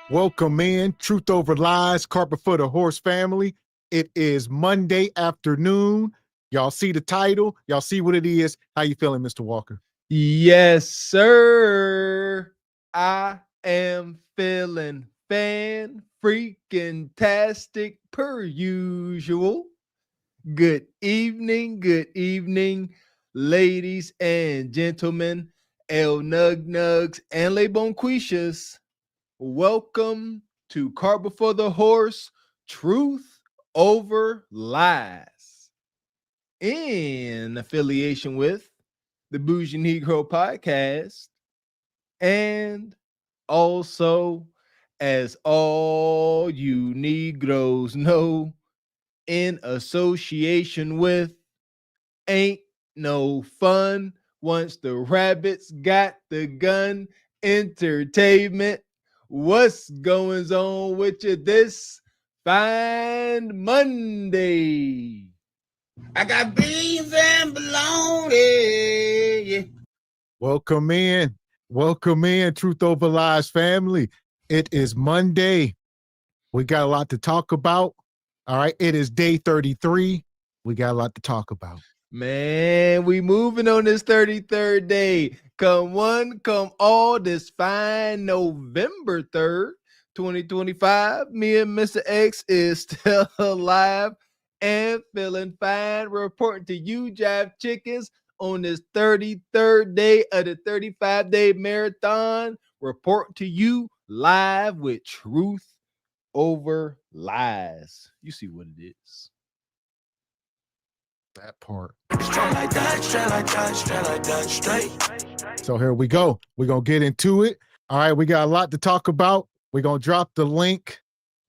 Welcome in, Truth Over Lies, Carpet for the Horse family. It is Monday afternoon. Y'all see the title. Y'all see what it is. How you feeling, Mr. Walker? Yes, sir. I am feeling freaking-tastic per usual. Good evening, ladies and gentlemen, El Nug Nugs and Le Bonquishas. Welcome to Cart Before the Horse, Truth Over Lies, in affiliation with the Bougie Negro Podcast, and also, as all you Negroes know, in association with Ain't No Fun Once the Rabbits Got the Gun Entertainment. What's going on with you this fine Monday? I got beans and bologna. Yeah. Welcome in, Truth Over Lies family. It is Monday. We got a lot to talk about. All right, it is day 33. We got a lot to talk about. Man, we moving on this 33rd day. Come one, come all, this fine November 3rd, 2025. Me and Mr. X is still alive and feeling fine. Reporting to you, Jive Chickens, on this 33rd day of the 35-day marathon. Report to you live with Truth Over Lies. You see what it is. That part. Straight like that, straight. So here we go. We're going to get into it. All right, we got a lot to talk about. We're going to drop the link.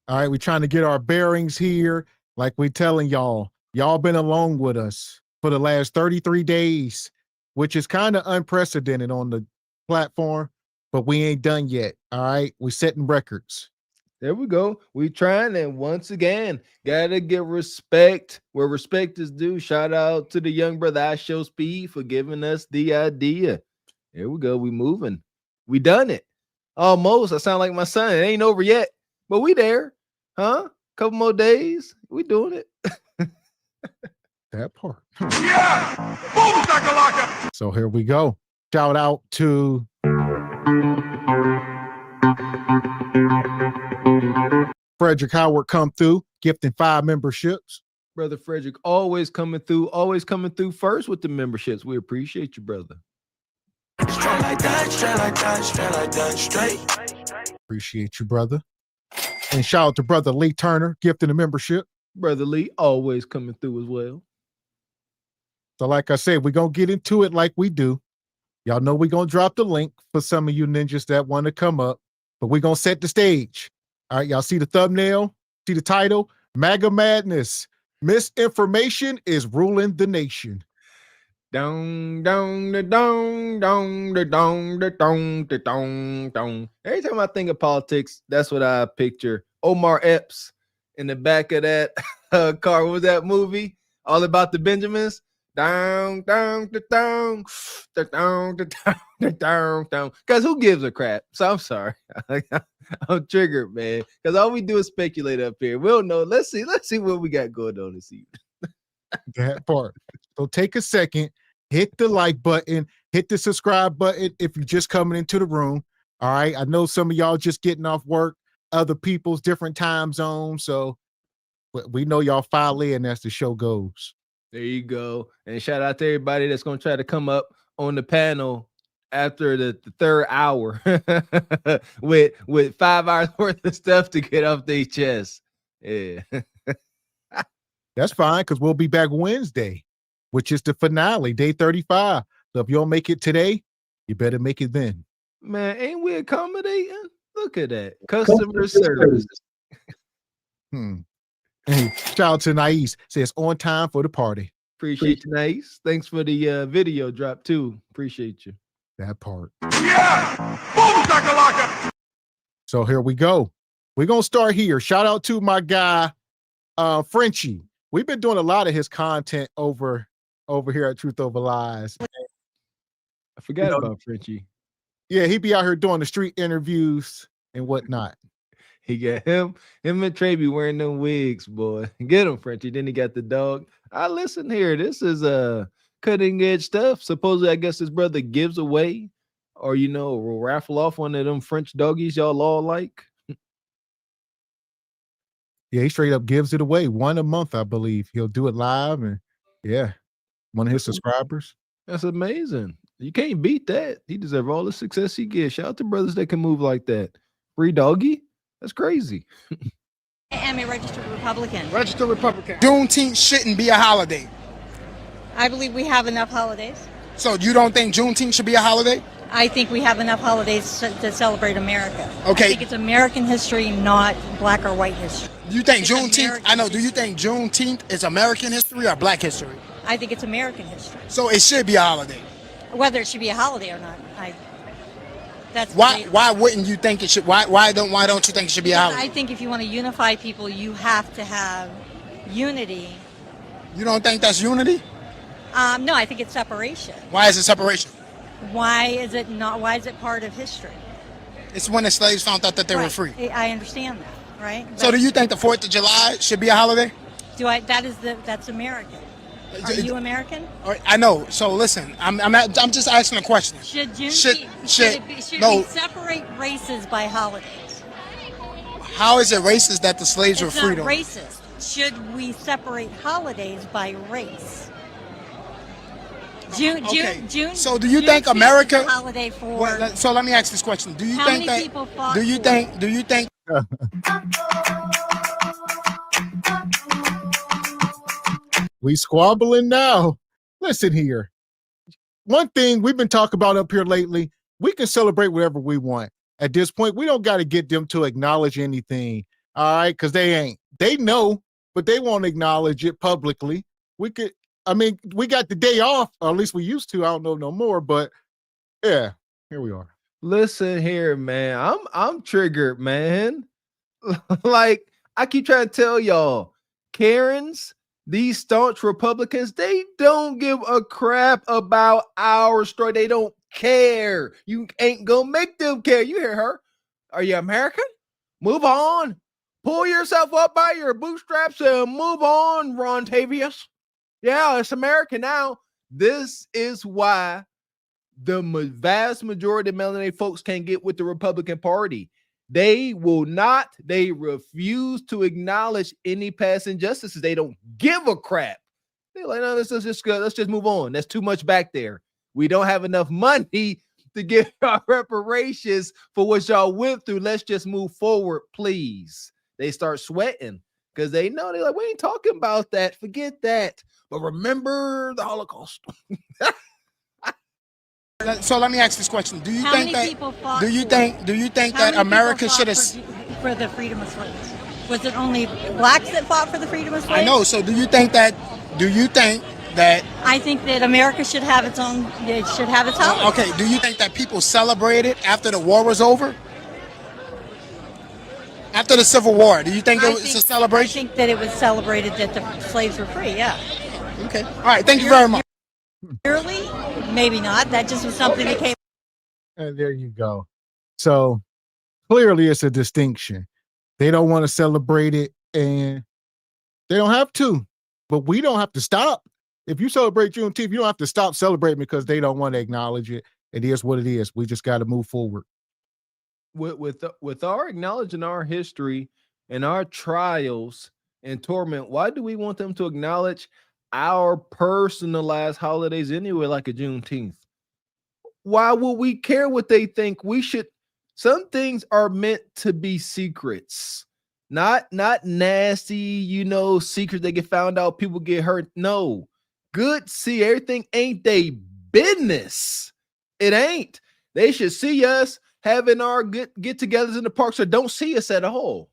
All right, we're trying to get our bearings here. Like we telling y'all been along with us for the last 33 days, which is kind of unprecedented on the platform, but we ain't done yet. All right, we setting records. There we go. We trying, and once again, gotta give respect where respect is due. Shout out to the young brother I Show Speed for giving us the idea. There we go. We moving. We done it. Almost. I sound like my son. It ain't over yet, but we there. Huh? Couple more days. We doing it. That part. Yeah! Boom, shakalaka! So here we go. Shout out to Frederick Howard come through, gifting 5 memberships. Brother Frederick always coming through first with the memberships. We appreciate you, brother. Straight like that, straight. Appreciate you, brother. And shout out to brother Lee Turner, gifting a membership. Brother Lee always coming through as well. So like I said, we're going to get into it like we do. Y'all know we're going to drop the link for some of you ninjas that want to come up, but we're going to set the stage. All right, y'all see the thumbnail? See the title? MAGA Madness. Misinformation is ruling the nation. Dong, dong, da, dong, dong, da, dong, da, dong, da, dong, dong. Every time I think of politics, that's what I picture. Omar Epps in the back of that car. What was that movie? All About the Benjamins. Down, down, da, down, da, down, da, down, da, down, down. Because who gives a crap? So I'm sorry. I'm triggered, man. Because all we do is speculate up here. We don't know. Let's see what we got going on this evening. That part. So take a second, hit the like button, hit the subscribe button if you're just coming into the room. All right. I know some of y'all just getting off work, other people's different time zones. So we know y'all file in as the show goes. There you go. And shout out to everybody that's going to try to come up on the panel after the third hour with 5 hours worth of stuff to get off their chest. Yeah. That's fine, because we'll be back Wednesday, which is the finale, day 35. So if you don't make it today, you better make it then. Man, ain't we accommodating? Look at that. Customer service. Hey, shout out to Nais. Says on time for the party. Appreciate you, Nice. Thanks for the video drop too. Appreciate you. That part. Yeah! Boom, shakalaka! So here we go. We're going to start here. Shout out to my guy, Frenchie. We've been doing a lot of his content over here at Truth Over Lies. forgot about Frenchie. Yeah, he be out here doing the street interviews and whatnot. He got him and Trey be wearing them wigs, boy. Get him, Frenchie. Then he got the dog. I listen here. This is cutting edge stuff. Supposedly, I guess his brother gives away, or will raffle off one of them French doggies y'all all like. Yeah, he straight up gives it away. One a month, I believe. He'll do it live, and yeah, one of his subscribers. That's amazing. You can't beat that. He deserves all the success he gets. Shout out to brothers that can move like that. Free doggy? That's crazy. I am a registered Republican. Registered Republican. Juneteenth shouldn't be a holiday. I believe we have enough holidays. So you don't think Juneteenth should be a holiday? I think we have enough holidays to celebrate America. Okay. I think it's American history, not black or white history. Do you think It's Juneteenth, American I know, do history. you think Juneteenth is American history or black history? I think it's American history. So it should be a holiday. Whether it should be a holiday or not, that's Why debatable. why wouldn't you think it should why don't you think it should be a Because holiday? I think if you want to unify people, you have to have unity. You don't think that's unity? No, I think it's separation. Why is it separation? Why is it not? Why is it part of history? It's when the slaves found out that they were Right. free. I understand that, right? So do you think the 4th of July should be a holiday? That's American. Are you American? I know. So listen, I'm just asking a question. Should Juneteenth, no, we separate races by holidays? how is it racist that the slaves were It's free? not racist. Should we separate holidays by race? June. So do you think America? Is a holiday for? Well, so let me ask this question: Do you How think many that? people fought Do you for think? Do you think? We squabbling now. Listen here. One thing we've been talking about up here lately, we can celebrate whatever we want. At this point, we don't got to get them to acknowledge anything. All right, because they ain't. They know, but they won't acknowledge it publicly. We got the day off, or at least we used to. I don't know no more, but yeah, here we are. Listen here, man. I'm triggered, man. Like I keep trying to tell y'all, Karens, these staunch Republicans, they don't give a crap about our story. They don't care. You ain't gonna make them care. You hear her? Are you American? Move on. Pull yourself up by your bootstraps and move on, Ron Tavius. Yeah, it's American now. This is why the vast majority of melanated folks can't get with the Republican Party. They refuse to acknowledge any past injustices. They don't give a crap. They're like, no, let's just move on. That's too much back there. We don't have enough money to give our reparations for what y'all went through. Let's just move forward, please. They start sweating because they know they're like, we ain't talking about that. Forget that. But remember the Holocaust. So let me ask this question: Do you How think many that? people fought Do you for think? Do you think How that many America people should fought have? for the freedom of slaves? Was it only blacks that fought for the freedom of slaves? I know. So do you think that? Do you think that? I think that America should have its own. It should have its holidays. Okay. Do you think that people celebrated after the war was over? After the Civil War, do you think it was a celebration? I think that it was celebrated that the slaves were free. Yeah. Okay. All right. Thank you very much. Early, maybe not. That just was something that came. And there you go. So clearly it's a distinction. They don't want to celebrate it and they don't have to, but we don't have to stop. If you celebrate Juneteenth, you don't have to stop celebrating because they don't want to acknowledge it. It is what it is. We just got to move forward. With our acknowledging our history and our trials and torment, why do we want them to acknowledge our personalized holidays anyway, like a Juneteenth? Why would we care what they think? We should. Some things are meant to be secrets, not nasty, secrets that get found out, people get hurt. No, good. See, everything ain't they business. It ain't. They should see us having our get-togethers in the parks, or don't see us at all.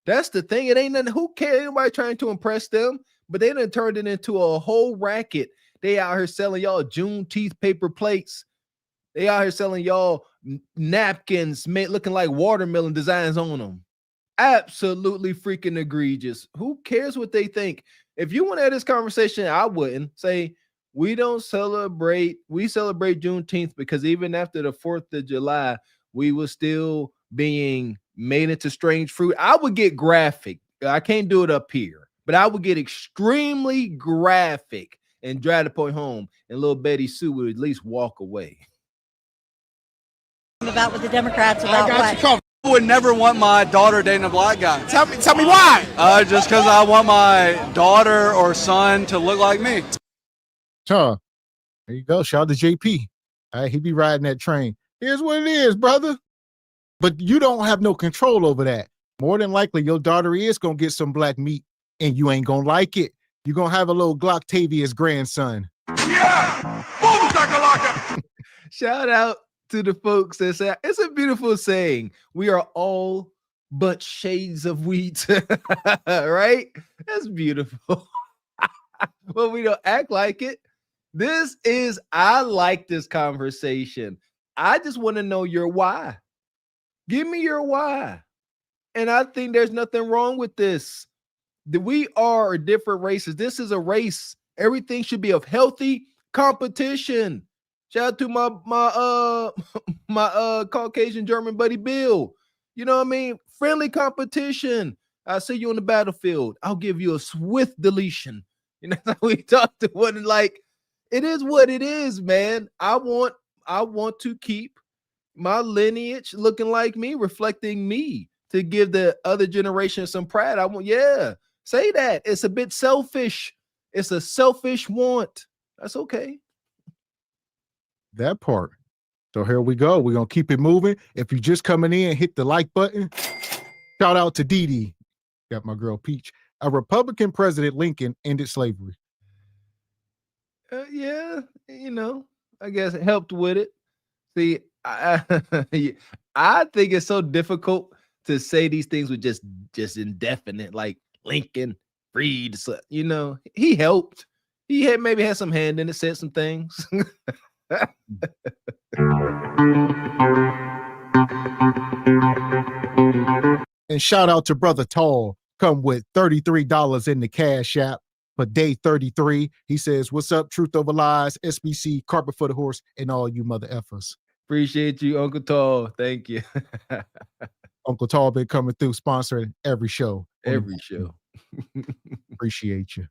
That's the thing. It ain't nothing. Who cares? Anybody trying to impress them? But they done turned it into a whole racket. They out here selling y'all Juneteenth paper plates. They out here selling y'all napkins looking like watermelon designs on them. Absolutely freaking egregious. Who cares what they think? If you want to have this conversation, I wouldn't say, We don't celebrate. We celebrate Juneteenth because even after the 4th of July, we were still being made into strange fruit. I would get graphic. I can't do it up here, but I would get extremely graphic and drive the point home, and little Betty Sue would at least walk away. About with the Democrats about what? I would never want my daughter dating a black guy. Tell me why. Just because I want my daughter or son to look like me. Huh. There you go. Shout out to JP. All right, he be riding that train. Here's what it is, brother. But you don't have no control over that. More than likely, your daughter is going to get some black meat, and you ain't going to like it. You're going to have a little Glocktavius grandson. Yeah! Boom shakalaka! Shout out to the folks that say it's a beautiful saying. We are all but shades of wheat, right? That's beautiful. Well, we don't act like it. I like this conversation. I just want to know your why. Give me your why. And I think there's nothing wrong with this. We are different races. This is a race. Everything should be of healthy competition. Shout out to my Caucasian German buddy Bill. You know what I mean? Friendly competition. I see you on the battlefield. I'll give you a swift deletion. You know how we talked to one, like it is what it is, man. I want to keep my lineage looking like me, reflecting me, to give the other generation some pride. Say that. It's a bit selfish. It's a selfish want. That's okay. That part. So here we go. We're going to keep it moving. If you're just coming in, hit the like button. Shout out to Dee Dee. Got my girl Peach. A Republican President Lincoln ended slavery. Yeah, I guess it helped with it. See, I think it's so difficult to say these things with just indefinite, like Lincoln freed. So, he helped. He maybe had some hand in it, said some things. And shout out to Brother Tall. Come with $33 in the Cash App for day 33. He says, "What's up, Truth Over Lies, SBC, Carpet for the Horse, and all you mother effers." Appreciate you, Uncle Tall. Thank you. Uncle Tall been coming through, sponsoring every show. Every show. Appreciate you.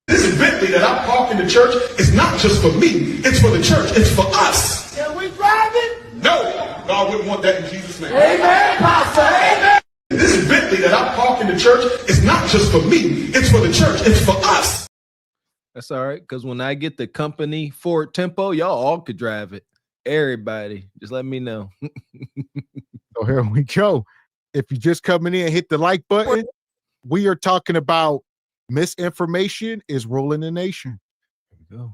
This Bentley that I'm parking in the church is not just for me. It's for the church. It's for us. Can we drive it? No, God wouldn't want that in Jesus' name. Amen, Pastor. Amen. This Bentley that I'm parking in the church is not just for me. It's for the church. It's for us. That's all right, because when I get the company Ford Tempo, y'all all could drive it. Everybody, just let me know. So here we go. If you're just coming in, hit the like button. We are talking about misinformation is ruling the nation. There we go.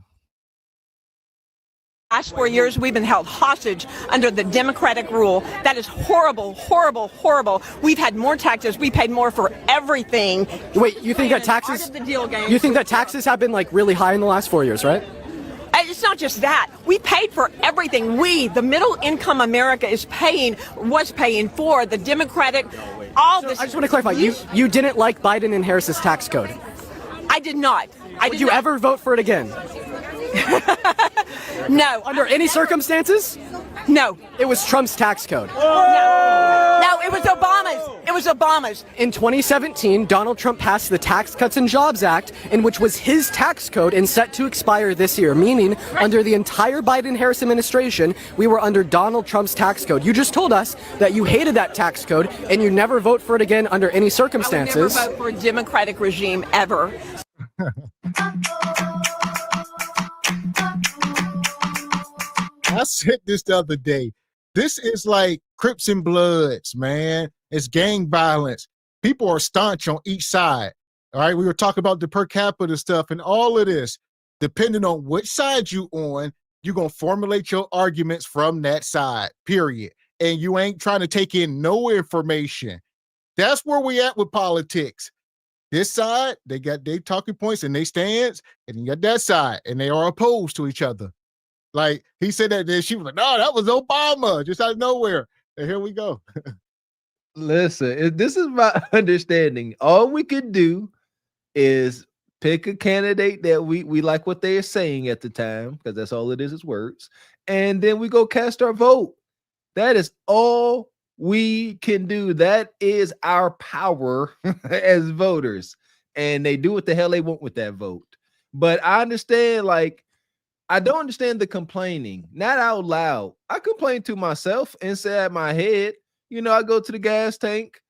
Last 4 years, we've been held hostage under the Democratic rule. That is horrible, horrible, horrible. We've had more taxes. We paid more for everything. Wait, you think that taxes? You think that taxes have been like really high in the last 4 years, right? It's not just that. We paid for everything. The middle income America, was paying for the Democratic. All this. I just want to clarify. You didn't like Biden and Harris's tax code. I did not. Would you ever vote for it again? No. Under any circumstances? No. It was Trump's tax code. No, it was Obama's. It was Obama's. In 2017, Donald Trump passed the Tax Cuts and Jobs Act, in which was his tax code and set to expire this year, meaning under the entire Biden-Harris administration, we were under Donald Trump's tax code. You just told us that you hated that tax code and you never vote for it again under any circumstances. I would never vote for a Democratic regime ever. I said this the other day. This is like Crips and Bloods, man. It's gang violence. People are staunch on each side. All right. We were talking about the per capita stuff and all of this. Depending on which side you on, you're going to formulate your arguments from that side, period. And you ain't trying to take in no information. That's where we at with politics. This side, they got their talking points and they stands, and you got that side, and they are opposed to each other. Like he said that, then she was like, "No, that was Obama," just out of nowhere. And here we go. Listen, this is my understanding. All we could do is pick a candidate that we like what they're saying at the time, because that's all it is words, and then we go cast our vote. That is all we can do. That is our power as voters, and they do what the hell they want with that vote. But I understand, like, I don't understand the complaining, not out loud. I complain to myself inside my head. You know, I go to the gas tank,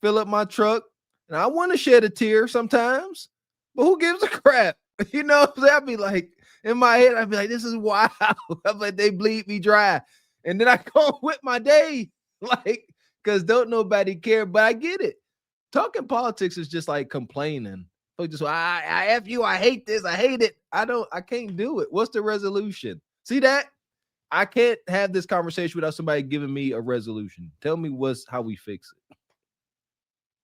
fill up my truck, and I want to shed a tear sometimes, but who gives a crap? You know, I'd be like, in my head, I'd be like, this is wild. I'm like, they bleed me dry. And then I go with my day, like, because don't nobody care, but I get it. Talking politics is just like complaining. Just, I F you, I hate this, I hate it. I can't do it. What's the resolution? See that? I can't have this conversation without somebody giving me a resolution. Tell me how we fix it.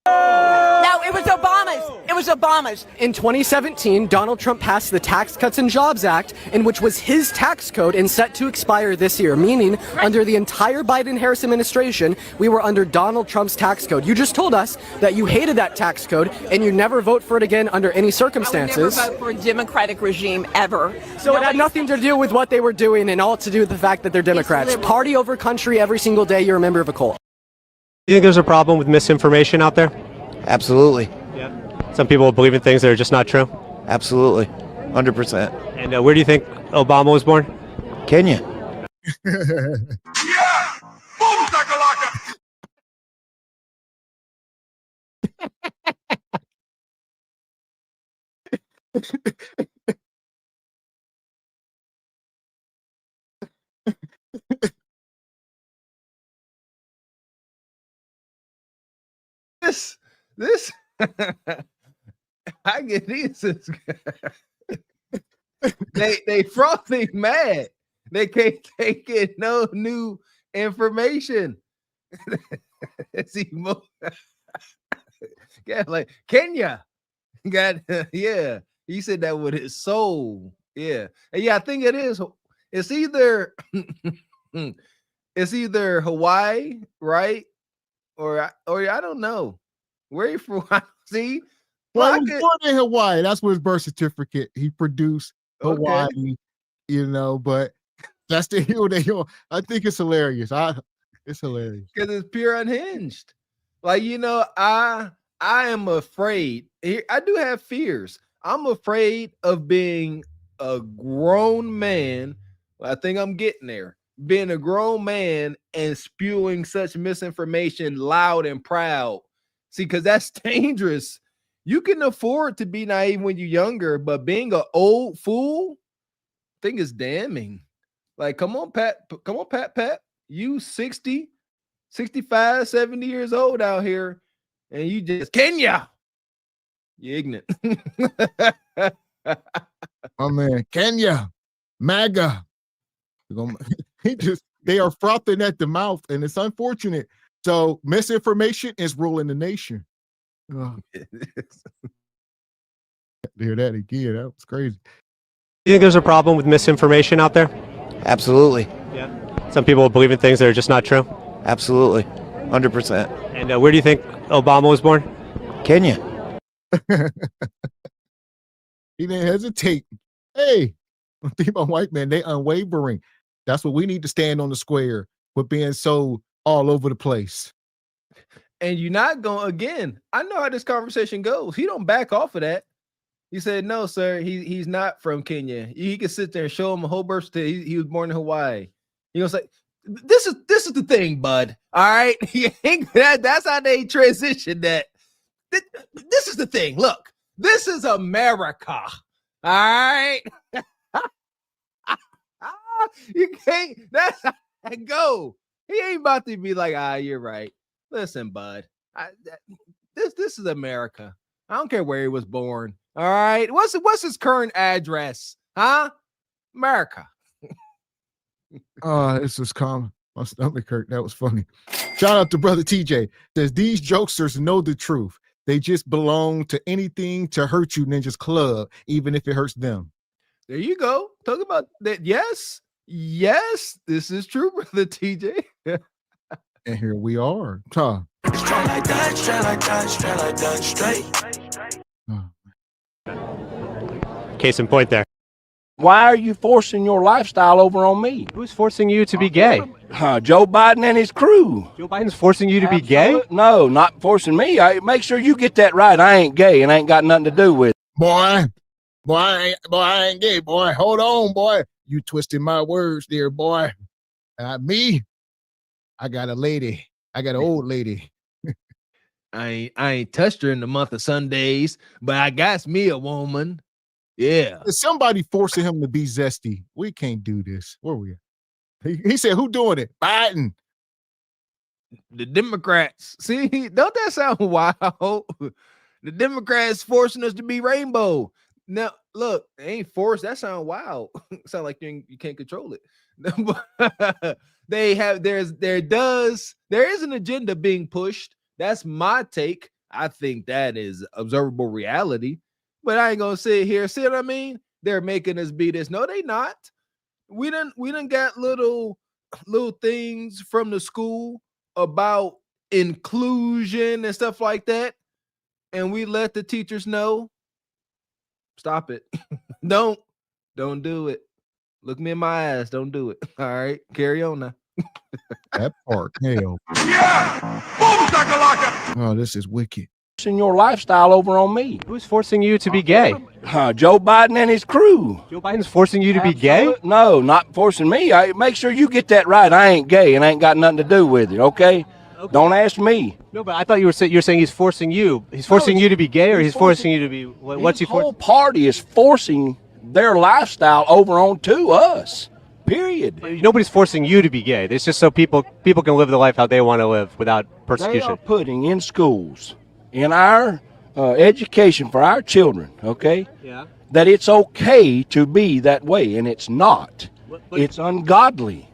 No, it was Obama's. It was Obama's. In 2017, Donald Trump passed the Tax Cuts and Jobs Act, in which was his tax code and set to expire this year, meaning under the entire Biden-Harris administration, we were under Donald Trump's tax code. You just told us that you hated that tax code and you never vote for it again under any circumstances. I would never vote for a Democratic regime ever. So it had nothing to do with what they were doing and all to do with the fact that they're Democrats. Party over country every single day you're a member of a cult. Do you think there's a problem with misinformation out there? Absolutely. Yeah. Some people believe in things that are just not true? Absolutely. 100%. And where do you think Obama was born? Kenya. Yeah! Boom shakalaka! This I get these. they frothy mad. They can't take it. No new information. See more. Yeah, like Kenya. Got yeah. He said that with his soul. Yeah, and yeah. I think it is. It's either Hawaii, right? Or I don't know. Where you from? See, well, he was born in Hawaii. That's what his birth certificate. He produced Hawaii, okay. You know, but that's the hill they on. I think it's hilarious. It's hilarious because it's pure unhinged. Like, you know, I am afraid. I do have fears. I'm afraid of being a grown man. I think I'm getting there. Being a grown man and spewing such misinformation loud and proud. See, because that's dangerous. You can afford to be naive when you're younger, but being an old fool, I think is damning. Like, come on, Pat. You 60, 65, 70 years old out here, and you just Kenya. You ignorant. Oh man, Kenya, MAGA. They are frothing at the mouth, and it's unfortunate. So misinformation is ruling the nation. Oh. Hear that again? That was crazy. Do you think there's a problem with misinformation out there? Absolutely. Yeah. Some people believe in things that are just not true? Absolutely. 100%. And where do you think Obama was born? Kenya. He didn't hesitate. Hey, think about white men, they unwavering. That's what we need to stand on the square with being so all over the place. And you're not going, again, I know how this conversation goes. He don't back off of that. He said, no, sir, he's not from Kenya. He can sit there and show him a whole birth certificate. He was born in Hawaii. He gonna say, this is the thing, bud. All right. That's how they transition that. This is the thing. Look, this is America. All right. You can't, that's how I go. He ain't about to be like, you're right. Listen, bud. This is America. I don't care where he was born. All right. What's his current address? Huh? America. This is common. My stomach hurt. That was funny. Shout out to brother TJ. Says these jokesters know the truth. They just belong to anything to hurt you, Ninjas Club, even if it hurts them. There you go. Talk about that. Yes, this is true, brother TJ. And here we are. Huh. Straight like that, straight like that, straight like that, straight. Oh, case in point there. Why are you forcing your lifestyle over on me? Who's forcing you to be gay? Joe Biden and his crew. Joe Biden's forcing you to be gay? No, not forcing me. Make sure you get that right. I ain't gay and ain't got nothing to do with it. Boy, I ain't gay, boy. Hold on, boy. You twisted my words there, boy. Me, I got a lady. I got an old lady. I ain't touched her in the month of Sundays, but I got me a woman. Yeah. Is somebody forcing him to be zesty? We can't do this. Where we at? He said, who doing it? Biden. The Democrats. See, don't that sound wild? The Democrats forcing us to be rainbow. Now, look, they ain't forced. That sound wild. Sound like you can't control it. They have there is an agenda being pushed. That's my take. I think that is observable reality. But I ain't gonna sit here. See what I mean? They're making us be this. No, they not. We done got little things from the school about inclusion and stuff like that. And we let the teachers know. Stop it. Don't do it. Look me in my eyes. Don't do it. All right. Carry on now. That part. Hell. Yeah! Boom, shakalaka! Oh, this is wicked. Forcing your lifestyle over on me. Who's forcing you to be gay? Joe Biden and his crew. Joe Biden's forcing you to be gay? No, not forcing me. Make sure you get that right. I ain't gay and ain't got nothing to do with it, okay? Don't ask me. No, but I thought you're saying he's forcing you. He's forcing you to be gay, or he's forcing you to be what's he forcing? The whole party is forcing their lifestyle over onto us. Period. Nobody's forcing you to be gay. It's just so people can live the life how they want to live without persecution. They are putting in schools, in our education for our children, okay? Yeah. That it's okay to be that way, and it's not. It's ungodly.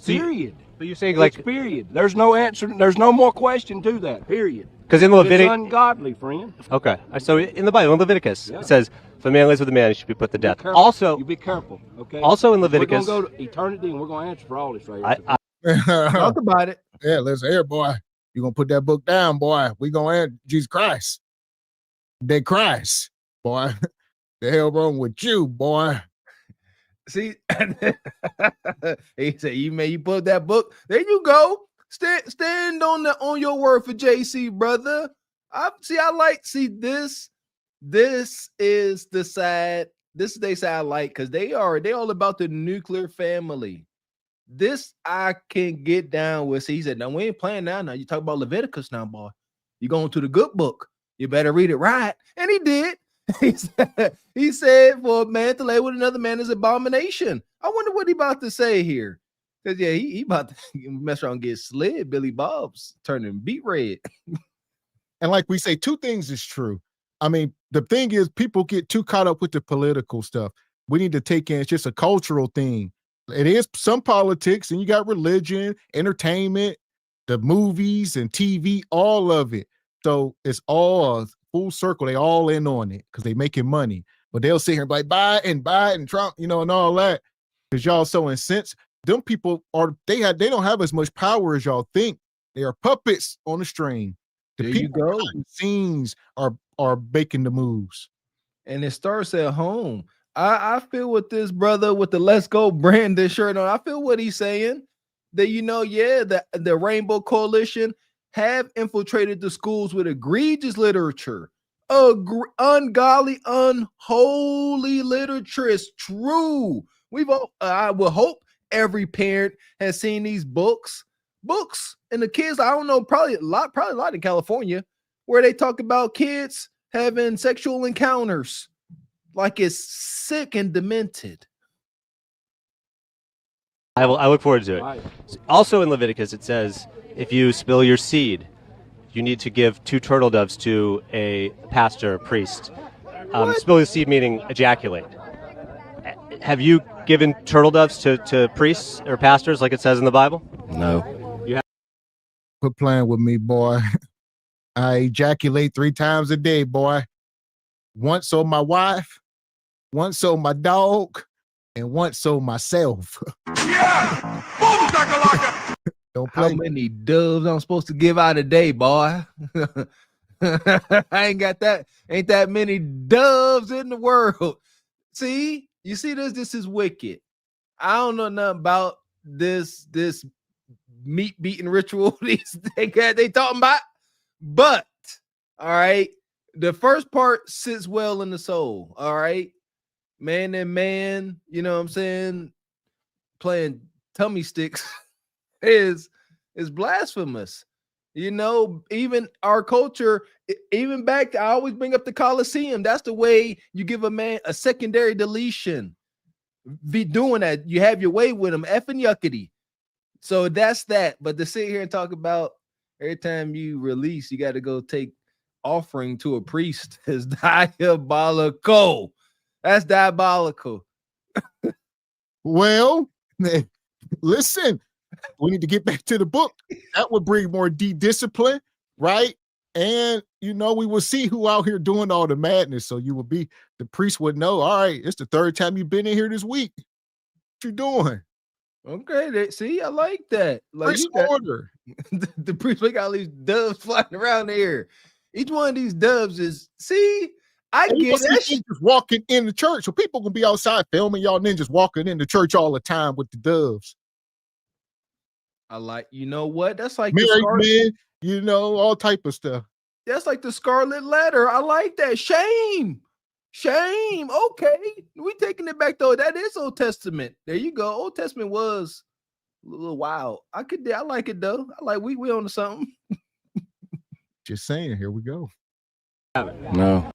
Period. But you're saying like period. There's no answer. There's no more question to that. Period. Because in Leviticus, it's ungodly, friend. Okay. So in the Bible, in Leviticus, it says, "If a man lives with a man, he should be put to death." Also, you be careful. Okay. Also in Leviticus, we're gonna go to eternity, and we're gonna answer for all this right here. Talk about it. Yeah, listen here, boy. You're gonna put that book down, boy. We gonna add Jesus Christ. They Christ, boy. The hell wrong with you, boy? See, he said, you put that book. There you go. Stand on your word for JC, brother. This is the side. This is their side I like, because they all about the nuclear family. This I can get down with. See, he said, "Now we ain't playing now. Now you talk about Leviticus now, boy. You going to the good book. You better read it right." And he did. He said, "For a man to lay with another man is abomination." I wonder what he about to say here. Because yeah, he about to mess around and get slid. Billy Bob's turning beet red. And like we say, two things is true. I mean, the thing is, people get too caught up with the political stuff. We need to take in, it's just a cultural thing. It is some politics, and you got religion, entertainment, the movies and TV, all of it. So it's all a full circle. They all in on it because they making money. But they'll sit here and be like, Biden, Trump, and all that. Because y'all so incensed. Them people they don't have as much power as y'all think. They are puppets on the string. The There people you go. behind the scenes are making the moves. And it starts at home. I feel with this brother with the Let's Go Brandon shirt on. I feel what he's saying. That the Rainbow Coalition have infiltrated the schools with egregious literature, ungodly, unholy literature. It's true. I will hope every parent has seen these books, and the kids. I don't know, probably a lot in California, where they talk about kids having sexual encounters. Like it's sick and demented. I look forward to it. Also in Leviticus, it says, if you spill your seed, you need to give 2 turtle doves to a pastor or priest. Spill your seed meaning ejaculate. Have you given turtle doves to priests or pastors like it says in the Bible? No. Quit playing with me, boy. I ejaculate 3 times a day, boy. Once on my wife, once on my dog, and once on myself. Yeah! Boom, shakalaka! Don't play. How many doves I'm supposed to give out a day, boy? I ain't got that. Ain't that many doves in the world. See, you see this? This is wicked. I don't know nothing about this meat beating ritual they talking about, but all right, the first part sits well in the soul. All right, man and man, you know what I'm saying, playing tummy sticks is blasphemous. You know, even our culture, even back, I always bring up the Colosseum. That's the way you give a man a secondary deletion. Be doing that, you have your way with him, effing yuckity. So that's that. But to sit here and talk about every time you release, you got to go take offering to a priest is diabolical. That's diabolical. Well, listen, we need to get back to the book. That would bring more discipline, right? And, you know, we will see who out here doing all the madness. So the priest would know, all right, it's the third time you've been in here this week. What you doing? Okay, see, I like that. Like priest order. The priest, we got all these doves flying around here. Each one of these doves is, see, I get that shit. Just walking in the church. So people gonna be outside filming y'all ninjas walking in the church all the time with the doves. I like, you know what? That's like married men, you know, all type of stuff. That's like the Scarlet Letter. I like that. Shame. Okay, we taking it back though. That is Old Testament. There you go. Old Testament was a little wild. I like it though. I like we on to something. Just saying. Here we go. No.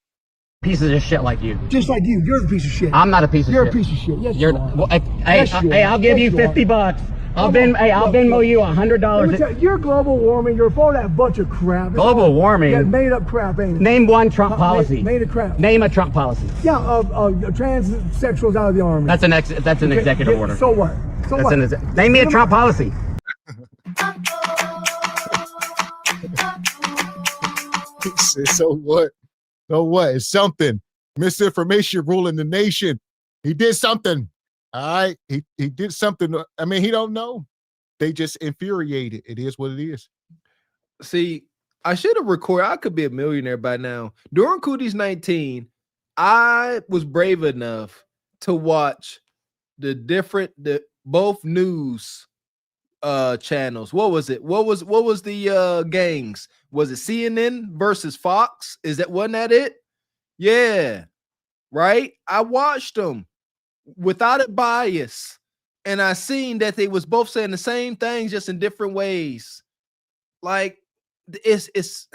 Pieces of shit like you. Just like you. You're a piece of shit. I'm not a piece of shit. You're a piece of shit. Yes, you're. Well, hey, I'll give you $50. I'll Venmo you $100. You're global warming. You're for that bunch of crap. Global warming. Yeah, made up crap, ain't it? Name one Trump policy. Made a crap. Name a Trump policy. Yeah, transsexuals out of the army. That's an executive order. So what? Name me a Trump policy. So what? So what? It's something. Misinformation ruling the nation. He did something. All right. He did something. I mean, he don't know. They just infuriated. It is what it is. See, I should have recorded. I could be a millionaire by now. During Cooties 19, I was brave enough to watch the both news channels. What was it? What was the gangs? Was it CNN versus Fox? Wasn't that it? Yeah. Right? I watched them without a bias, and I seen that they was both saying the same things, just in different ways. Like, it's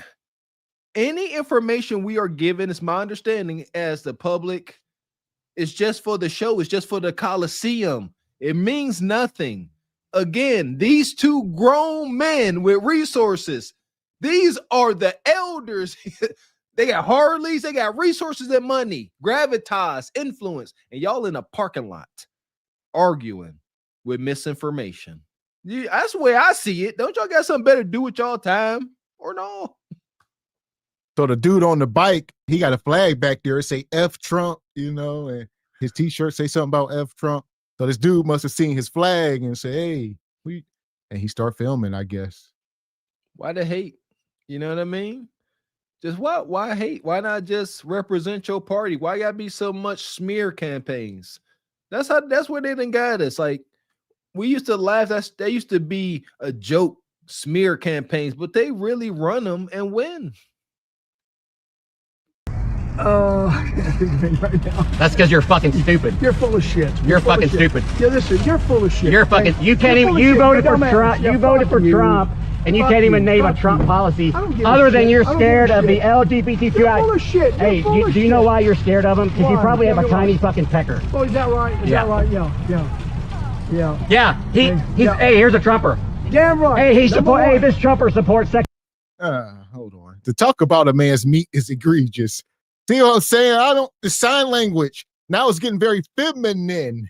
any information we are given, it's my understanding as the public, it's just for the show, it's just for the Coliseum. It means nothing. Again, these two grown men with resources, these are the elders. They got Harleys, they got resources and money, gravitas, influence, and y'all in a parking lot arguing with misinformation. That's the way I see it. Don't y'all got something better to do with y'all time or no? So the dude on the bike, he got a flag back there. It say F Trump, you know, and his t-shirt say something about F Trump. So this dude must have seen his flag and say, hey, and he start filming, I guess. Why the hate? You know what I mean? Just what? Why hate? Why not just represent your party? Why gotta be so much smear campaigns? That's where they didn't guide us. Like, we used to laugh. That used to be a joke, smear campaigns, but they really run them and win. Right now. That's because you're fucking stupid. You're full of shit. You're fucking stupid. Yeah, listen, you're full of shit. You're fucking. You can't even. You voted for Trump. You voted for Trump. And you can't even name a Trump policy other than you're scared of the LGBTQI. You're full of shit. Hey, do you know why you're scared of him? Because you probably have a tiny fucking pecker. Oh, is that right? Is that right? Yeah. Yeah. Hey, here's a Trumper. Damn right. Hey, this Trumper supports sex. Hold on. To talk about a man's meat is egregious. See what I'm saying? The sign language now is getting very feminine.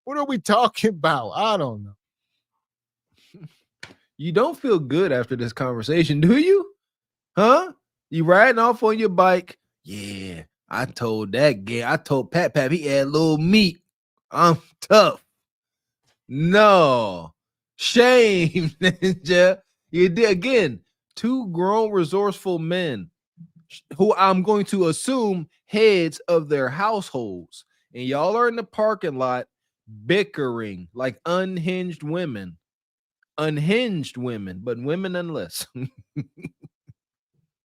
What are we talking about? I don't know. You don't feel good after this conversation, do you? Huh? You riding off on your bike? Yeah, I told that guy. I told Pat he had a little meat. I'm tough. No. Shame, Ninja. You did again. Two grown, resourceful men who I'm going to assume heads of their households. and y'all are in the parking lot bickering like unhinged women, but women nonetheless.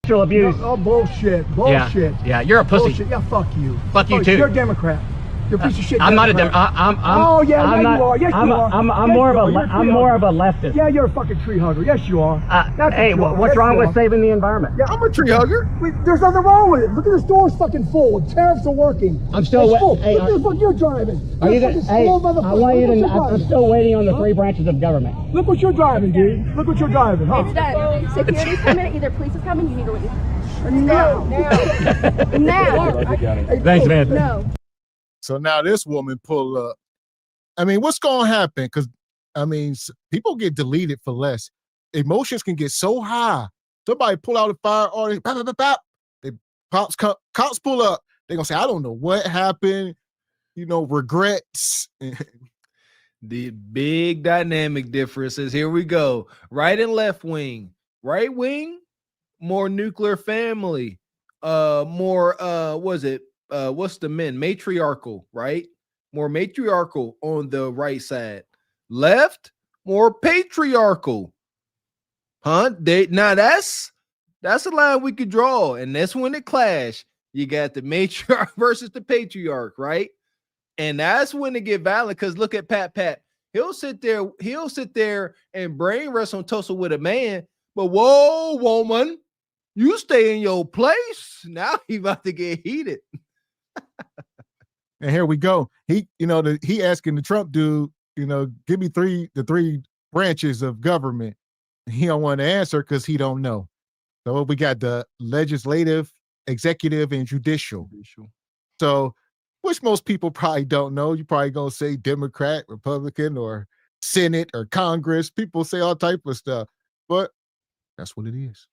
Sexual abuse. Oh, bullshit. Bullshit. Yeah, you're a pussy. Bullshit. Yeah, fuck you. Fuck you too. You're a Democrat. You're a piece of shit. I'm not a Democrat. Oh yeah, I'm yeah, not, you are. Yes, I'm you a, are. I'm Yes, more you of a are. I'm more of a leftist. Yeah, you're a fucking tree hugger. Yes, you are. Hey, what's wrong with saving the environment? Yeah, I'm a tree hugger. There's nothing wrong with it. Look at the store's fucking full. The tariffs are working. I'm still full. hey, Look at the fuck you're driving. Are you You're a fucking hey, slow I motherfucker. want you Look what to you're I'm driving. still waiting on the three branches of government. Look what you're driving, dude. Look what you're driving, huh? It's done. Security's coming. Either police is coming. You need to leave. Now. Thanks, man. No. So now this woman pull up. I mean, what's going to happen? Because, I mean, people get deleted for less. Emotions can get so high. Somebody pull out a firearm. Cops pull up. They're going to say, I don't know what happened. You know, regrets. The big dynamic difference is, here we go. Right and left wing. Right wing, more nuclear family. More, what's the men? Matriarchal, right? More matriarchal on the right side. Left, more patriarchal. Huh? Now that's a line we could draw, and that's when it clash. You got the matriarch versus the patriarch, right? And that's when it get violent. Because look at Pat. He'll sit there and brain rest on tussle with a man. But whoa, woman, you stay in your place. Now he about to get heated. And here we go. He asking the Trump dude, give me the three branches of government. He don't want to answer because he don't know. So we got the legislative, executive, and judicial. So, which most people probably don't know. You probably gonna say Democrat, Republican, or Senate or Congress. People say all type of stuff, but that's what it is.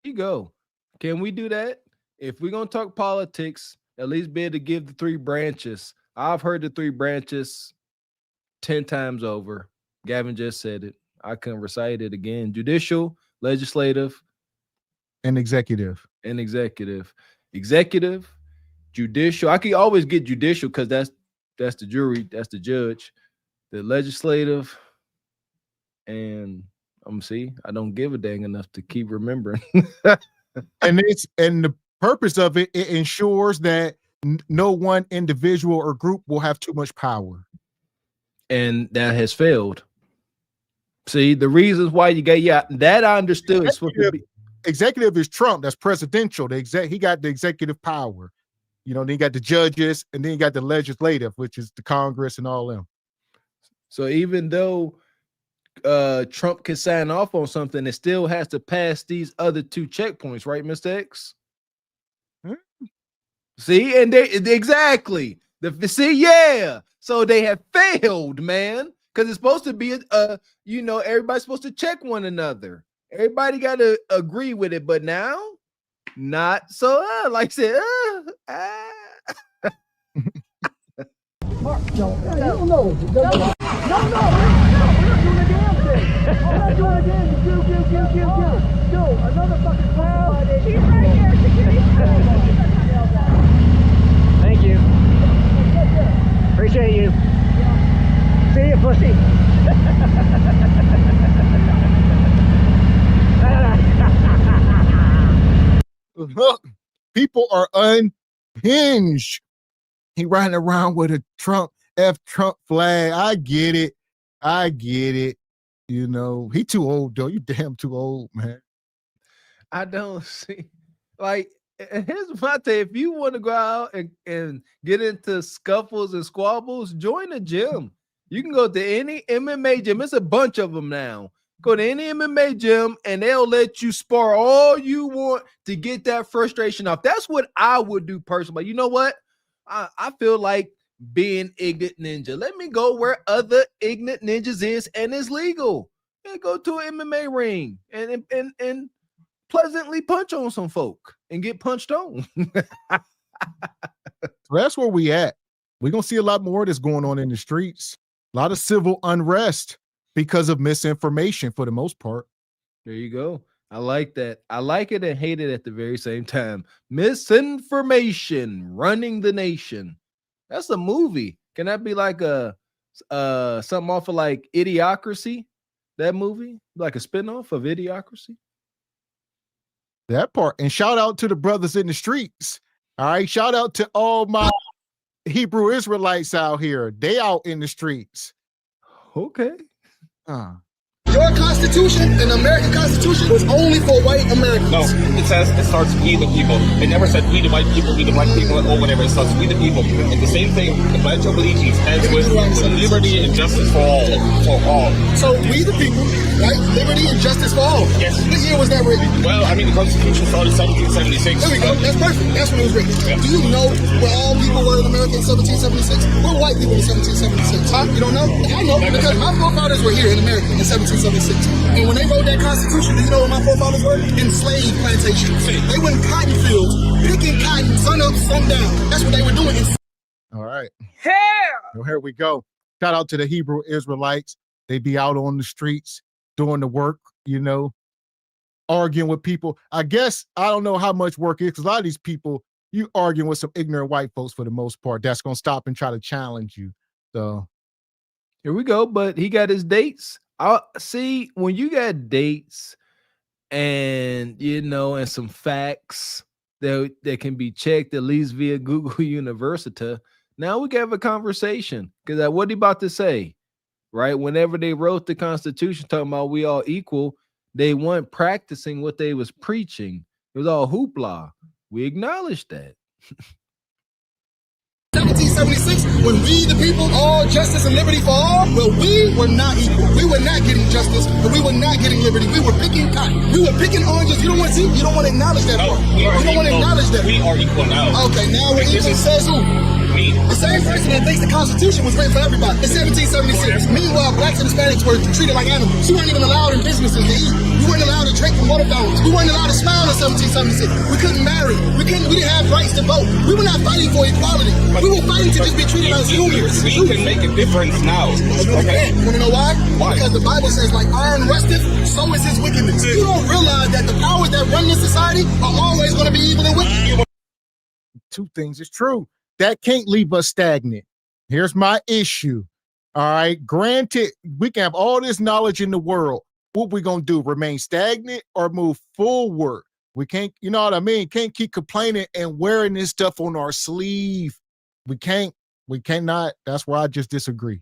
Here you go. Can we do that? If we're gonna talk politics, at least be able to give the three branches. I've heard the three branches 10 times over. Gavin just said it. I can recite it again. Judicial, legislative, and executive. Executive, judicial. I can always get judicial because that's the jury, that's the judge. The legislative, and I don't give a dang enough to keep remembering. and the purpose of it ensures that no one individual or group will have too much power. And that has failed. See, the reasons why you got that I understood. Executive is Trump. That's presidential. He got the executive power. Then you got the judges, and then you got the legislative, which is the Congress and all them. So even though Trump can sign off on something, it still has to pass these other two checkpoints, right, Mr. X? See, and exactly. So they have failed, man, because it's supposed to be everybody's supposed to check one another. Everybody got to agree with it, but now not so. Like I said, Mark, no, we're not doing a damn thing. We're not doing a damn thing. Go. Another fucking clown. She's right here. Thank you. Appreciate you. See you, pussy. Look, people are unhinged. He riding around with a Trump flag. I get it. He too old though. You damn too old, man. I don't see. Like, here's my take. If you want to go out and get into scuffles and squabbles, join a gym. You can go to any MMA gym. It's a bunch of them now. Go to any MMA gym and they'll let you spar all you want to get that frustration off. That's what I would do personally. You know what? I feel like being ignorant ninja. Let me go where other ignorant ninjas is and it's legal. And go to an MMA ring and pleasantly punch on some folk and get punched on. So that's where we at. We're going to see a lot more of this going on in the streets. A lot of civil unrest because of misinformation for the most part. There you go. I like that. I like it and hate it at the very same time. Misinformation running the nation. That's a movie. Can that be like a something off of like Idiocracy? That movie, like a spinoff of Idiocracy. That part. And shout out to the brothers in the streets. All right. Shout out to all my Hebrew Israelites out here. They out in the streets. Okay. Your Constitution and the American Constitution was only for white Americans. No, it says it starts we the people. It never said we the white people, we the black people, or whatever. It starts we the people. And the same thing, the Pledge of Allegiance ends with liberty and justice for all. For all. So we the people, right? Liberty and justice for all. Yes. What year was that written? Well, I mean, the Constitution started in 1776. There we go. That's perfect. That's when it was written. Yeah. Do you know where all people were in America in 1776? Where white people in 1776? Huh? You don't know? I know because my forefathers were here in America in 1776. And when they wrote that Constitution, do you know where my forefathers were? In slave plantations. They went in cotton fields, picking cotton, sun up, sun down. That's what they were doing. All right. So here we go. Shout out to the Hebrew Israelites. They be out on the streets doing the work, you know, arguing with people. I guess I don't know how much work is because a lot of these people, you arguing with some ignorant white folks for the most part. That's going to stop and try to challenge you. So here we go. But he got his dates. I see when you got dates and you know and some facts that can be checked at least via Google University. Now we can have a conversation because what he about to say, right? Whenever they wrote the Constitution talking about we all equal, they weren't practicing what they was preaching. It was all hoopla. We acknowledge that. 1776, when we the people, all justice and liberty for all, well, we were not equal. We were not getting justice, and we were not getting liberty. We were picking cotton. We were picking oranges. You don't want to see? You don't want to acknowledge that part. You don't want to acknowledge that. We are equal now. Okay, now we're equal. Says who? Me. The same person that thinks the Constitution was written for everybody in 1776. Meanwhile, blacks and Hispanics were treated like animals. You weren't even allowed in businesses to eat. You weren't allowed to drink from water fountains. We weren't allowed to smile in 1776. We couldn't marry. We didn't have rights to vote. We were not fighting for equality. We were fighting to just be treated as humans. We can make a difference now. Okay. You want to know why? Why? Because the Bible says, like iron rusteth, so is his wickedness. You don't realize that the powers that run this society are always going to be evil and wicked. Two things is true. That can't leave us stagnant. Here's my issue. All right. Granted, we can have all this knowledge in the world. What we going to do? Remain stagnant or move forward? We can't, you know what I mean? Can't keep complaining and wearing this stuff on our sleeve. We cannot. That's where I just disagree.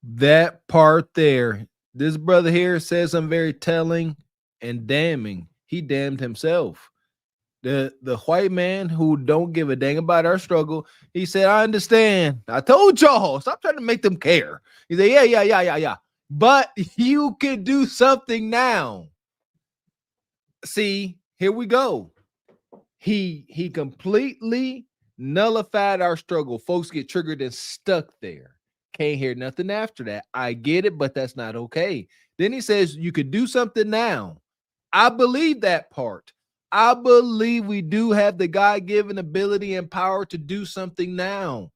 That part there. This brother here says something very telling and damning. He damned himself. The white man who don't give a dang about our struggle, he said, I understand. I told y'all, stop trying to make them care. He said, yeah. But you can do something now. See, here we go. He completely nullified our struggle. Folks get triggered and stuck there. Can't hear nothing after that. I get it, but that's not okay. Then he says you could do something now. I believe that part. I believe we do have the God-given ability and power to do something now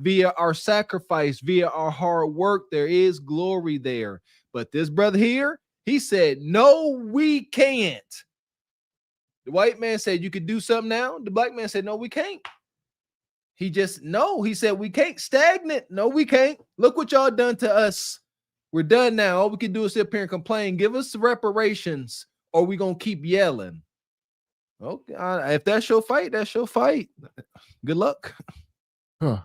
via our sacrifice, via our hard work. There is glory there. But this brother here, he said, no, we can't. The white man said you could do something now. The black man said, no, we can't. He said we can't. Stagnant. No, we can't. Look what y'all done to us. We're done now. All we can do is sit up here and complain. Give us reparations or we going to keep yelling. Okay, if that's your fight, that's your fight. Good luck. I'm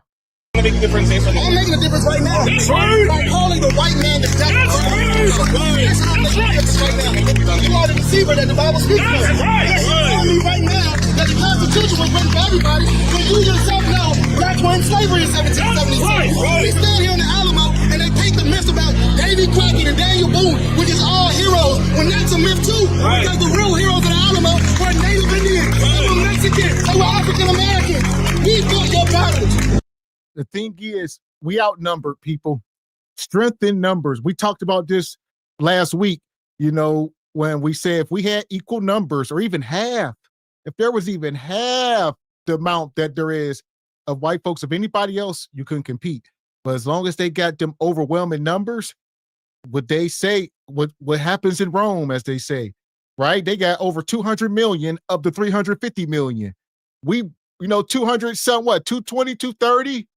making a difference right now. By calling the white man the devil. That's how I'm making a difference right now. You are the deceiver that the Bible speaks of. Yes, you tell me right now that the Constitution was written for everybody, when you yourself know blacks were in slavery in 1776. We stand here in the Alamo and they paint the myth about Davy Crockett and Daniel Boone, which is all heroes, when that's a myth too. Because the real heroes of the Alamo were Native Indians, they were Mexicans, they were African Americans. We fought your battles. The thing is, we outnumbered people. Strength in numbers. We talked about this last week, you know, when we said if we had equal numbers or even half, if there was even half the amount that there is of white folks of anybody else, you couldn't compete. But as long as they got them overwhelming numbers, what they say, what happens in Rome, as they say, right? They got over 200 million of the 350 million. We, 200 somewhat, 220, 230.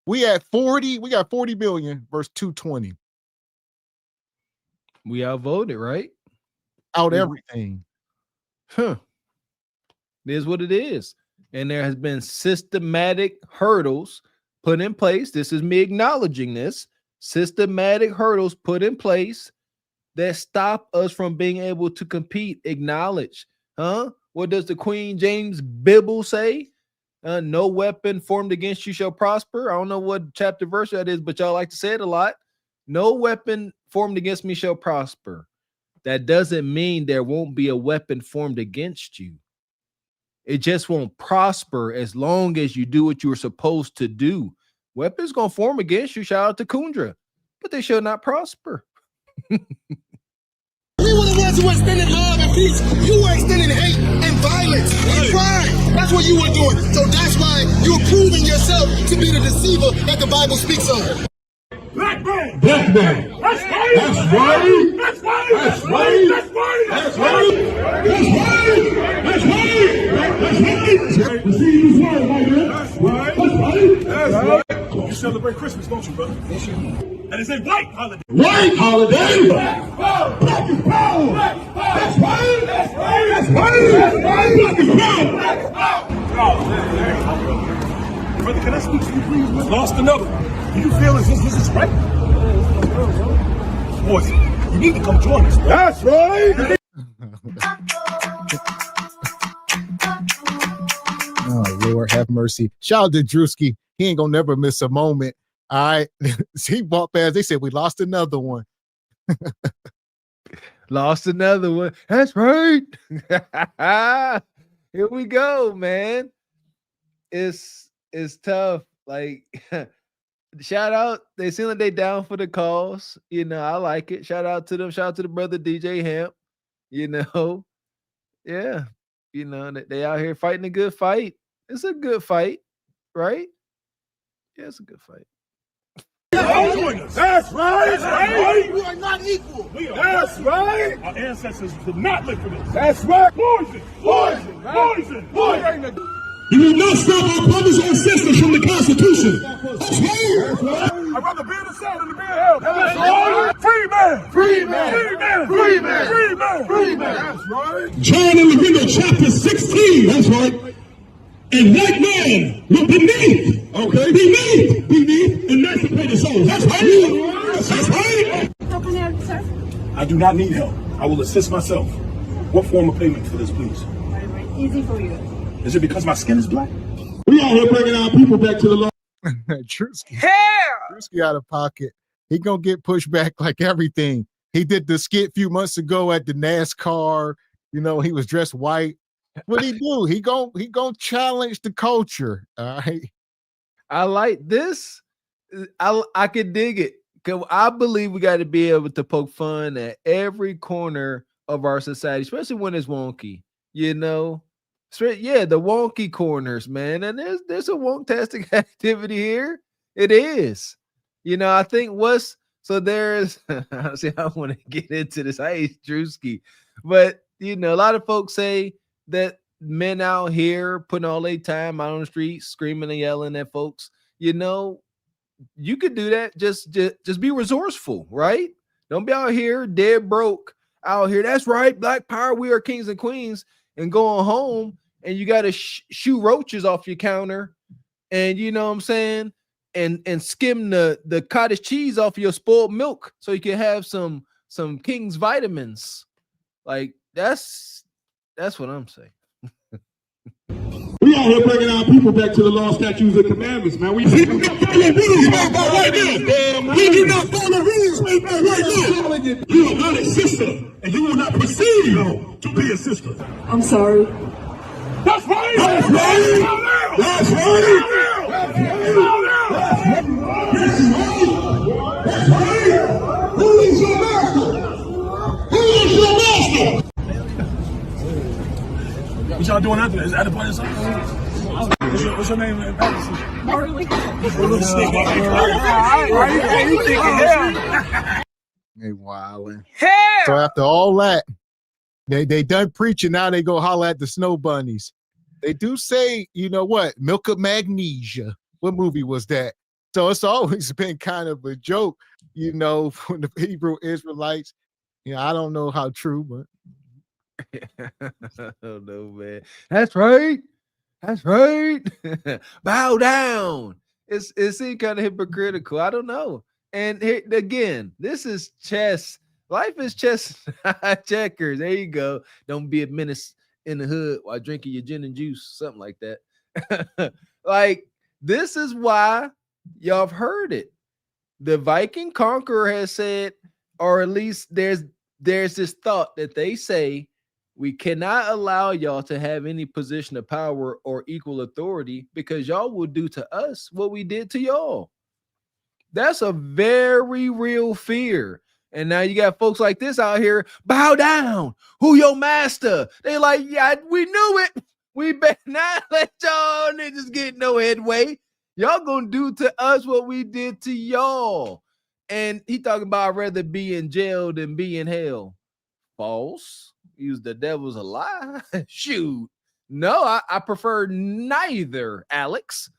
We at 40. We got 40 million versus 220. We outvoted, right? Out everything. Huh. It is what it is. And there has been systematic hurdles put in place. This is me acknowledging this. Systematic hurdles put in place that stop us from being able to compete. Acknowledge. What does the Queen James Bible say? No weapon formed against you shall prosper. I don't know what chapter verse that is, but y'all like to say it a lot. No weapon formed against me shall prosper. That doesn't mean there won't be a weapon formed against you. It just won't prosper as long as you do what you were supposed to do. Weapons gonna form against you. Shout out to Kundra, but they shall not prosper. We were the ones who were extending love and peace. You were extending hate and violence and crime. That's what you were doing. So that's why you're proving yourself to be the deceiver that the Bible speaks of. Black man. Black man. That's right. That's right. That's right. That's right. That's right. That's right. That's right. That's right. That's right. You see this word right here? That's right. That's right. That's right. You celebrate Christmas, don't you, brother? Yes, you do. And it's a white holiday. White holiday. Black power. Black is power. Black is power. That's right. That's right. That's right. That's right. Black is power. Black is power. Oh, brother, can I speak to you, please? Lost another. Do you feel as if this is right? Boys, you need to come join us. Bro. That's right. Oh, Lord have mercy. Shout out to Drewski. He ain't gonna never miss a moment. All right. He walked past. They said we lost another one. Lost another one. That's right. Here we go, man. It's tough. Like shout out. They seem like they down for the cause. You know, I like it. Shout out to them. Shout out to the brother DJ Hemp. You know, yeah. You know, they out here fighting a good fight. It's a good fight, right? Yeah, it's a good fight. That's right. That's right. We are not equal. That's right. Our ancestors did not live for this. That's right. Poison. Poison. Poison. Poison. You will not stop our brothers and sisters from the Constitution. That's right. I'd rather be in the South than to be in hell. That's right. Free man. Free man. Free man. Free man. Free man. Free man. That's right. John in Leviticus chapter 16. That's right. And white man will beneath. Okay. Beneath emancipated souls. That's right. That's right. How can I help you, sir? I do not need help. I will assist myself. What form of payment for this, please? Easy for you. Is it because my skin is black? We out here bringing our people back to the law. Drewski. Drewski out of pocket. He gonna get pushed back like everything. He did the skit a few months ago at the NASCAR. You know, he was dressed white. What he do? He gonna challenge the culture. All right. I like this. I could dig it. Cause I believe we got to be able to poke fun at every corner of our society, especially when it's wonky. You know. Yeah, the wonky corners, man. And there's a wonktastic activity here. It is. You know, I think there's see, I want to get into this. I hate Drewski. But you know, a lot of folks say that men out here putting all their time out on the street, screaming and yelling at folks. You know, you could do that. Just be resourceful, right? Don't be out here dead broke out here. That's right. Black power. We are kings and queens. And going home and you got to shoo roaches off your counter, and you know what I'm saying, and skim the cottage cheese off your spoiled milk so you can have some King's vitamins. Like that's what I'm saying. We out here bringing our people back to the law, statutes, and commandments, man. We do not follow rules made by white men. We do not follow rules made by white men. You are not a sister, and you will not perceive to be a sister. I'm sorry. That's right. That's right. That's right. That's right. That's right. Who is your master? Who is your master? What y'all doing after that? Is that a part of something? What's your name? Marley. They wilding. So after all that, they done preaching. Now they go holler at the snow bunnies. They do say, you know what? Milk of Magnesia. What movie was that? So it's always been kind of a joke, you know, for the Hebrew Israelites. You know, I don't know how true, but I don't know, man. That's right. That's right. Bow down. It seems kind of hypocritical. I don't know. And here, again, this is chess. Life is chess, checkers. There you go. Don't be a menace in the hood while drinking your gin and juice, something like that. Like, this is why y'all have heard it. The Viking conqueror has said, or at least there's this thought that they say, we cannot allow y'all to have any position of power or equal authority because y'all will do to us what we did to y'all. That's a very real fear. And now you got folks like this out here, bow down. Who your master? They like, yeah, we knew it. We better not let y'all niggas get no headway. Y'all gonna do to us what we did to y'all. And he talking about I'd rather be in jail than be in hell. False. Use the devil's a lie. Shoot. No, I prefer neither, Alex.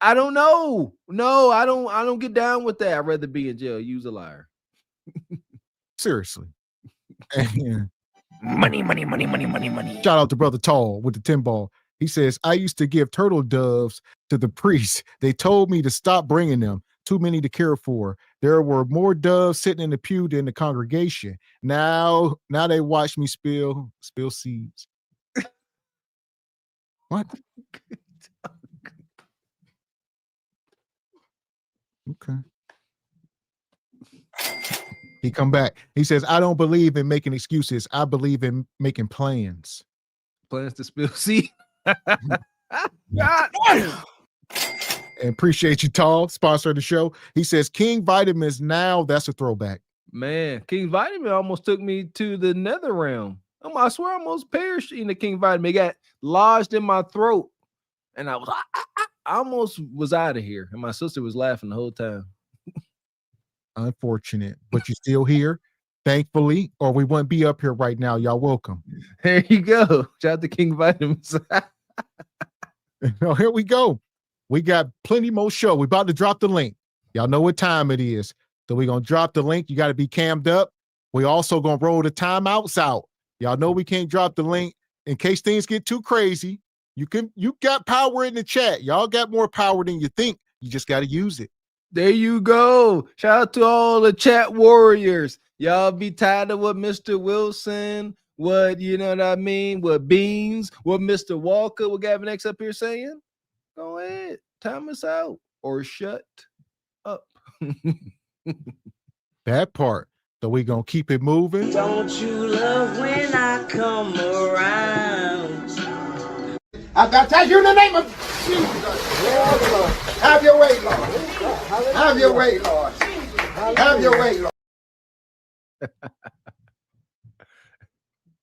I don't know. No, I don't get down with that. I'd rather be in jail. Use a liar. Seriously. Money, money, money, money, money, money. Shout out to Brother Tall with the 10 ball. He says, I used to give turtle doves to the priests. They told me to stop bringing them. Too many to care for. There were more doves sitting in the pew than the congregation. Now they watch me spill seeds. What? Okay. He come back. He says, I don't believe in making excuses. I believe in making plans. Plans to spill seed. And appreciate you, Tall, sponsor of the show. He says, King Vitamins now, that's a throwback. Man, King Vitamin almost took me to the nether realm. I swear I almost perished in the King Vitamin. It got lodged in my throat. And I almost was out of here. And my sister was laughing the whole time. Unfortunate, but you're still here, thankfully, or we wouldn't be up here right now. Y'all welcome. There you go. Shout out to King Vitamins. Now, here we go. We got plenty more show. We're about to drop the link. Y'all know what time it is. So we're going to drop the link. You got to be cammed up. We also going to roll the timeouts out. Y'all know we can't drop the link in case things get too crazy. You got power in the chat. Y'all got more power than you think. You just got to use it. There you go. Shout out to all the chat warriors. Y'all be tired of what Mr. Wilson, what, you know what I mean, what Beans, what Mr. Walker, what Gavin X up here saying? Go ahead. Time us out or shut up. That part. So we going to keep it moving. Don't you love when I come around? I baptize you in the name of Jesus. Have your way, Lord. Have your way, Lord. Have your way, Lord.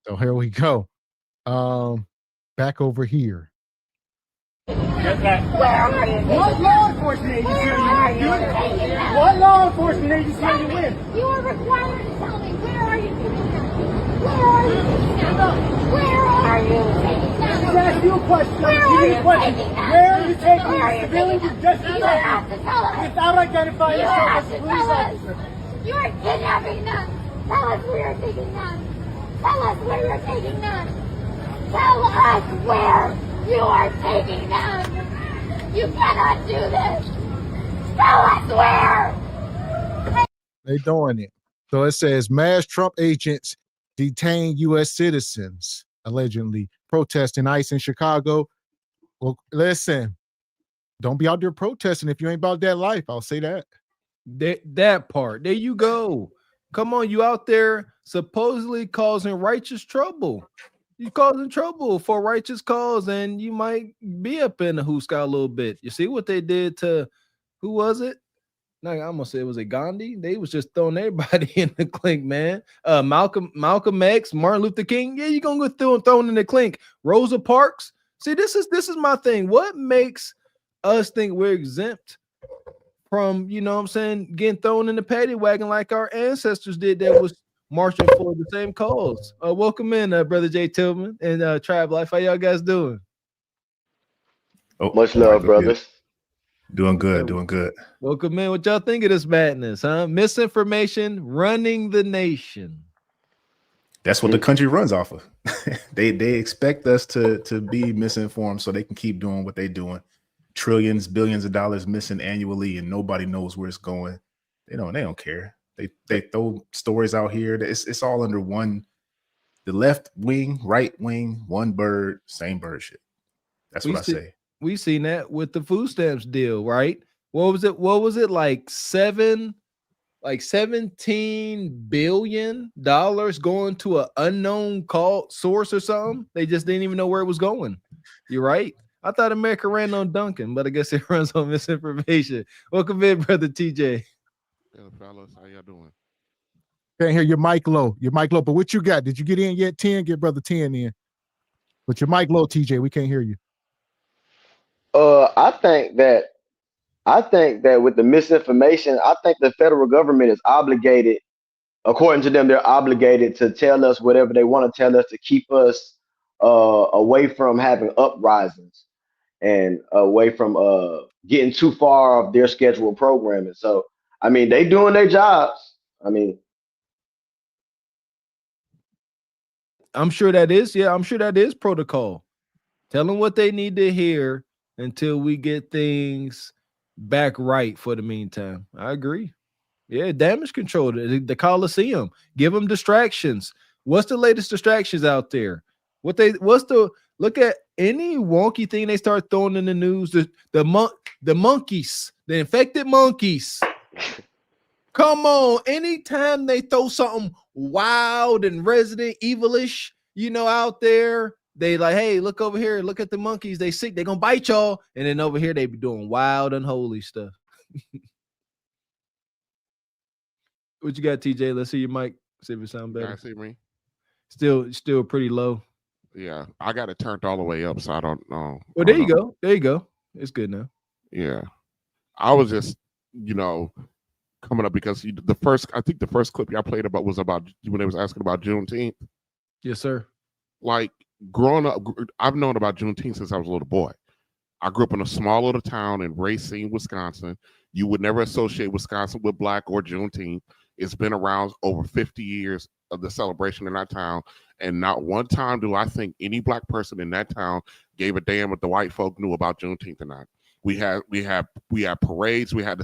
So here we go. Back over here. What law enforcement agency are you with? What law enforcement agency are you with? You are required to tell me, where are you taking them? Where are you taking them? Where are you taking them? Just ask you a question. Where Give me are a you question. taking them? Where are you taking Where are you these civilians taking with them? just You have to tell us. without identifying You yourself have as a to police tell us. officer? You are kidnapping them. Tell us where you're taking them. Tell us where you're taking them. Tell us where you are taking them. You cannot do this. Tell us where. They doing it. So it says mass Trump agents detain U.S. citizens, allegedly protesting ICE in Chicago. Well, listen, don't be out there protesting if you ain't about that life. I'll say that. That part. There you go. Come on, you out there supposedly causing righteous trouble. You causing trouble for righteous cause, and you might be up in the hoosky a little bit. You see what they did to, who was it? No, I'm gonna say, was it Gandhi? They was just throwing everybody in the clink, man. Malcolm X, Martin Luther King. Yeah, you gonna go thrown in the clink. Rosa Parks. See, this is my thing. What makes us think we're exempt from, you know what I'm saying, getting thrown in the paddy wagon like our ancestors did that was marching for the same cause? Welcome in, Brother Jay Tillman and Tribe Life. How y'all guys doing? Much love, brothers. Doing good, doing good. Welcome in. What y'all think of this madness, huh? Misinformation running the nation. That's what the country runs off of. They expect us to be misinformed so they can keep doing what they're doing. Trillions, billions of dollars missing annually, and nobody knows where it's going. They don't care. They throw stories out here. It's all under one. The left wing, right wing, one bird, same bird shit. That's what I say. We seen that with the food stamps deal, right? What was it? Like $17 billion going to an unknown source or something. They just didn't even know where it was going. You're right. I thought America ran on Duncan, but I guess it runs on misinformation. Welcome in, brother TJ. Hello, fellas. How y'all doing? Can't hear your mic low. But what you got? Did you get in yet? 10? Get brother 10 in. But your mic low, TJ. We can't hear you. I think that with the misinformation, I think the federal government is obligated, according to them, they're obligated to tell us whatever they want to tell us to keep us away from having uprisings and away from getting too far off their scheduled programming. So, I mean, they doing their jobs. I mean, I'm sure that is protocol. Tell them what they need to hear until we get things back right for the meantime. I agree. Yeah, damage control, the Coliseum. Give them distractions. What's the latest distractions out there? Look at any wonky thing they start throwing in the news. The monkeys, the infected monkeys. Come on, anytime they throw something wild and Resident Evilish, out there, they like, hey, look over here, look at the monkeys. They sick, they gonna bite y'all. And then over here, they be doing wild, unholy stuff. What you got, TJ? Let's see your mic. See if it sounds better. Can I see me? Still pretty low. Yeah, I got it turned all the way up, so I don't know. Well, there you go. There you go. It's good now. Yeah, I was just, coming up because the first clip y'all played was about when they was asking about Juneteenth. Yes, sir. Like growing up, I've known about Juneteenth since I was a little boy. I grew up in a small little town in Racine, Wisconsin. You would never associate Wisconsin with Black or Juneteenth. It's been around over 50 years of the celebration in that town, and not one time do I think any Black person in that town gave a damn if the white folk knew about Juneteenth or not. We had parades. We had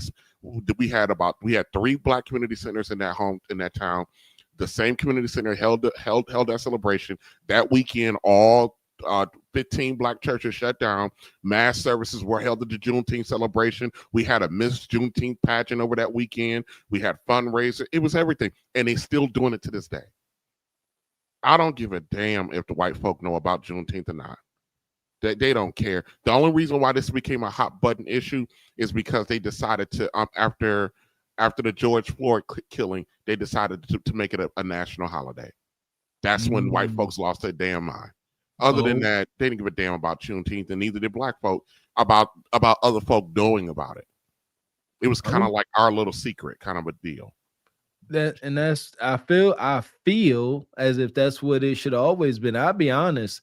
3 Black community centers in that town. The same community center held that celebration that weekend. All 15 Black churches shut down. Mass services were held at the Juneteenth celebration. We had a Miss Juneteenth pageant over that weekend. We had fundraiser. It was everything, and they still doing it to this day. I don't give a damn if the white folk know about Juneteenth or not. They don't care. The only reason why this became a hot button issue is because they decided to after the George Floyd killing, they decided to make it a national holiday. That's when white folks lost their damn mind. Other than that, they didn't give a damn about Juneteenth, and neither did Black folk about other folk knowing about it. It was kind of like our little secret kind of a deal. I feel as if that's what it should have always been. I'll be honest.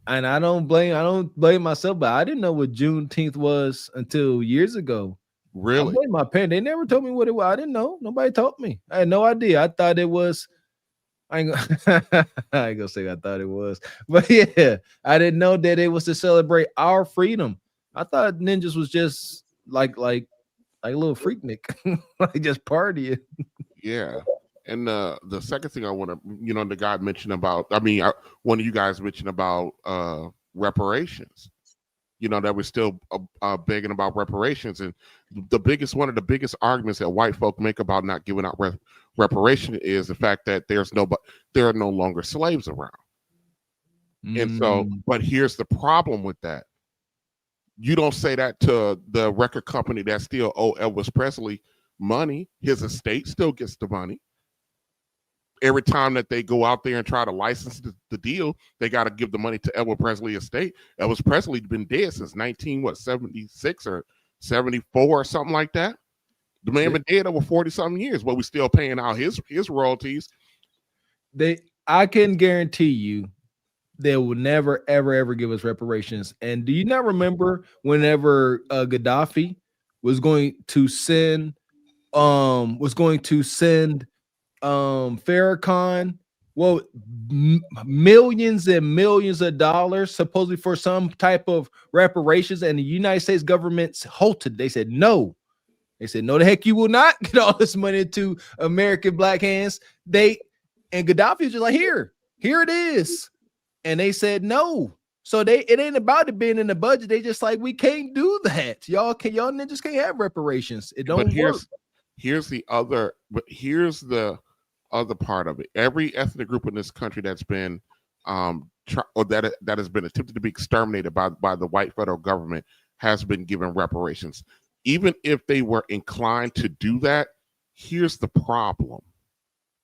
And I don't blame myself, but I didn't know what Juneteenth was until years ago. Really? I blame my parents. They never told me what it was. I didn't know. Nobody taught me. I had no idea. I thought it was. I ain't gonna say I thought it was, but yeah, I didn't know that it was to celebrate our freedom. I thought ninjas was just like a little freaknik, like just partying. Yeah. And the second thing I want to, the guy mentioned about, one of you guys mentioned about reparations, that we're still begging about reparations. And one of the biggest arguments that white folk make about not giving out reparation is the fact that there are no longer slaves around. And so, but here's the problem with that. You don't say that to the record company that still owe Elvis Presley money. His estate still gets the money. Every time that they go out there and try to license the deal, they got to give the money to Elvis Presley estate. Elvis Presley's been dead since 76 or 74 or something like that. The man been dead over 40-something years, but we still paying out his royalties. I can guarantee you they will never, ever, ever give us reparations. And do you not remember whenever Gaddafi was going to send Farrakhan millions and millions of dollars supposedly for some type of reparations, and the United States government halted. They said no. They said no, the heck you will not get all this money into American black hands. And Gaddafi was just like, here it is, and they said no. So it ain't about it being in the budget. They just like, we can't do that. Y'all ninjas can't have reparations. It don't work. Here's the other part of it. Every ethnic group in this country that's been that has been attempted to be exterminated by the white federal government has been given reparations. Even if they were inclined to do that, here's the problem.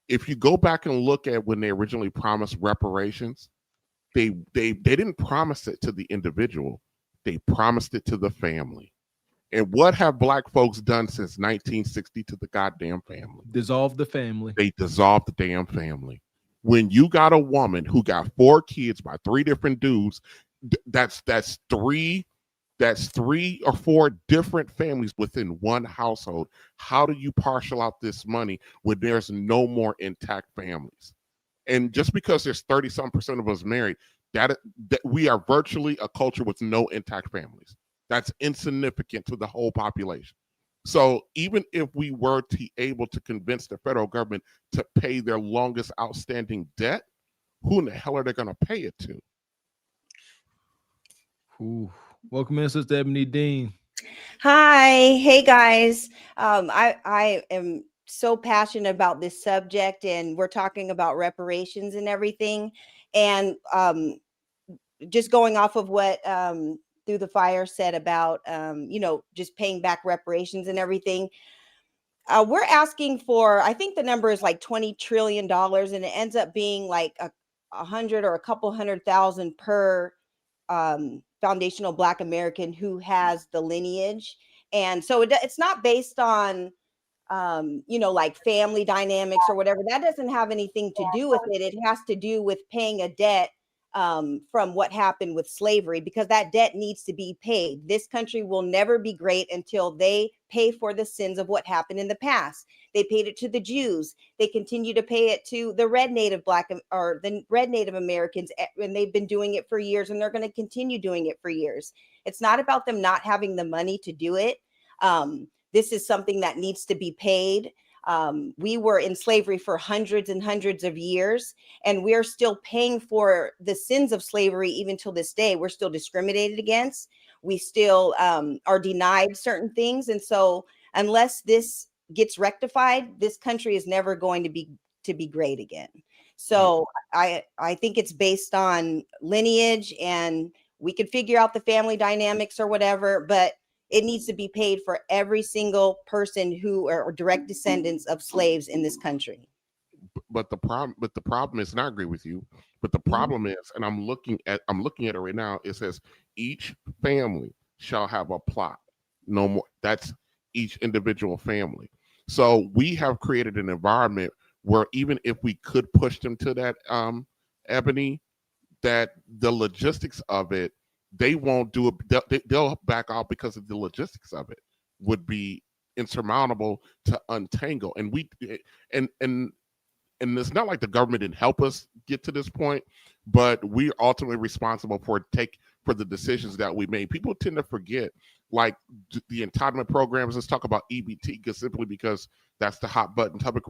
If you go back and look at when they originally promised reparations, they didn't promise it to the individual. They promised it to the family. And what have black folks done since 1960 to the goddamn family? Dissolve the family. They dissolved the damn family. When you got a woman who got 4 kids by 3 different dudes, that's 3 or 4 different families within one household. How do you partial out this money when there's no more intact families? And just because there's 30-some% of us married, that we are virtually a culture with no intact families. That's insignificant to the whole population. So even if we were able to convince the federal government to pay their longest outstanding debt, who in the hell are they going to pay it to? Ooh. Welcome in, Sister Ebony Dean. Hi. Hey, guys. I am so passionate about this subject, and we're talking about reparations and everything. And just going off of what Through the Fire said about, just paying back reparations and everything. We're asking for, I think the number is like $20 trillion, and it ends up being like 100 or a couple 100,000 per foundational Black American who has the lineage. And so it's not based on, like family dynamics or whatever. That doesn't have anything to do with it. It has to do with paying a debt from what happened with slavery, because that debt needs to be paid. This country will never be great until they pay for the sins of what happened in the past. They paid it to the Jews. They continue to pay it to the red Native Americans, and they've been doing it for years, and they're going to continue doing it for years. It's not about them not having the money to do it. This is something that needs to be paid. We were in slavery for hundreds and hundreds of years, and we're still paying for the sins of slavery even till this day. We're still discriminated against. We still are denied certain things. And so unless this gets rectified, this country is never going to be great again. So I think it's based on lineage, and we could figure out the family dynamics or whatever, but it needs to be paid for every single person who are direct descendants of slaves in this country. But the problem is, and I agree with you, but the problem is, and I'm looking at it right now, it says each family shall have a plot. No more. That's each individual family. So we have created an environment where even if we could push them to that, Ebony, that the logistics of it, they won't do it. They'll back out because of the logistics of it would be insurmountable to untangle. And it's not like the government didn't help us get to this point, but we're ultimately responsible for the decisions that we made. People tend to forget, like the entitlement programs. Let's talk about EBT, simply because that's the hot button topic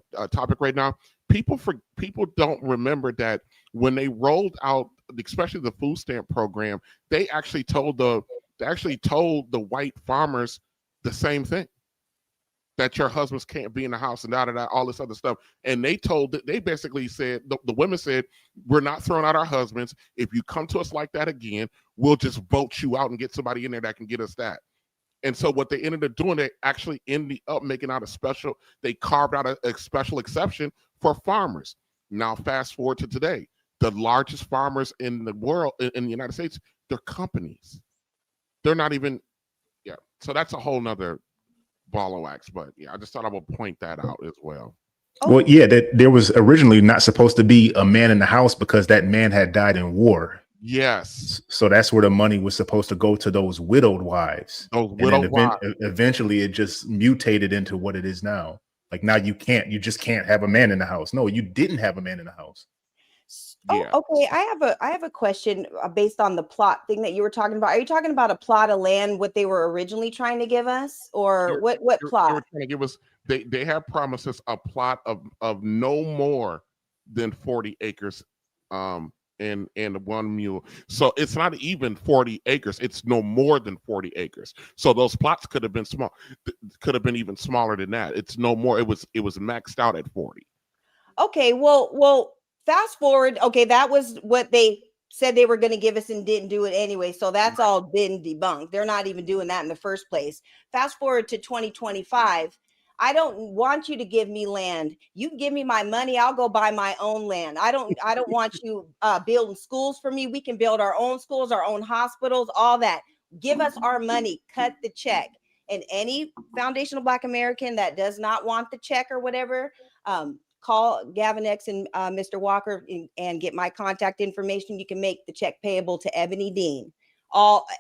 right now. People don't remember that when they rolled out, especially the food stamp program, they actually told the white farmers the same thing, that your husbands can't be in the house and all this other stuff. And they basically said, the women said, we're not throwing out our husbands. If you come to us like that again, we'll just vote you out and get somebody in there that can get us that. And so what they ended up doing, they actually ended up making out they carved out a special exception for farmers. Now, fast forward to today, the largest farmers in the world, in the United States, they're companies. They're not even, so that's a whole nother ball of wax. But I just thought I would point that out as well. Well, that there was originally not supposed to be a man in the house because that man had died in war. Yes. So that's where the money was supposed to go, to those widowed wives. Those widowed wives. Eventually, it just mutated into what it is now. Like now, you just can't have a man in the house. No, you didn't have a man in the house. Oh, okay. I have a question based on the plot thing that you were talking about. Are you talking about a plot of land, what they were originally trying to give us, or what plot? They were trying to give us. They have promised us a plot of no more than 40 acres, and 1 mule. So it's not even 40 acres. It's no more than 40 acres. So those plots could have been small. Could have been even smaller than that. It's no more. It was maxed out at 40. Okay. Well. Fast forward. Okay, that was what they said they were going to give us and didn't do it anyway. So that's all been debunked. They're not even doing that in the first place. Fast forward to 2025. I don't want you to give me land. You give me my money, I'll go buy my own land. I don't want you building schools for me. We can build our own schools, our own hospitals, all that. Give us our money, cut the check. And any foundational Black American that does not want the check or whatever, call Gavin X and Mr. Walker and get my contact information. You can make the check payable to Ebony Dean.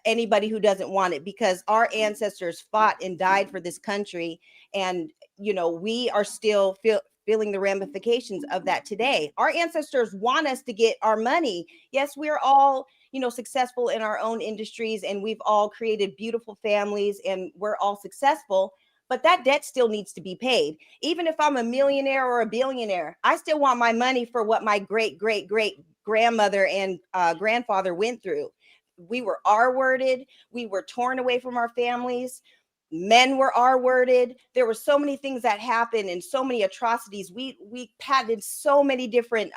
Anybody who doesn't want it, because our ancestors fought and died for this country, and we are still feeling the ramifications of that today. Our ancestors want us to get our money. Yes, we're all successful in our own industries, and we've all created beautiful families, and we're all successful. But that debt still needs to be paid. Even if I'm a millionaire or a billionaire, I still want my money for what my great grandmother and grandfather went through. We were R-worded. We were torn away from our families. Men were R-worded. There were so many things that happened and so many atrocities. We patented so many different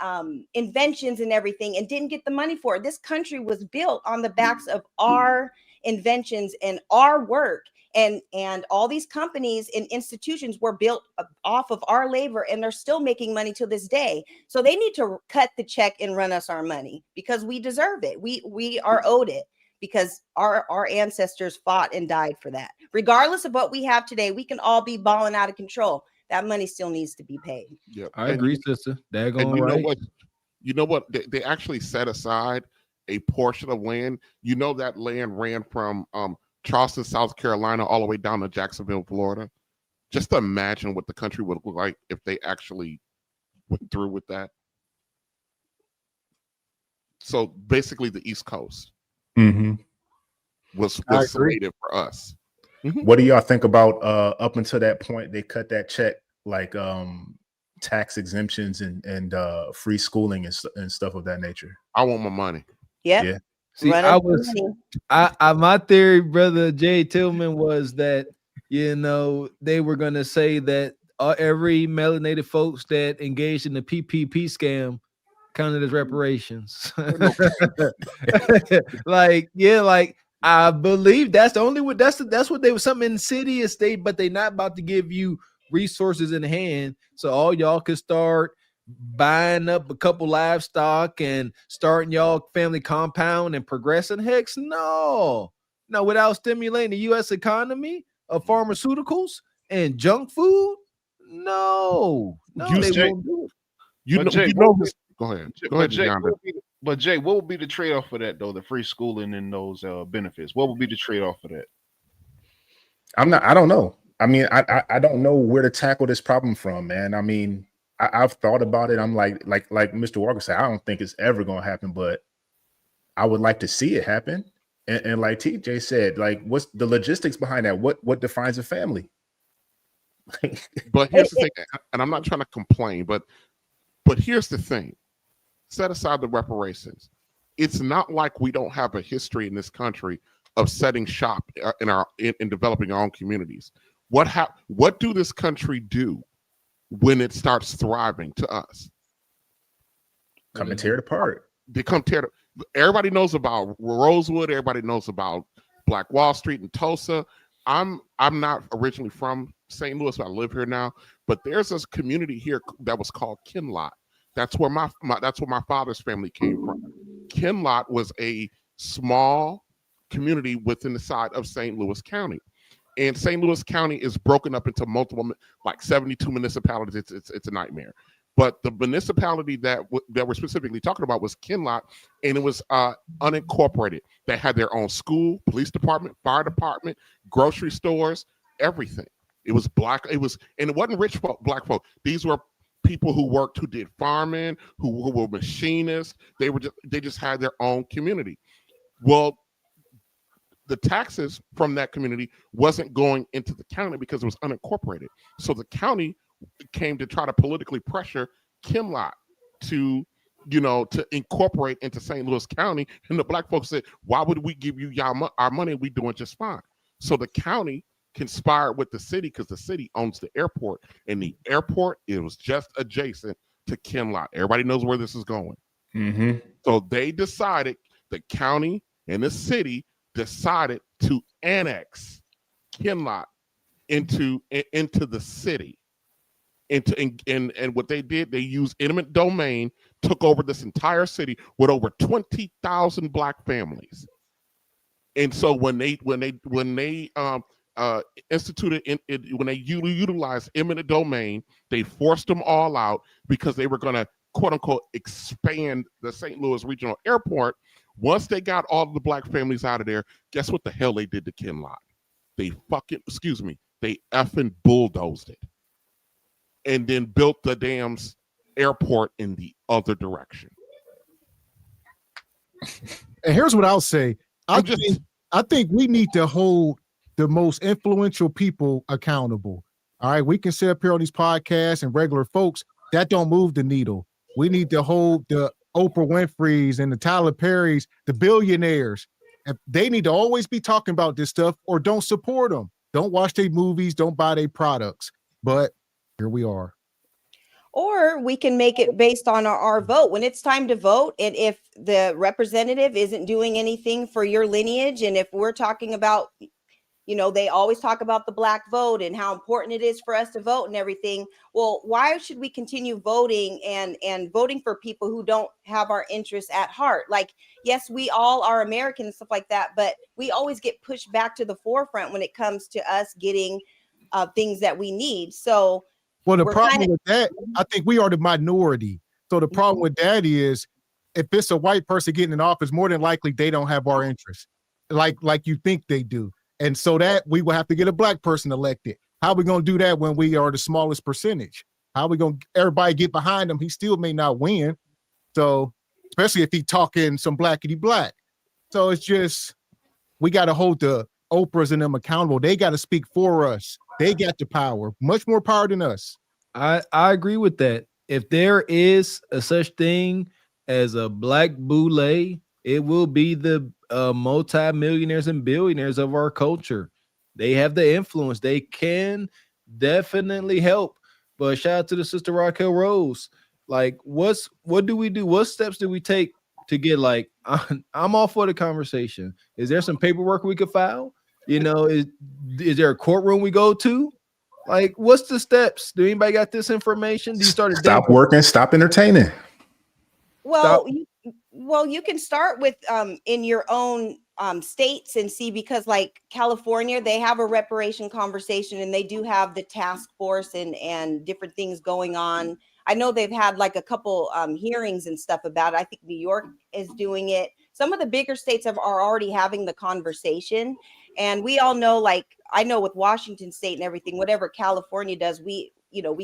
inventions and everything and didn't get the money for it. This country was built on the backs of our inventions and our work. And all these companies and institutions were built off of our labor, and they're still making money to this day. So they need to cut the check and run us our money, because we deserve it. We are owed it, because our ancestors fought and died for that. Regardless of what we have today, we can all be balling out of control. That money still needs to be paid. Yeah, I agree, sister. Daggone right. You know what? They actually set aside a portion of land. That land ran from Charleston, South Carolina, all the way down to Jacksonville, Florida. Just imagine what the country would look like if they actually went through with that. So basically, the East Coast was slated for us. What do y'all think about up until that point? They cut that check, like tax exemptions and free schooling and stuff of that nature. I want my money. Yep. Yeah. See, my theory, brother Jay Tillman, was that they were gonna say that every melanated folks that engaged in the PPP scam counted as reparations. I believe that's the only way. That's what they were, something insidious. But they not about to give you resources in hand, so all y'all could start buying up a couple livestock and starting y'all family compound and progressing. Heck no, without stimulating the U.S. economy of pharmaceuticals and junk food. No, they won't do it. Go ahead. Jay, but Jay, what would be the trade-off for that, though? The free schooling and those benefits. What would be the trade-off for that? I don't know. I mean, I don't know where to tackle this problem from, man. I mean, I've thought about it. I'm like Mr. Walker said, I don't think it's ever going to happen, but I would like to see it happen. And like TJ said, like, what's the logistics behind that? What defines a family? But here's the thing, and I'm not trying to complain, but here's the thing. Set aside the reparations. It's not like we don't have a history in this country of setting shop in developing our own communities. What do this country do when it starts thriving to us? Come and tear it apart. They come tear it. Everybody knows about Rosewood. Everybody knows about Black Wall Street and Tulsa. I'm not originally from St. Louis, but I live here now. But there's this community here that was called Kinloch. That's where my father's family came from. Kinloch was a small community within the side of St. Louis County. And St. Louis County is broken up into multiple, like 72 municipalities. It's a nightmare. But the municipality that we're specifically talking about was Kinloch, and it was unincorporated. They had their own school, police department, fire department, grocery stores, everything. It was black. And it wasn't rich folk, black folk. These were people who did farming, who were machinists. They just had their own community. Well, the taxes from that community wasn't going into the county because it was unincorporated. So the county came to try to politically pressure Kinloch to incorporate into St. Louis County. And the black folks said, why would we give you our money? We doing just fine. So the county conspired with the city because the city owns the airport. And the airport, it was just adjacent to Kinloch. Everybody knows where this is going. Mm-hmm. So they decided, the county and the city decided to annex Kinloch into the city. And what they did, they used eminent domain, took over this entire city with over 20,000 black families. And so when they instituted when they utilized eminent domain, they forced them all out because they were going to quote unquote expand the St. Louis Regional Airport. Once they got all of the black families out of there, guess what the hell they did to Kinloch? They effing bulldozed it. And then built the damn airport in the other direction. And here's what I'll say. I think we need to hold the most influential people accountable. All right. We can sit up here on these podcasts and regular folks that don't move the needle. We need to hold the Oprah Winfrey's and the Tyler Perry's, the billionaires. And they need to always be talking about this stuff, or don't support them. Don't watch their movies. Don't buy their products. But here we are. Or we can make it based on our vote. When it's time to vote, and if the representative isn't doing anything for your lineage, and if we're talking about, they always talk about the black vote and how important it is for us to vote and everything. Well, why should we continue voting and voting for people who don't have our interests at heart? Like, yes, we all are American and stuff like that, but we always get pushed back to the forefront when it comes to us getting things that we need. So, well, the problem with that, I think we are the minority. So the problem with that is, if it's a white person getting in office, more than likely they don't have our interests, like you think they do. And so that we will have to get a black person elected. How are we going to do that when we are the smallest percentage? How are we going to everybody get behind him? He still may not win. So especially if he talking some blackity black. So it's just, we got to hold the Oprahs and them accountable. They got to speak for us. They got the power, much more power than us. I agree with that. If there is a such thing as a black boule, it will be the multi-millionaires and billionaires of our culture. They have the influence. They can definitely help. But shout out to the sister Raquel Rose. Like, what do we do? What steps do we take to get, like, I'm all for the conversation. Is there some paperwork we could file? Is there a courtroom we go to? Like, what's the steps? Do anybody got this information? Do you start stop working, stop entertaining? Well, you can start with in your own states and see, because like California, they have a reparation conversation and they do have the task force and different things going on. I know they've had like a couple hearings and stuff about it. I think New York is doing it. Some of the bigger states are already having the conversation. And we all know, like, I know with Washington State and everything, whatever California does, we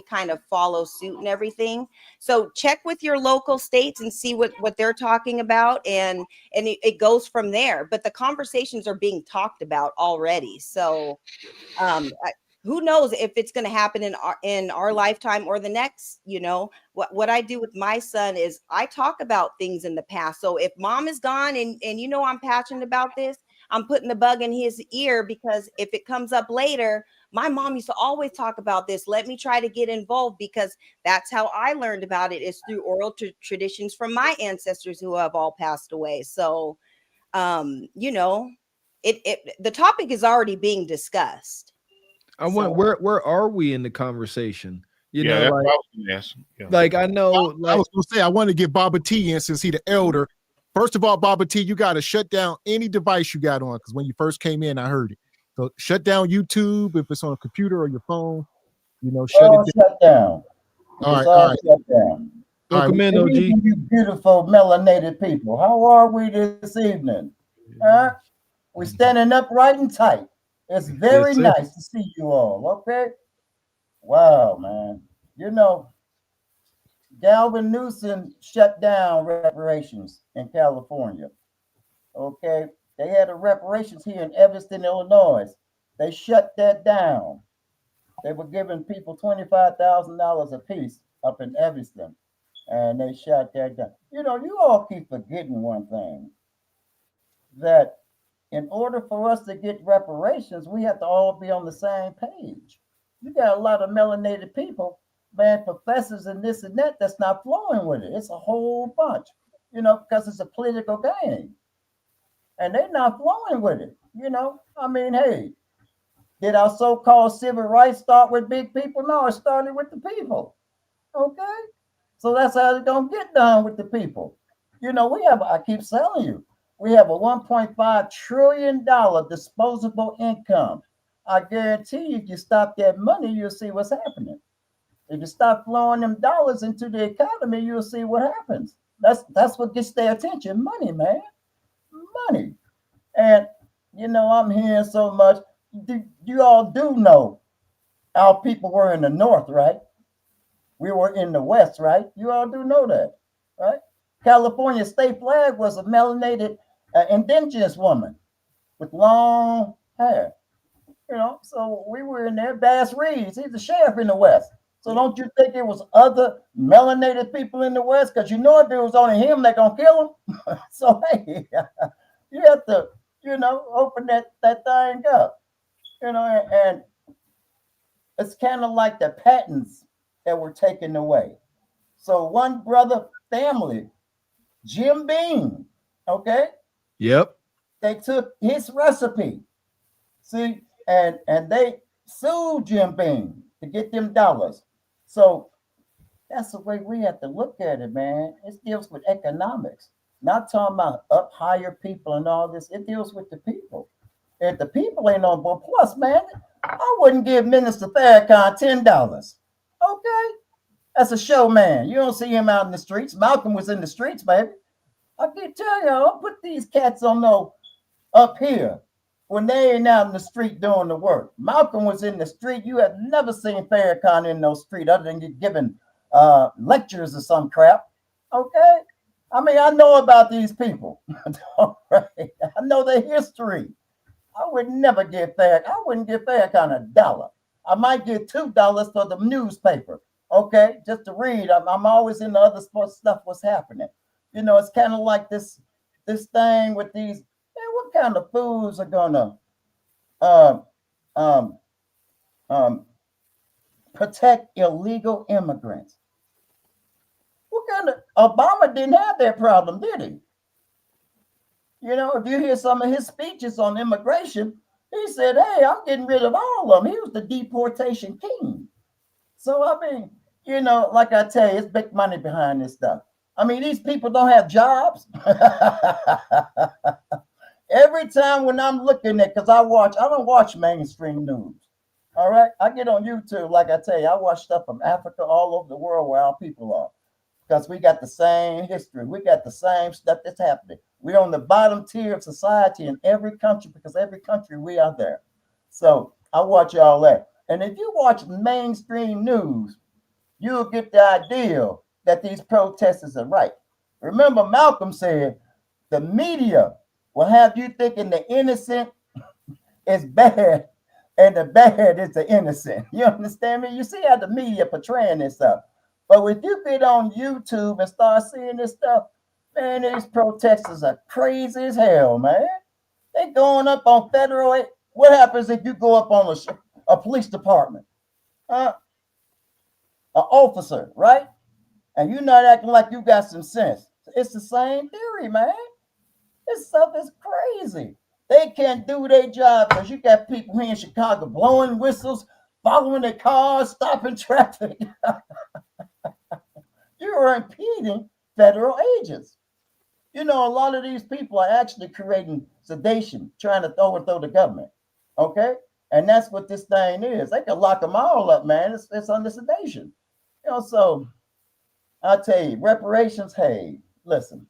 kind of follow suit and everything. So check with your local states and see what they're talking about. And it goes from there. But the conversations are being talked about already. So who knows if it's going to happen in our lifetime or the next. What I do with my son is I talk about things in the past. So if mom is gone and I'm passionate about this, I'm putting the bug in his ear, because if it comes up later, my mom used to always talk about this. Let me try to get involved, because that's how I learned about it, is through oral traditions from my ancestors who have all passed away. So, the topic is already being discussed. Where are we in the conversation? Like I know, I was gonna say, I want to get Baba T in since he's the elder. First of all, Baba T, you got to shut down any device you got on, because when you first came in, I heard it. So shut down YouTube if it's on a computer or your phone. Shut it down. All It's right, all all right. shut down. All right. Welcome in, Good OG. evening, you beautiful melanated people. How are we this evening? Huh? We're standing upright and tight. It's very Yes, sir. nice to see you all. Okay. Wow, man. You know, Gavin Newsom shut down reparations in California. Okay. They had a reparations here in Evanston, Illinois. They shut that down. They were giving people $25,000 a piece up in Evanston, and they shut that down. You know, you all keep forgetting one thing, that in order for us to get reparations, we have to all be on the same page. You got a lot of melanated people, man, professors and this and that, that's not flowing with it. It's a whole bunch, you know, because it's a political game, and they're not flowing with it. You know, I mean, hey, did our so-called civil rights start with big people? No, it started with the people. Okay, so that's how it's gonna get done with the people. You know, we have. I keep telling you, we have a $1.5 trillion disposable income. I guarantee you, if you stop that money, you'll see what's happening. If you stop flowing them dollars into the economy, you'll see what happens. That's what gets their attention. Money, man, money. And you know, I'm hearing so much. You all do know our people were in the north, right? We were in the west, right? You all do know that, right? California state flag was a melanated indigenous woman with long hair. You know, so we were in there. Bass Reeves, he's the sheriff in the west. So don't you think it was other melanated people in the west? Because you know if it was only him, they're gonna kill him. So hey, you have to, you know, open that thing up. You know, and it's kind of like the patents that were taken away. So one brother family, Jim Beam, okay, Yep. they took his recipe, see, and they sued Jim Beam to get them dollars. So that's the way we have to look at it, man. It deals with economics, not talking about up higher people and all this. It deals with the people. If the people ain't on board, plus, man, I wouldn't give Minister Farrakhan $10. Okay, that's a showman. You don't see him out in the streets. Malcolm was in the streets, baby. I can tell you, don't put these cats on no up here when they ain't out in the street doing the work. Malcolm was in the street. You have never seen Farrakhan in no street other than giving lectures or some crap. Okay? I mean, I know about these people. All right. I know their history. I would never give Farrakhan. I wouldn't give Farrakhan $1. I might give $2 for the newspaper. Okay, just to read. I'm always in the other sports stuff. What's happening? You know, it's kind of like this thing with these. Man, what kind of fools are gonna um, um, protect illegal immigrants? What kind of Obama didn't have that problem, did he? You know, if you hear some of his speeches on immigration, he said, "Hey, I'm getting rid of all of them." He was the deportation king. So I mean, you know, like I tell you, it's big money behind this stuff. I mean, these people don't have jobs. Every time when I'm looking at, because I don't watch mainstream news. All right. I get on YouTube, like I tell you, I watch stuff from Africa, all over the world where our people are. Because we got the same history. We got the same stuff that's happening. We're on the bottom tier of society in every country because every country we are there. So I watch all that. And if you watch mainstream news, you'll get the idea that these protesters are right. Remember, Malcolm said the media will have you thinking the innocent is bad and the bad is the innocent. You understand me? You see how the media portraying this stuff. But if you get on YouTube and start seeing this stuff, man, these protesters are crazy as hell, man. They going up on federal. What happens if you go up on a police department? An officer, right? And you're not acting like you got some sense. It's the same theory, man. This stuff is crazy. They can't do their job because you got people here in Chicago blowing whistles, following their cars, stopping traffic. You are impeding federal agents. You know, a lot of these people are actually creating sedation, trying to overthrow the government. Okay? And that's what this thing is. They can lock them all up, man. It's under sedation. So I tell you, reparations. Hey, listen.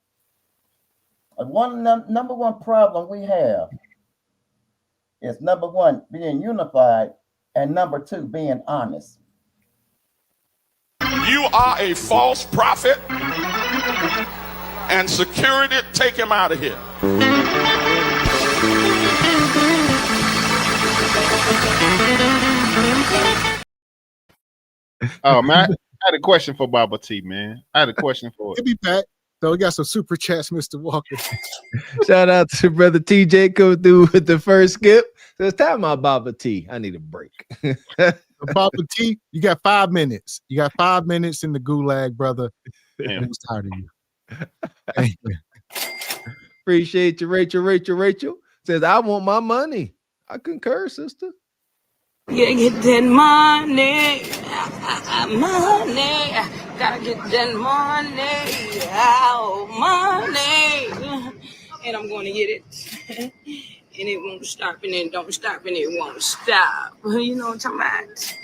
Number one problem we have is number one being unified, and number two being honest. You are a false prophet, and security, take him out of here. Oh man, I had a question for Baba T, man. I had a question for He'll be back. So we got some super chats, Mr. Walker. Shout out to brother TJ coming through with the first skip. So it's time my Baba T. I need a break. Baba T, you got 5 minutes. You got 5 minutes in the gulag, brother. Damn. I'm tired of you. Thank you. Appreciate you, Rachel. Rachel says, I want my money. I concur, sister. Yeah, get that money, money. Gotta get that money, money. And I'm gonna get it. And it won't stop, and it don't stop, and it won't stop. You know what I'm talking about?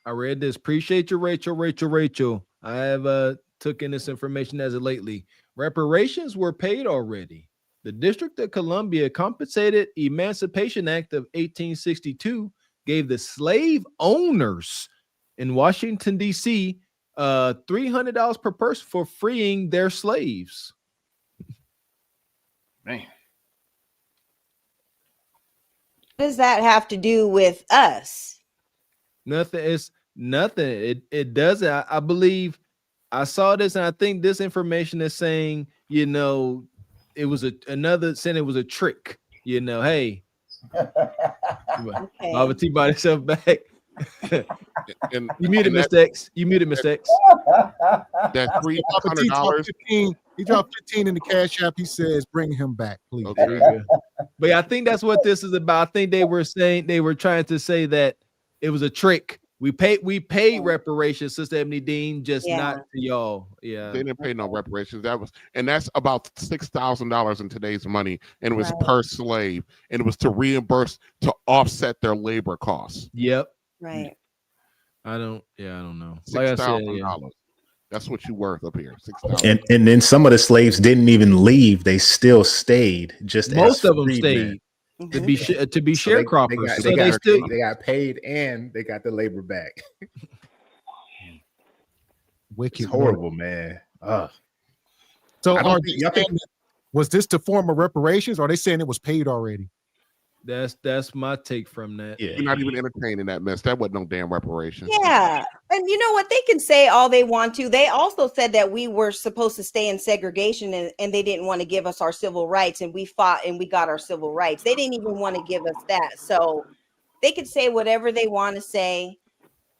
I read this. Appreciate you, Rachel. I have took in this information as of lately. Reparations were paid already. The District of Columbia Compensated Emancipation Act of 1862 gave the slave owners in Washington, D.C. $300 per person for freeing their slaves. Man. What does that have to do with us? Nothing. It's nothing. It doesn't. I believe I saw this, and I think this information is saying, you know, it was another saying it was a trick. You know, hey, Baba T bought himself back. And you muted mistakes. You muted mistakes. That $300. He dropped 15 in the cash app. He says, "Bring him back, please." Okay. But yeah, I think that's what this is about. I think they were trying to say that it was a trick. We paid reparations, Sister Ebony Dean, just not to y'all. Yeah, They didn't pay no reparations. That's about $6,000 in today's money, and it was per slave, and it was to reimburse to offset their labor costs. Yep. Right. I don't know. $6,000. That's what you worth up here. $6,000. And then some of the slaves didn't even leave; they still stayed. Just most as of them freedmen. stayed to be So sharecroppers. they got paid and they got the labor back. Wicked, it's horrible, man. So I don't think- y'all think- was this the form of reparations, or are they saying it was paid already? That's my take from that. Yeah. You're not even entertaining that mess. That wasn't no damn reparation. Yeah. And you know what? They can say all they want to. They also said that we were supposed to stay in segregation and they didn't want to give us our civil rights, and we fought and we got our civil rights. They didn't even want to give us that. So they could say whatever they want to say.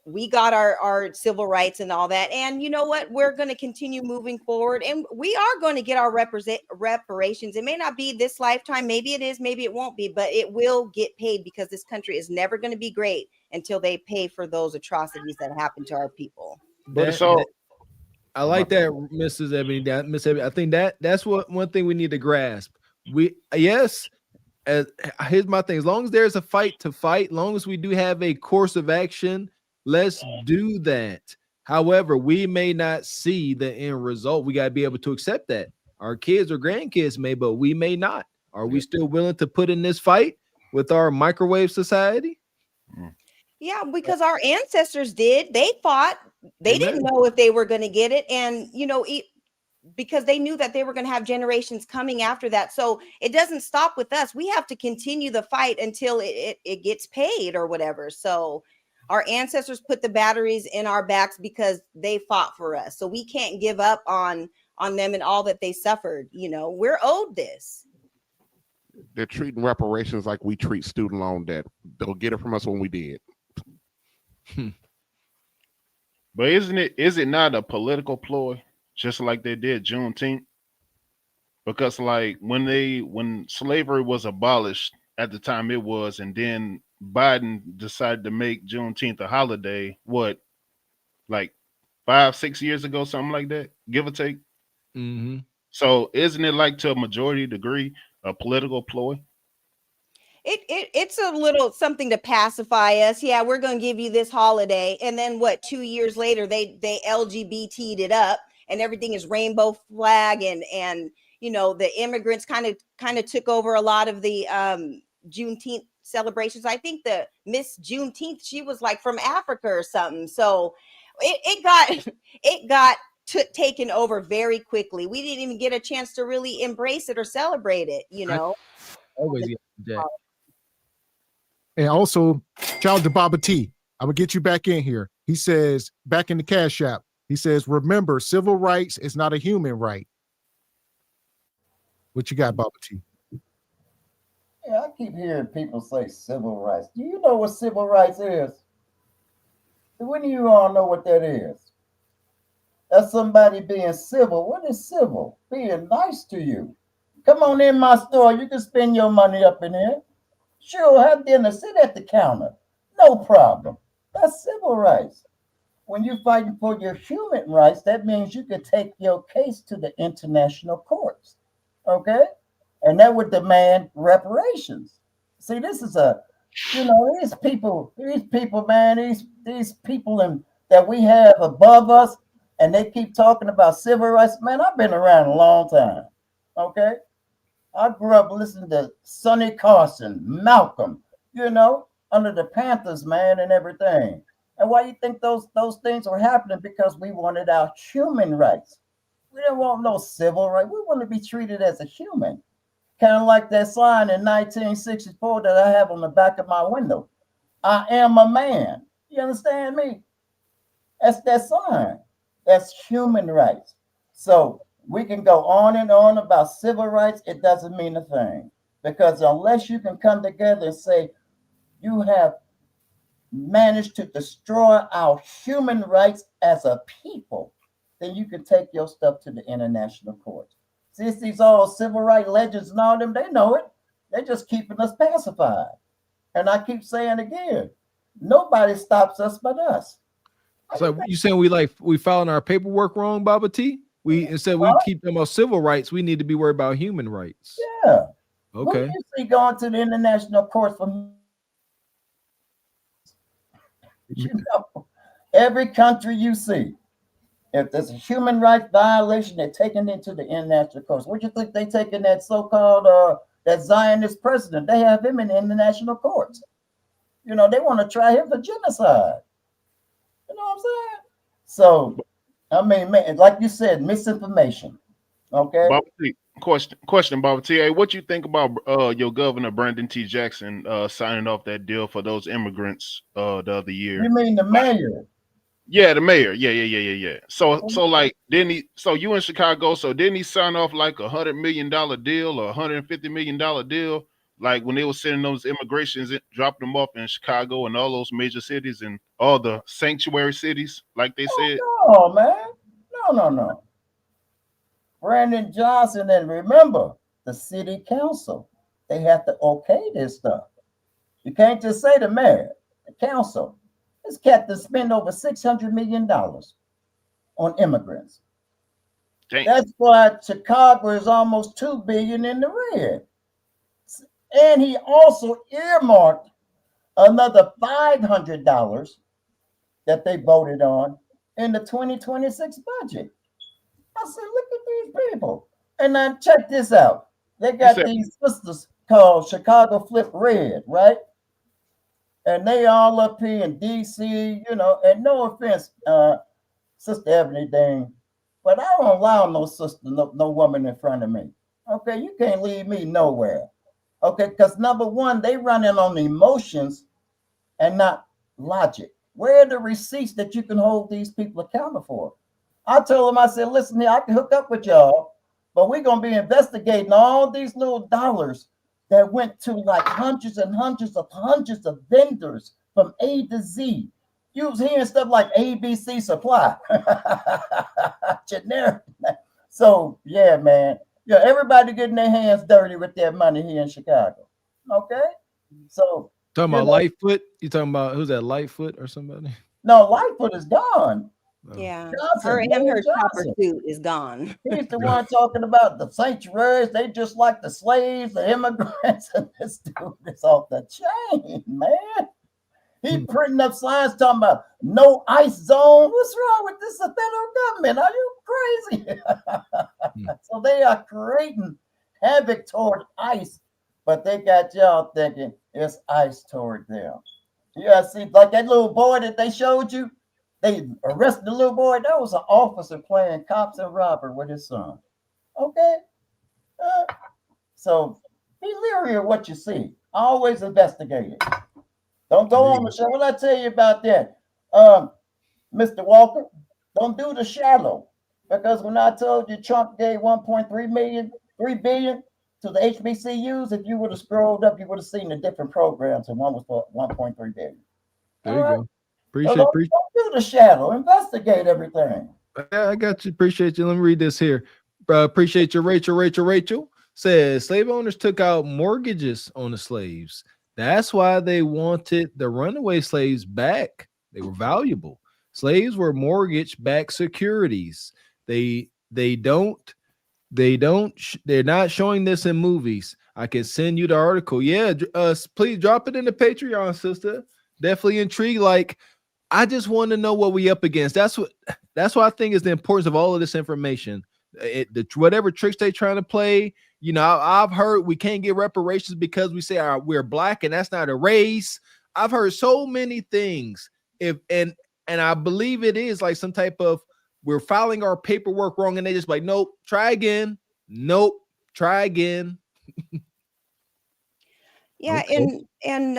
We got our civil rights and all that. And you know what? We're going to continue moving forward, and we are going to get our reparations. It may not be this lifetime. Maybe it is, maybe it won't be, but it will get paid, because this country is never going to be great until they pay for those atrocities that happened to our people. I like that, Mrs. Ebony. Miss Ebony, I think that's what one thing we need to grasp. Here's my thing. As long as there's a fight to fight, long as we do have a course of action, let's do that. However, we may not see the end result. We got to be able to accept that. Our kids or grandkids may, but we may not. Are we still willing to put in this fight with our microwave society? Yeah, because our ancestors did. They fought. They didn't know if they were going to get it. And, you know, because they knew that they were going to have generations coming after that. So it doesn't stop with us. We have to continue the fight until it gets paid or whatever. So our ancestors put the batteries in our backs because they fought for us. So we can't give up on them and all that they suffered. You know, we're owed this. They're treating reparations like we treat student loan debt. They'll get it from us when we did. But is it not a political ploy, just like they did Juneteenth? Because like when slavery was abolished at the time it was, and then Biden decided to make Juneteenth a holiday, like 5-6 years ago, something like that, give or take. Mm-hmm. So isn't it like to a majority degree a political ploy? It's a little something to pacify us. Yeah, we're going to give you this holiday, and then what? 2 years later, they LGBT'd it up, and everything is rainbow flag, and the immigrants kind of took over a lot of the Juneteenth celebrations. I think the Miss Juneteenth, she was like from Africa or something. So it got taken over very quickly. We didn't even get a chance to really embrace it or celebrate it. Always get Jack. And also, shout out to Baba T. I will get you back in here. He says, back in the Cash App, he says, remember, civil rights is not a human right. What you got, Baba T? Yeah, I keep hearing people say civil rights. Do you know what civil rights is? When do you all know what that is? That's somebody being civil. What is civil? Being nice to you. Come on in my store. You can spend your money up in here. Sure, have dinner. Sit at the counter. No problem. That's civil rights. When you're fighting for your human rights, that means you can take your case to the international courts. Okay? And that would demand reparations. See, this is these people, man, these people that we have above us, and they keep talking about civil rights. Man, I've been around a long time. Okay? I grew up listening to Sonny Carson, Malcolm, under the Panthers, man, and everything. And why you think those things were happening? Because we wanted our human rights. We didn't want no civil rights. We want to be treated as a human. Kind of like that sign in 1964 that I have on the back of my window. I am a man. You understand me? That's that sign. That's human rights. So we can go on and on about civil rights. It doesn't mean a thing. Because unless you can come together and say, you have managed to destroy our human rights as a people, then you can take your stuff to the international court. See, it's these all civil rights legends and all them, they know it. They're just keeping us pacified. And I keep saying again, nobody stops us but us. So you saying we filing our paperwork wrong, Baba T? Instead we keep them on civil rights, we need to be worried about human rights. Yeah. Okay. Who you see going to the international court for every country you see? If there's a human rights violation, they're taking it to the international courts. What do you think they taking that so-called that Zionist president? They have him in the international courts. They want to try him for genocide. You know what I'm saying? So, I mean, man, like you said, misinformation. Okay. Baba T, question, Baba T. Hey, what you think about your governor Brandon T. Jackson signing off that deal for those immigrants the other year? You mean the mayor? Yeah, the mayor. Yeah. So like, didn't he? So you in Chicago? So didn't he sign off like $100 million deal or $150 million deal? Like when they were sending those immigrations, dropping them off in Chicago and all those major cities and all the sanctuary cities, like they said. Oh man, no. Brandon Johnson, and remember the city council. They have to okay this stuff. You can't just say the mayor, the council. This cat to spend over $600 million on immigrants. Dang. That's why Chicago is almost $2 billion in the red. And he also earmarked another $500 that they voted on in the 2026 budget. I said, look at these people. And now check this out. They got these sisters called Chicago Flip Red, right? And they all up here in DC, and no offense, Sister Ebony Dane, but I don't allow no sister, no woman in front of me. Okay, you can't lead me nowhere. Okay, because number one, they running on emotions and not logic. Where are the receipts that you can hold these people accountable for? I told them, I said, listen here, I can hook up with y'all, but we're going to be investigating all these little dollars that went to like hundreds of vendors from A to Z. You was hearing stuff like ABC Supply, generic. So yeah, man, everybody getting their hands dirty with their money here in Chicago. Okay, so talking about Lightfoot. You talking about who's that? Lightfoot or somebody? No, Lightfoot is gone. Yeah, Johnson, her and Larry her chopper Johnson. suit is gone. He's the one talking about the sanctuaries. They just like the slaves, the immigrants, and this dude is off the chain, man. He printing up signs talking about no ICE zone. What's wrong with this? The federal government? Are you crazy? So they are creating havoc toward ICE, but they got y'all thinking it's ICE toward them. Yeah, see, like that little boy that they showed you, they arrested the little boy. That was an officer playing cops and robber with his son. Okay? So be leery of what you see. Always investigate it. Don't go on the show. What I tell you about that? Mr. Walker, don't do the shallow. Because when I told you Trump gave 3 billion to the HBCUs, if you would have scrolled up, you would have seen the different programs, and one was for 1.3 billion. There you go. Appreciate Don't do the shadow. Investigate everything. Yeah, I got you. Appreciate you. Let me read this here. Appreciate you, Rachel. Rachel says slave owners took out mortgages on the slaves. That's why they wanted the runaway slaves back. They were valuable. Slaves were mortgage-backed securities. They're not showing this in movies. I can send you the article. Yeah, please drop it in the Patreon, sister. Definitely intrigued. Like, I just want to know what we up against. That's what I think is the importance of all of this information. Whatever tricks they trying to play. You know, I've heard we can't get reparations because we say we're black and that's not a race. I've heard so many things. And I believe it is like some type of we're filing our paperwork wrong, and they just like, nope, try again. Nope, try again. Yeah, okay. and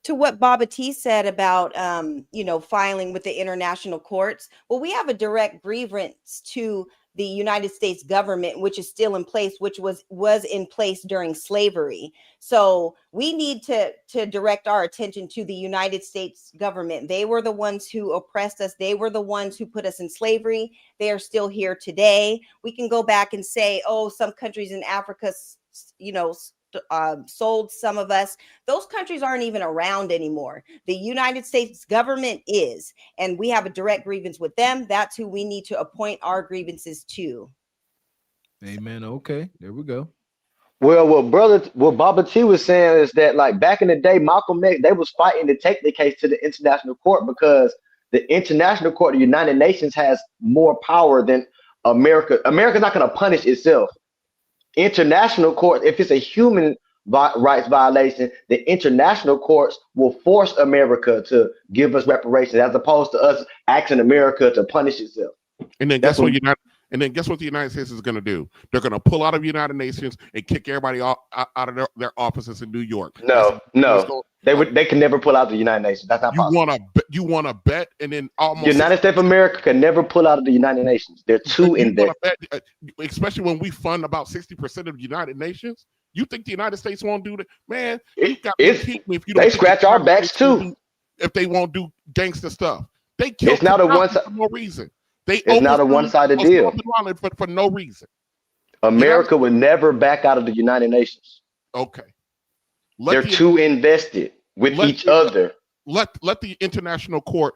to what Baba T said about filing with the international courts. Well, we have a direct grievance to the United States government, which is still in place, which was in place during slavery. So we need to direct our attention to the United States government. They were the ones who oppressed us. They were the ones who put us in slavery. They are still here today. We can go back and say, oh, some countries in Africa, sold some of us. Those countries aren't even around anymore. The United States government is, and we have a direct grievance with them. That's who we need to appoint our grievances to. Amen. Okay, there we go. Well, what Baba T was saying is that, like, back in the day, Malcolm X, they was fighting to take the case to the international court because the international court, the United Nations, has more power than America. America's not going to punish itself. International court, if it's a human rights violation, the international courts will force America to give us reparations, as opposed to us asking America to punish itself. And then guess what the United States is going to do? They're going to pull out of the United Nations and kick everybody out of their offices in New York. They can never pull out of the United Nations. That's not possible. You want to bet, and then almost the United States of America can never pull out of the United Nations. They're too invested. Especially when we fund about 60% of the United Nations. You think the United States won't do that? Man, you got me if you don't. They scratch our backs too. If they won't do gangster stuff, they kill it's not a one for no reason. It's not a one-sided deal. For no reason. America would never back out of the United Nations. Okay. They're too invested with each other. Let the international court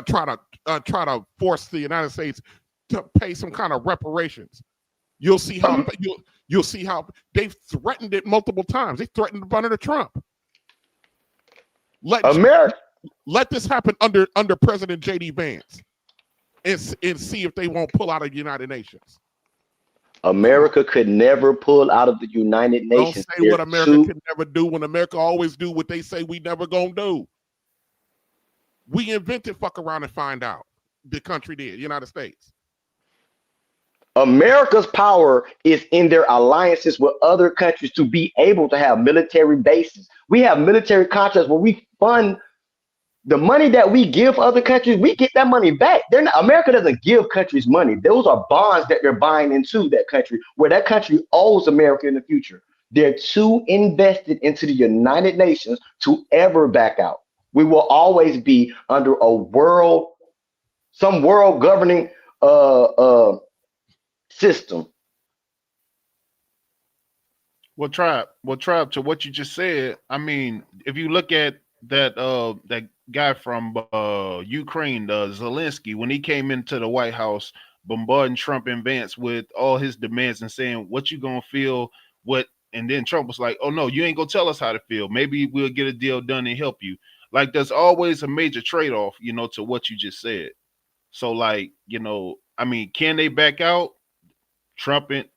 try to force the United States to pay some kind of reparations. You'll see how they've threatened it multiple times. They threatened it under Trump. Let this happen under President J.D. Vance. And see if they won't pull out of the United Nations. America could never pull out of the United Nations. Don't say what America can never do when America always do what they say we never gonna do. We invented fuck around and find out. The country did, United States. America's power is in their alliances with other countries to be able to have military bases. We have military contracts where we fund the money that we give other countries, we get that money back. America doesn't give countries money. Those are bonds that they're buying into that country, where that country owes America in the future. They're too invested into the United Nations to ever back out. We will always be under some world governing system. Well, Tribe, to what you just said, I mean, if you look at that guy from Ukraine, Zelensky, when he came into the White House, bombarding Trump and Vance with all his demands and saying, "What you gonna feel? What?" And then Trump was like, "Oh no, you ain't gonna tell us how to feel. Maybe we'll get a deal done and help you." Like there's always a major trade-off, to what you just said. So like, I mean, can they back out? Trump and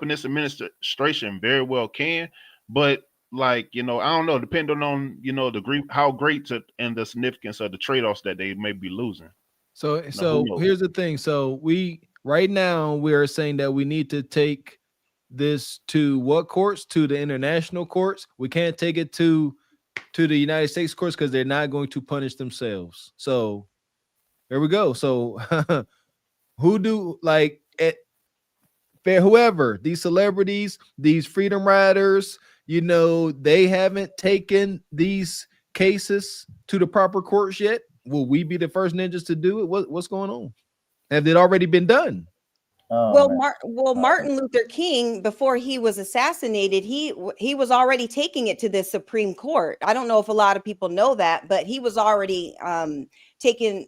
this administration very well can, but like, I don't know, depending on, how great and the significance of the trade-offs that they may be losing. So who knows? here's the thing. So right now we are saying that we need to take this to what courts? To the international courts. We can't take it to the United States courts because they're not going to punish themselves. So there we go. So who do like it? Whoever, these celebrities, these freedom riders, they haven't taken these cases to the proper courts yet. Will we be the first ninjas to do it? What's going on? Have it already been done? Martin Luther King, before he was assassinated, he was already taking it to the Supreme Court. I don't know if a lot of people know that, but he was already taking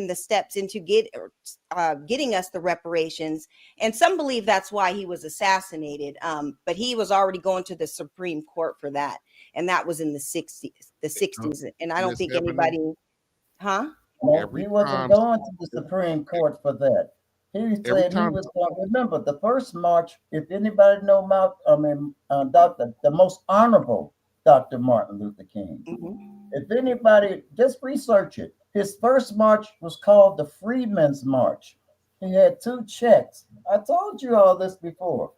the steps into getting us the reparations. And some believe that's why he was assassinated. But he was already going to the Supreme Court for that, and that was in the 60s. And I don't think anybody, No, he wasn't going to the Supreme Court for that. He said he was going to remember the first march. If anybody know the most honorable Dr. Martin Luther King. If anybody, just research it. His first march was called the Freedmen's March. He had 2 checks. I told you all this before.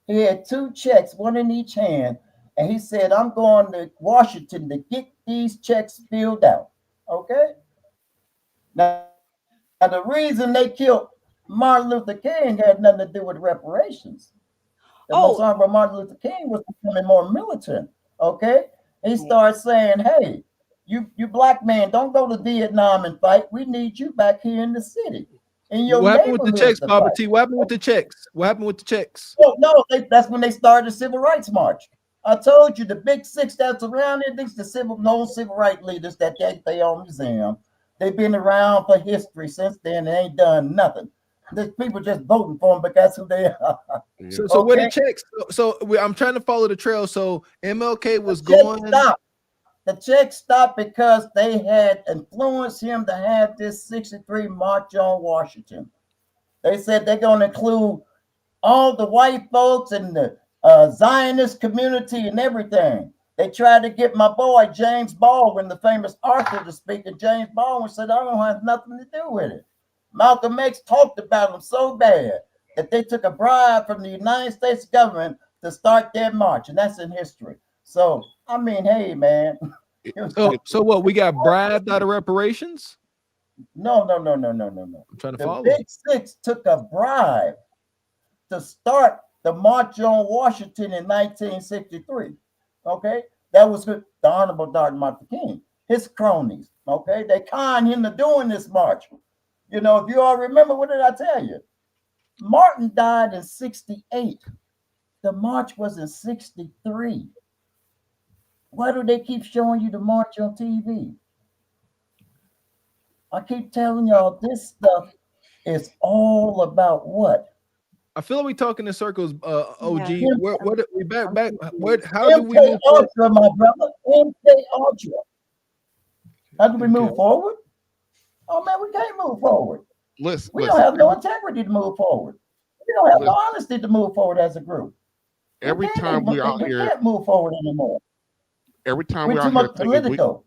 He had 2 checks, one in each hand, and he said, "I'm going to Washington to get these checks filled out." Okay. Now the reason they killed Martin Luther King had nothing to do with reparations. The most honorable Martin Luther King was becoming more militant. Okay, he started saying, "Hey, you black man, don't go to Vietnam and fight. We need you back here in the city." What happened with the checks, Baba T? What happened with the checks? What happened with the checks? Well, no, that's when they started the Civil Rights March. I told you the big 6 that's around it. These the civil rights leaders that they own museum. They've been around for history since then. They ain't done nothing. There's people just voting for them because that's who they are. So where the checks? So I'm trying to follow the trail. So MLK was going. The check stopped because they had influenced him to have this 63 March on Washington. They said they're going to include all the white folks and the Zionist community and everything. They tried to get my boy James Baldwin, the famous author, to speak, and James Baldwin said, "I don't have nothing to do with it." Malcolm X talked about him so bad that they took a bribe from the United States government to start their march, and that's in history. So, I mean, hey, man. So what? We got bribed out of reparations? No. I'm trying to follow. The Big 6 took a bribe to start the March on Washington in 1963. Okay, that was the Honorable Dr. Martin Luther King. His cronies. Okay, they conned him to doing this march. If you all remember, what did I tell you? Martin died in 68. The march was in 63. Why do they keep showing you the march on TV? I keep telling y'all this stuff is all about what? I feel like we talking in circles, OG. Yeah. What we back? How MK do we move forward? Ultra, my brother. MK Ultra. How do we move forward? Oh man, we can't move forward. We don't have no integrity to move forward. We don't have no honesty to move forward as a group. Every time we're out here, we can't move forward anymore. Every time we're out too much political.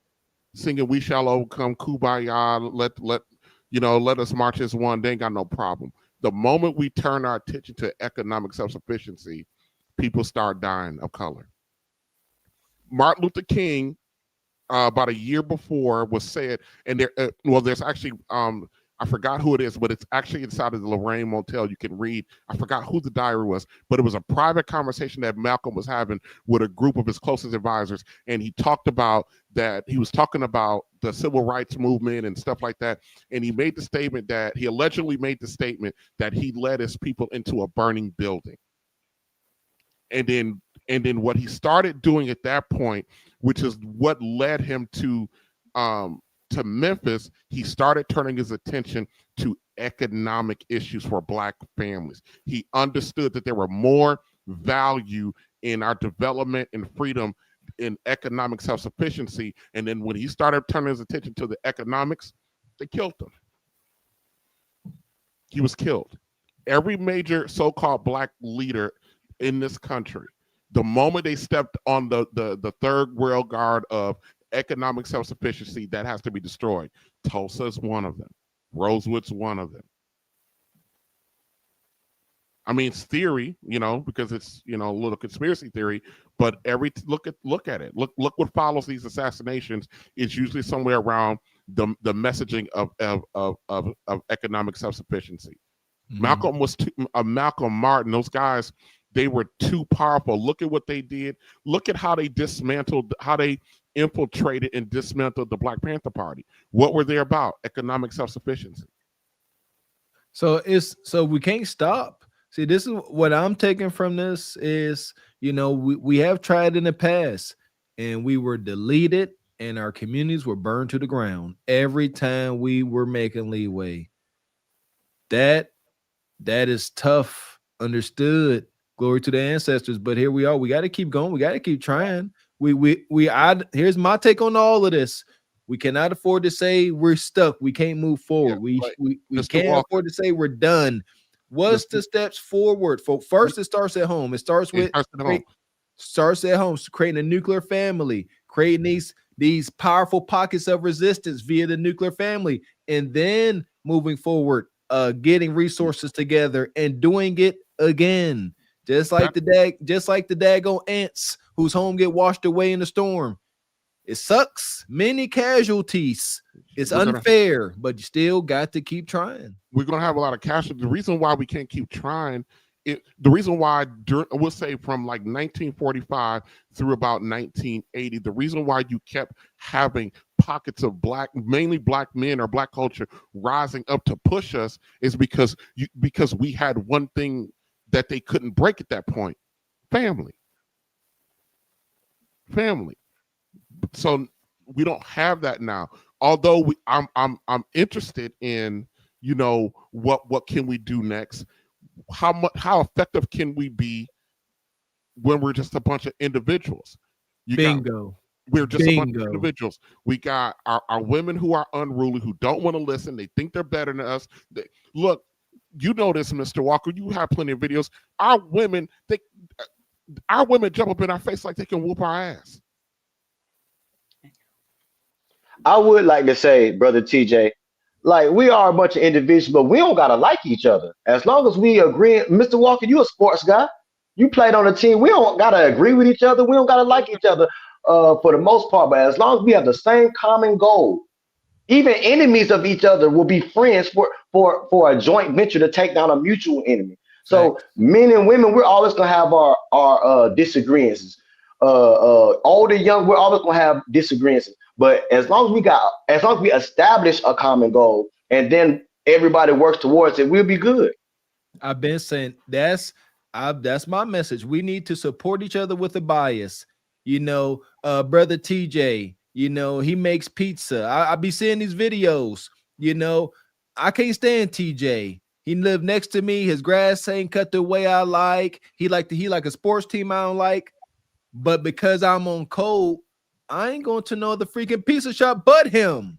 Singing "We Shall Overcome," "Kumbaya," let us march as one. They ain't got no problem. The moment we turn our attention to economic self-sufficiency, people start dying of color. Martin Luther King, about a year before, was said, and there's actually I forgot who it is, but it's actually inside of the Lorraine Motel. You can read. I forgot who the diary was, but it was a private conversation that Malcolm was having with a group of his closest advisors, and he talked about that. He was talking about the civil rights movement and stuff like that, and he made the statement that he allegedly made the statement that he led his people into a burning building, and then what he started doing at that point which is what led him to Memphis. He started turning his attention to economic issues for Black families. He understood that there were more value in our development and freedom in economic self-sufficiency. And then when he started turning his attention to the economics, they killed him. He was killed. Every major so-called Black leader in this country, the moment they stepped on the third rail guard of economic self-sufficiency, that has to be destroyed. Tulsa is one of them. Rosewood's one of them. I mean, it's theory, because it's, a little conspiracy theory, but look at it. Look what follows these assassinations is usually somewhere around the messaging of economic self-sufficiency. Mm-hmm. Malcolm Martin, those guys, they were too powerful. Look at what they did. Look at how they infiltrated and dismantled the Black Panther Party. What were they about? Economic self-sufficiency. So we can't stop. See, this is what I'm taking from this is, we have tried in the past and we were deleted and our communities were burned to the ground every time we were making leeway. That is tough, understood. Glory to the ancestors. But here we are. We got to keep going. We got to keep trying. Here's my take on all of this. We cannot afford to say we're stuck. We can't move forward. We can't afford to say we're done. What's the steps forward? First, it starts at home. It starts at home. Creating a nuclear family, creating these powerful pockets of resistance via the nuclear family, and then moving forward, getting resources together and doing it again. Just like the daggone ants whose home get washed away in the storm. It sucks. Many casualties. It's unfair, but you still got to keep trying. We're going to have a lot of casualties. The reason why we can't keep trying, the reason why, we'll say from like 1945 through about 1980, the reason why you kept having pockets of mainly Black men or Black culture rising up to push us is because we had one thing that they couldn't break at that point: family. So we don't have that now. Although I'm interested in, what can we do next? How effective can we be when we're just a bunch of individuals? We're just a bunch of individuals. We got our women who are unruly, who don't want to listen. They think they're better than us. Look, you know this, Mr. Walker. You have plenty of videos. Our women jump up in our face like they can whoop our ass. I would like to say, Brother TJ, like, we are a bunch of individuals, but we don't gotta like each other. As long as we agree, Mr. Walker, you a sports guy. You played on a team. We don't gotta agree with each other. We don't gotta like each other for the most part. But as long as we have the same common goal, even enemies of each other will be friends for a joint venture to take down a mutual enemy. So men and women, we're always gonna have our disagreements. Old or young, we're always gonna have disagreements. But as long as we establish a common goal and then everybody works towards it, we'll be good. I've been saying that's my message. We need to support each other with a bias. Brother TJ, he makes pizza. I be seeing these videos. I can't stand TJ. He lived next to me. His grass ain't cut the way I like. He like a sports team I don't like. But because I'm on code, I ain't going to no other freaking pizza shop but him.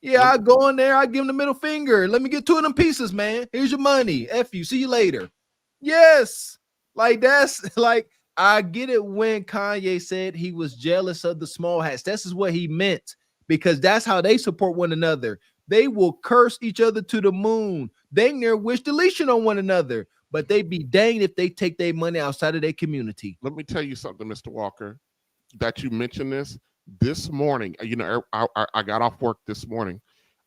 Yeah, I go in there, I give him the middle finger. Let me get 2 of them pieces, man. Here's your money. F you. See you later. Yes. Like, that's like, I get it when Kanye said he was jealous of the small hats. This is what he meant, because that's how they support one another. They will curse each other to the moon. They near wish deletion on one another, but they be danged if they take their money outside of their community. Let me tell you something, Mr. Walker, that you mentioned this morning. I got off work this morning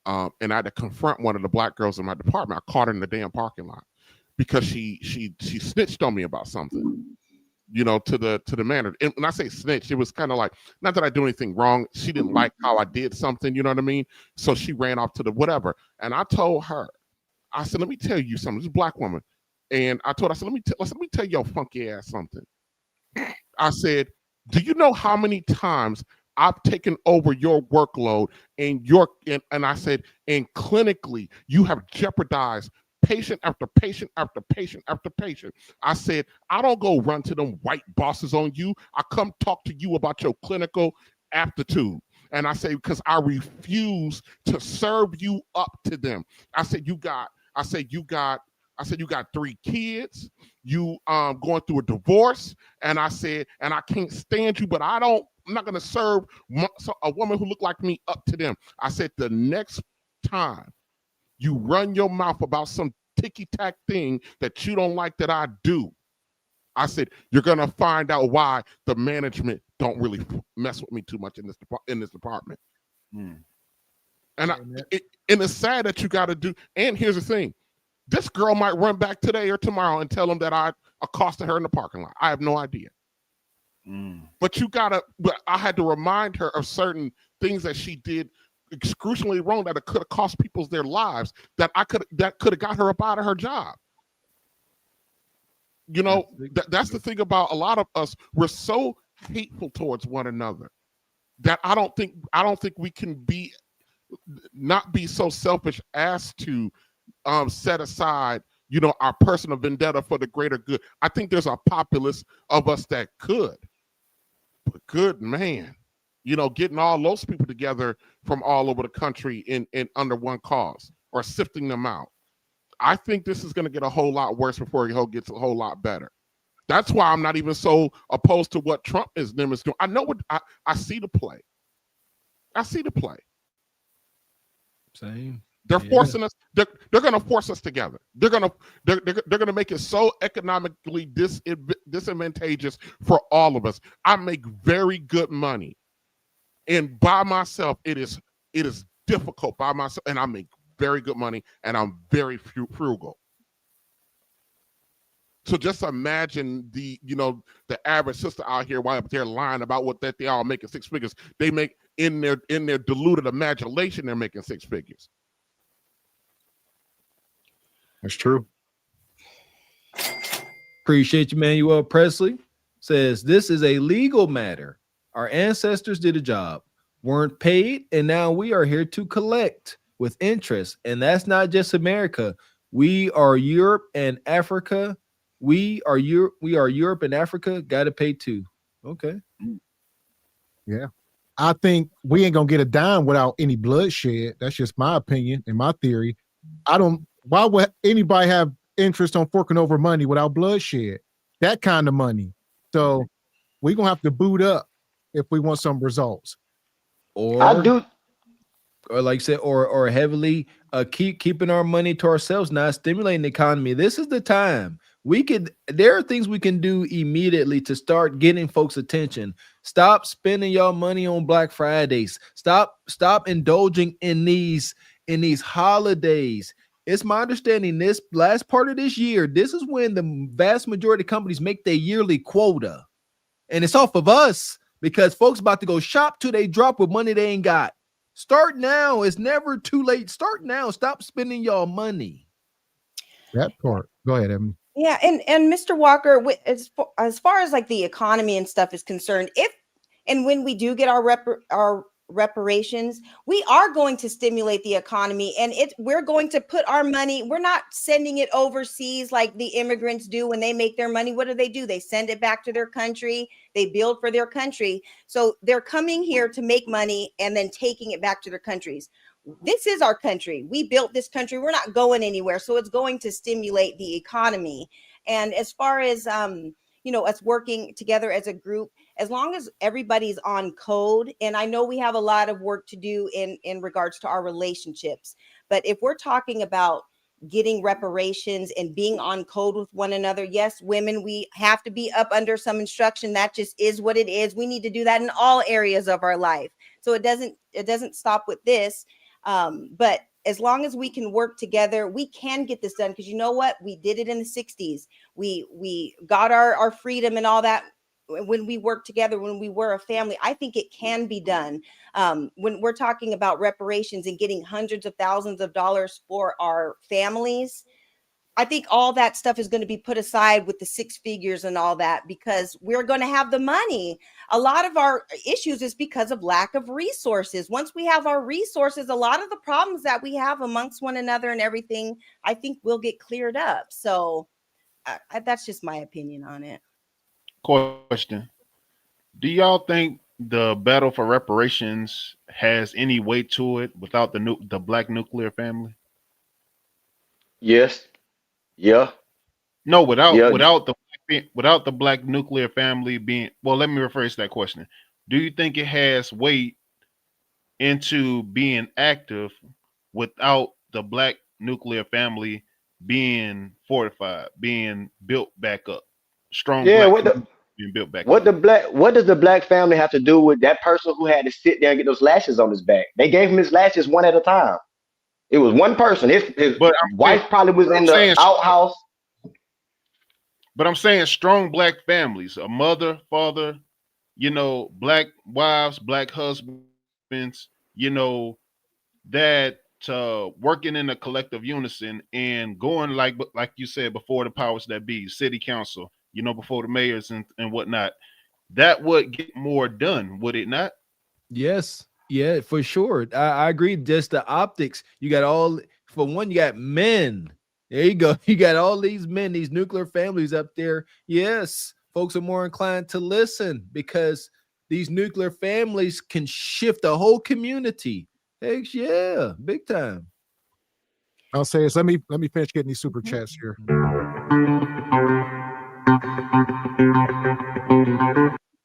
and I had to confront one of the Black girls in my department. I caught her in the damn parking lot because she snitched on me about something, to the manager. And when I say snitch, it was kind of like, not that I do anything wrong. She didn't like how I did something, you know what I mean? So she ran off to the whatever. And I told her, I said, let me tell you something. This is a Black woman. And I said, let me tell your funky ass something. I said, Do you know how many times I've taken over your workload and I said, and clinically, you have jeopardized patient after patient after patient after patient. I said, I don't go run to them white bosses on you. I come talk to you about your clinical aptitude. And I say, because I refuse to serve you up to them. I said, you got 3 kids, you going through a divorce, and I said, and I can't stand you, but I'm not gonna serve a woman who looked like me up to them. I said, the next time you run your mouth about some ticky-tack thing that you don't like that I do, I said, you're gonna find out why the management don't really mess with me too much in this department. And it's sad that you got to do. And here's the thing: this girl might run back today or tomorrow and tell them that I accosted her in the parking lot. I have no idea. But I had to remind her of certain things that she did excruciatingly wrong that could have cost people their lives, that could have got her up out of her job. You know, that's the thing about a lot of us. We're so hateful towards one another that I don't think we can not be so selfish as to set aside, you know, our personal vendetta for the greater good. I think there's a populace of us that could, but good man, you know, getting all those people together from all over the country in under one cause or sifting them out. I think this is going to get a whole lot worse before it gets a whole lot better. That's why I'm not even so opposed to what Trump is doing. I know what I see the play. I see the play. Same. They're forcing us. They're going to force us together. They're going to make it so economically disadvantageous for all of us. I make very good money, and by myself, it is difficult by myself. And I make very good money, and I'm very frugal. So just imagine the average sister out here while they're lying about what that they all making 6 figures. They make in their deluded imagination, they're making 6 figures. That's true. Appreciate you, Manuel Presley. Says this is a legal matter. Our ancestors did a job, weren't paid, and now we are here to collect with interest. And that's not just America. We are Europe and Africa. We are Europe and Africa. Got to pay too. Okay. Yeah. I think we ain't gonna get a dime without any bloodshed. That's just my opinion and my theory. Why would anybody have interest on forking over money without bloodshed? That kind of money. So we're gonna have to boot up if we want some results. Or like I said, or heavily keeping our money to ourselves, not stimulating the economy. This is the time. There are things we can do immediately to start getting folks' attention. Stop spending y'all money on Black Fridays. Stop indulging in these holidays. It's my understanding this last part of this year, this is when the vast majority of companies make their yearly quota. And it's off of us because folks about to go shop till they drop with money they ain't got. Start now. It's never too late. Start now. Stop spending y'all money. That part. Go ahead, Evan. Yeah, and Mr. Walker, as far as like the economy and stuff is concerned, when we do get our reparations, we are going to stimulate the economy, and we're going to put our money. We're not sending it overseas like the immigrants do when they make their money. What do? They send it back to their country. They build for their country. So they're coming here to make money and then taking it back to their countries. This is our country. We built this country. We're not going anywhere. So it's going to stimulate the economy. And as far as, us working together as a group, as long as everybody's on code, and I know we have a lot of work to do in regards to our relationships, but if we're talking about getting reparations and being on code with one another, yes, women, we have to be up under some instruction. That just is what it is. We need to do that in all areas of our life. So it doesn't stop with this. But as long as we can work together, we can get this done. Because you know what? We did it in the 60s. We got our freedom and all that when we worked together, when we were a family. I think it can be done. When we're talking about reparations and getting hundreds of thousands of dollars for our families, I think all that stuff is going to be put aside with the 6 figures and all that, because we're going to have the money. A lot of our issues is because of lack of resources. Once we have our resources, a lot of the problems that we have amongst one another and everything, I think will get cleared up. So that's just my opinion on it. Question: do y'all think the battle for reparations has any weight to it without the black nuclear family? Yes. Yeah. No, without Yeah. without the black nuclear family being, well, let me rephrase that question. Do you think it has weight into being active without the black nuclear family being fortified, being built back up? Strong Yeah. black What community being built back what up. what does the black family have to do with that person who had to sit there and get those lashes on his back? They gave him his lashes one at a time. It was one person. His But wife probably was in the outhouse. But I'm saying strong black families, a mother, father, black wives, black husbands, that working in a collective unison and going like you said, before the powers that be, city council, before the mayors and whatnot. That would get more done, would it not? Yes. Yeah, for sure. I agree. Just the optics. You got for one, you got men. There you go. You got all these men, these nuclear families up there. Yes, folks are more inclined to listen because these nuclear families can shift the whole community. Heck yeah, big time. I'll say this. Let me finish getting these super chats here.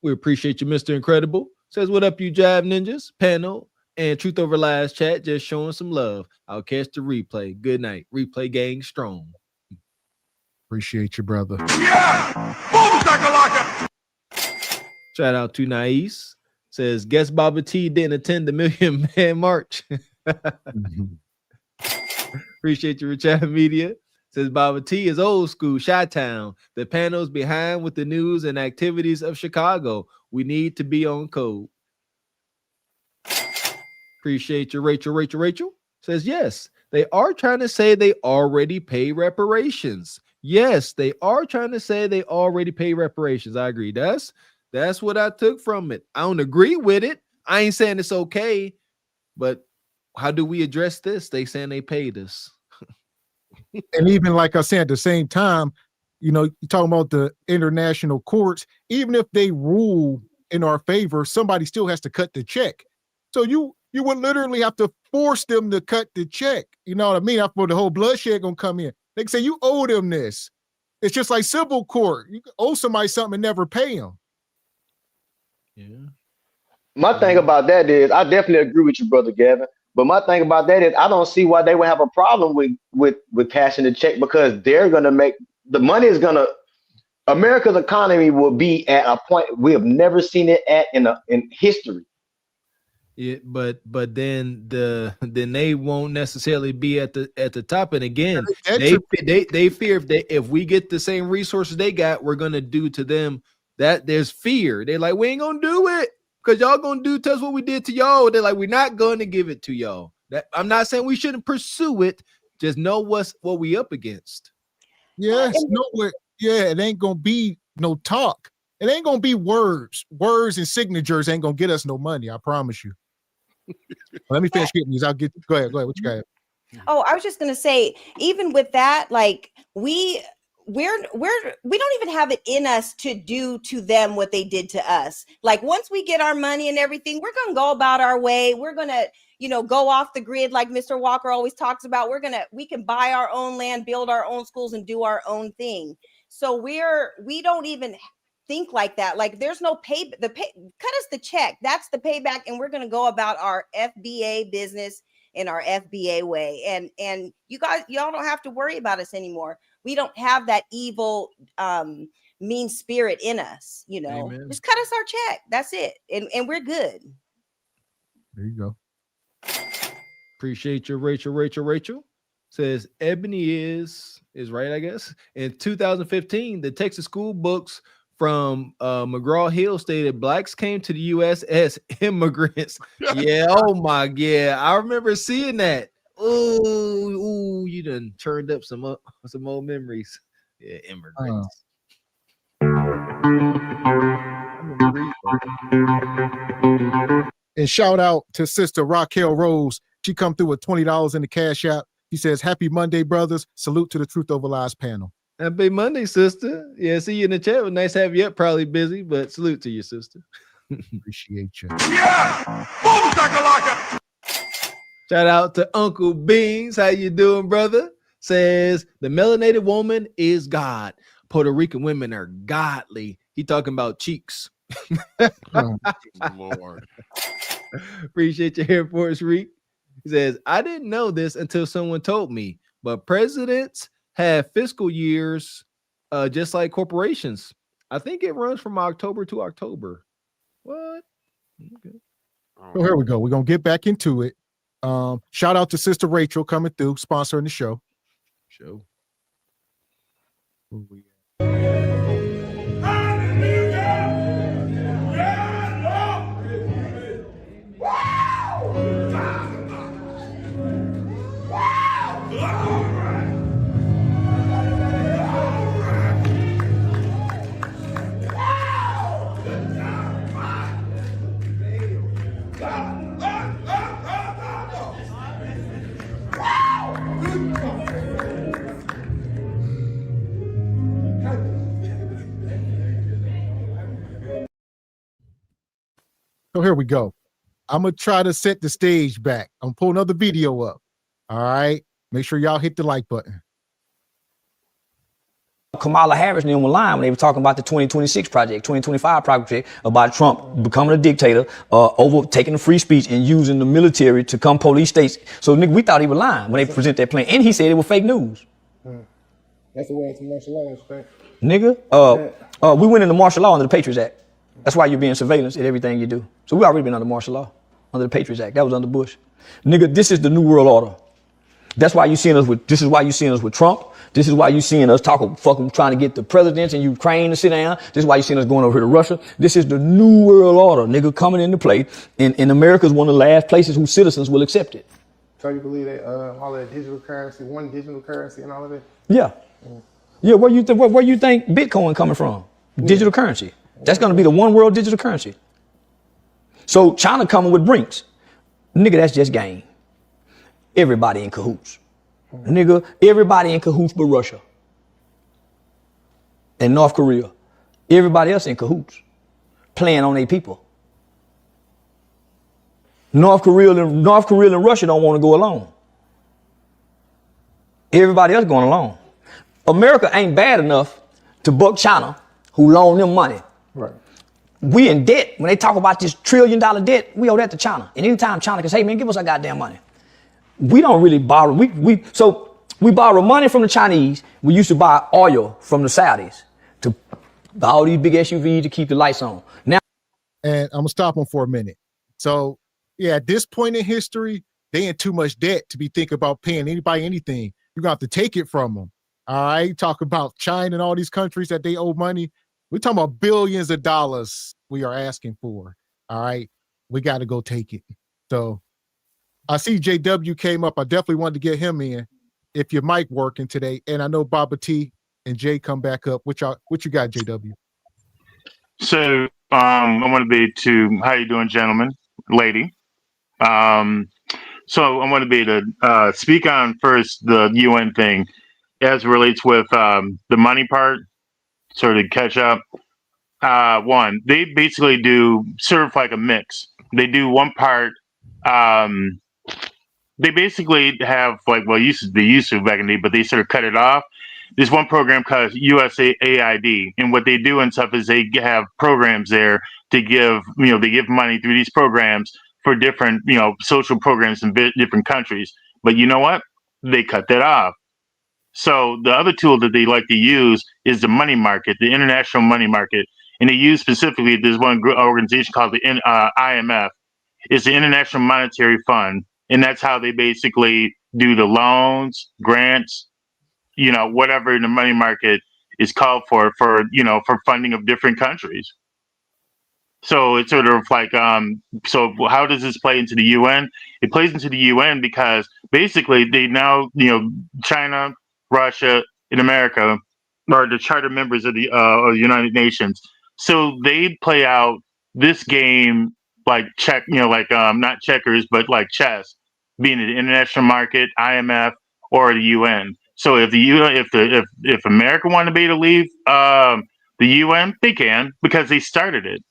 We appreciate you, Mr. Incredible. Says, what up, you Jive Ninjas? Panel and Truth Over Lies chat, just showing some love. I'll catch the replay. Good night. Replay gang strong. Appreciate you, brother. Shout out to Nais. Says, guess Baba T didn't attend the Million Man March. Appreciate you, Richard Media. Says Baba T is old school, Chi-Town. The panel's behind with the news and activities of Chicago. We need to be on code. Appreciate you, Rachel. Says, yes, they are trying to say they already pay reparations. Yes, they are trying to say they already pay reparations. I agree. That's what I took from it. I don't agree with it. I ain't saying it's okay, but how do we address this? They saying they paid us. And even like I said, at the same time, you're talking about the international courts, even if they rule in our favor, somebody still has to cut the check. So you would literally have to force them to cut the check. You know what I mean? After the whole bloodshed gonna come in. They can say you owe them this. It's just like civil court. You owe somebody something and never pay them. Yeah. My thing about that is, I definitely agree with you, brother Gavin. But my thing about that is, I don't see why they would have a problem with cashing the check, because they're gonna make the money is gonna. America's economy will be at a point we have never seen it at in history. Yeah, but then they won't necessarily be at the top. And again, they fear if we get the same resources they got, we're gonna do to them. That there's fear. They're like, we ain't gonna do it because y'all gonna do to us what we did to y'all. They're like, we're not gonna give it to y'all. I'm not saying we shouldn't pursue it. Just know what we up against. Yes, it ain't gonna be no talk. It ain't gonna be words and signatures ain't gonna get us no money. I promise you. Let me finish getting these. Go ahead. What you got? Oh, I was just gonna say, even with that, like we don't even have it in us to do to them what they did to us. Like once we get our money and everything, we're gonna go about our way. We're gonna, go off the grid like Mr. Walker always talks about. We can buy our own land, build our own schools, and do our own thing. So we don't even think like that. Like there's no cut us the check. That's the payback, and we're gonna go about our FBA business in our FBA way. And y'all don't have to worry about us anymore. We don't have that evil mean spirit in us, Amen. Just cut us our check. That's it. And we're good. There you go. Appreciate you, Rachel. Says Ebony is right, I guess. In 2015, the Texas school books from McGraw Hill stated blacks came to the U.S. as immigrants. Yeah, oh my, yeah. I remember seeing that. Ooh, you done turned up some old memories. Yeah, immigrants. And shout out to Sister Raquel Rose. She come through with $20 in the Cash App. He says, "Happy Monday, brothers. Salute to the Truth Over Lies panel." Happy Monday, sister. Yeah, see you in the chat. Well, nice to have you up. Probably busy, but salute to you, sister. Appreciate you. Shout out to Uncle Beans. How you doing, brother? Says the melanated woman is God. Puerto Rican women are godly. He talking about cheeks. Lord. Appreciate you here for us, Reek. He says, I didn't know this until someone told me, but presidents have fiscal years just like corporations. I think it runs from October to October. What? Okay. So here we go. We're going to get back into it. Shout out to Sister Rachel coming through, sponsoring the show. So here we go. I'm going to try to set the stage back. I'm going to pull another video up. All right. Make sure y'all hit the like button. Kamala Harris and them were lying when they were talking about the 2026 project, 2025 project about Trump becoming a dictator, overtaking the free speech and using the military to come police states. So nigga, we thought he was lying when they present that plan. And he said it was fake news. That's the way it's martial law, right? Nigga, we went into martial law under the Patriots Act. That's why you're being surveillance at everything you do. So we already been under martial law, under the Patriots Act. That was under Bush. Nigga, this is the new world order. That's why you seeing us with, this is why you seeing us with Trump. This is why you seeing us fucking trying to get the presidents in Ukraine to sit down. This is why you seeing us going over here to Russia. This is the new world order, nigga, coming into play. And America is one of the last places whose citizens will accept it. So you believe that all that digital currency, one digital currency and all of it? Yeah. Yeah, where you think Bitcoin coming from? Digital currency. That's going to be the one world digital currency. So China coming with Brinks. Nigga, that's just game. Everybody in cahoots. Nigga, everybody in cahoots but Russia. And North Korea. Everybody else in cahoots. Playing on their people. North Korea and Russia don't want to go alone. Everybody else going along. America ain't bad enough to buck China, who loaned them money. Right. We in debt. When they talk about this $1 trillion debt, we owe that to China. And anytime China can say, hey man, give us our goddamn money. We don't really borrow. So we borrow money from the Chinese. We used to buy oil from the Saudis to buy all these big SUVs to keep the lights on. Now, and I'm gonna stop them for a minute. So yeah, at this point in history, they in too much debt to be thinking about paying anybody anything. You're gonna have to take it from them. All right, talk about China and all these countries that they owe money. We're talking about billions of dollars we are asking for. All right, we got to go take it. So I see JW came up. I definitely wanted to get him in. If your mic working today, and I know Baba T and Jay come back up. What you got, JW? So I want to be to how you doing, gentlemen, lady. So I want to be to speak on first the UN thing as it relates with the money part, sort of catch up. One, they basically do sort of like a mix. They do one part. They basically have like, well, they used to back in the day, but they sort of cut it off. There's one program called USAID, and what they do and stuff is they have programs there to give, they give money through these programs for different, social programs in different countries. But you know what? They cut that off. So the other tool that they like to use is the money market, the international money market. And they use specifically, there's one organization called the IMF. It's the International Monetary Fund. And that's how they basically do the loans, grants, whatever in the money market is called for funding of different countries. So it's sort of like, so how does this play into the UN? It plays into the UN because basically they now, China, Russia, and America are the charter members of the United Nations. So they play out this game like not checkers, but like chess, being it the international market, IMF, or the UN. So if the UN, if America wanted to be to leave the UN, they can because they started it.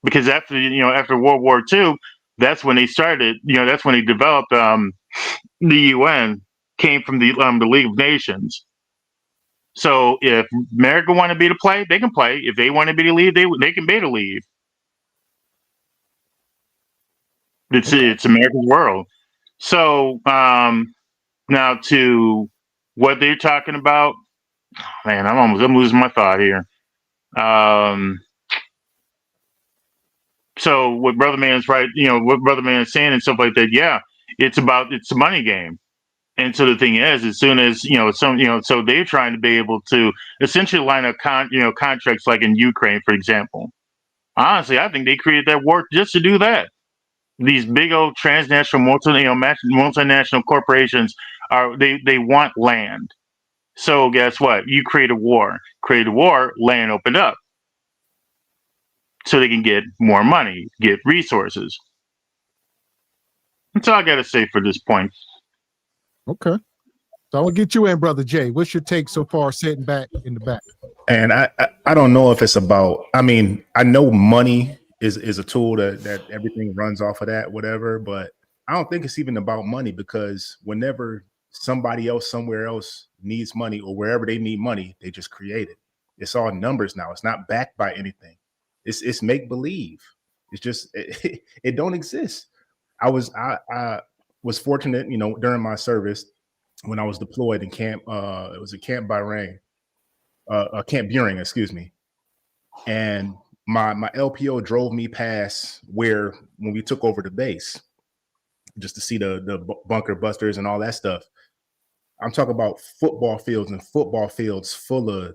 Because after World War II, that's when they started. That's when they developed the UN. Came from the League of Nations. So if America want to be to play, they can play. If they want to be to leave, they can be to leave. It's America's world. So now to what they're talking about, man, I'm losing my thought here. So what Brother Man's right, what Brother Man is saying and stuff like that. Yeah, it's a money game. And so the thing is, as soon as so they're trying to be able to essentially line up contracts like in Ukraine, for example. Honestly, I think they created that war just to do that. These big old transnational multinational corporations they want land. So guess what? You create a war. Land opened up. So they can get more money, get resources. That's all I got to say for this point. Okay. So I will get you in, Brother Jay. What's your take so far sitting back in the back? And I don't know if it's about, I mean, I know money is a tool that everything runs off of that, whatever, but I don't think it's even about money, because whenever somebody else somewhere else needs money, or wherever they need money, they just create it. It's all numbers now. It's not backed by anything. It's make believe. It's just it don't exist. I was fortunate, during my service when I was deployed in camp. It was a Camp Bahrain, Camp Buring, excuse me. And my LPO drove me past when we took over the base, just to see the bunker busters and all that stuff. I'm talking about football fields and football fields full of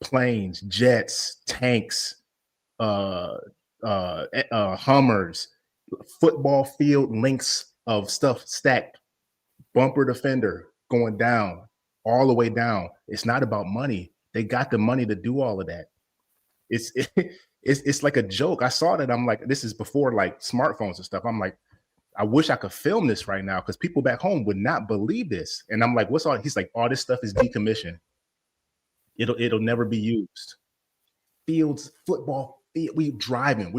planes, jets, tanks, Hummers, football field links of stuff stacked, bumper to fender going down, all the way down. It's not about money. They got the money to do all of that. It's like a joke. I saw that. I'm like, this is before like smartphones and stuff. I'm like, I wish I could film this right now, because people back home would not believe this. And I'm like, what's all? He's like, all this stuff is decommissioned. It'll never be used. Fields, football, we're driving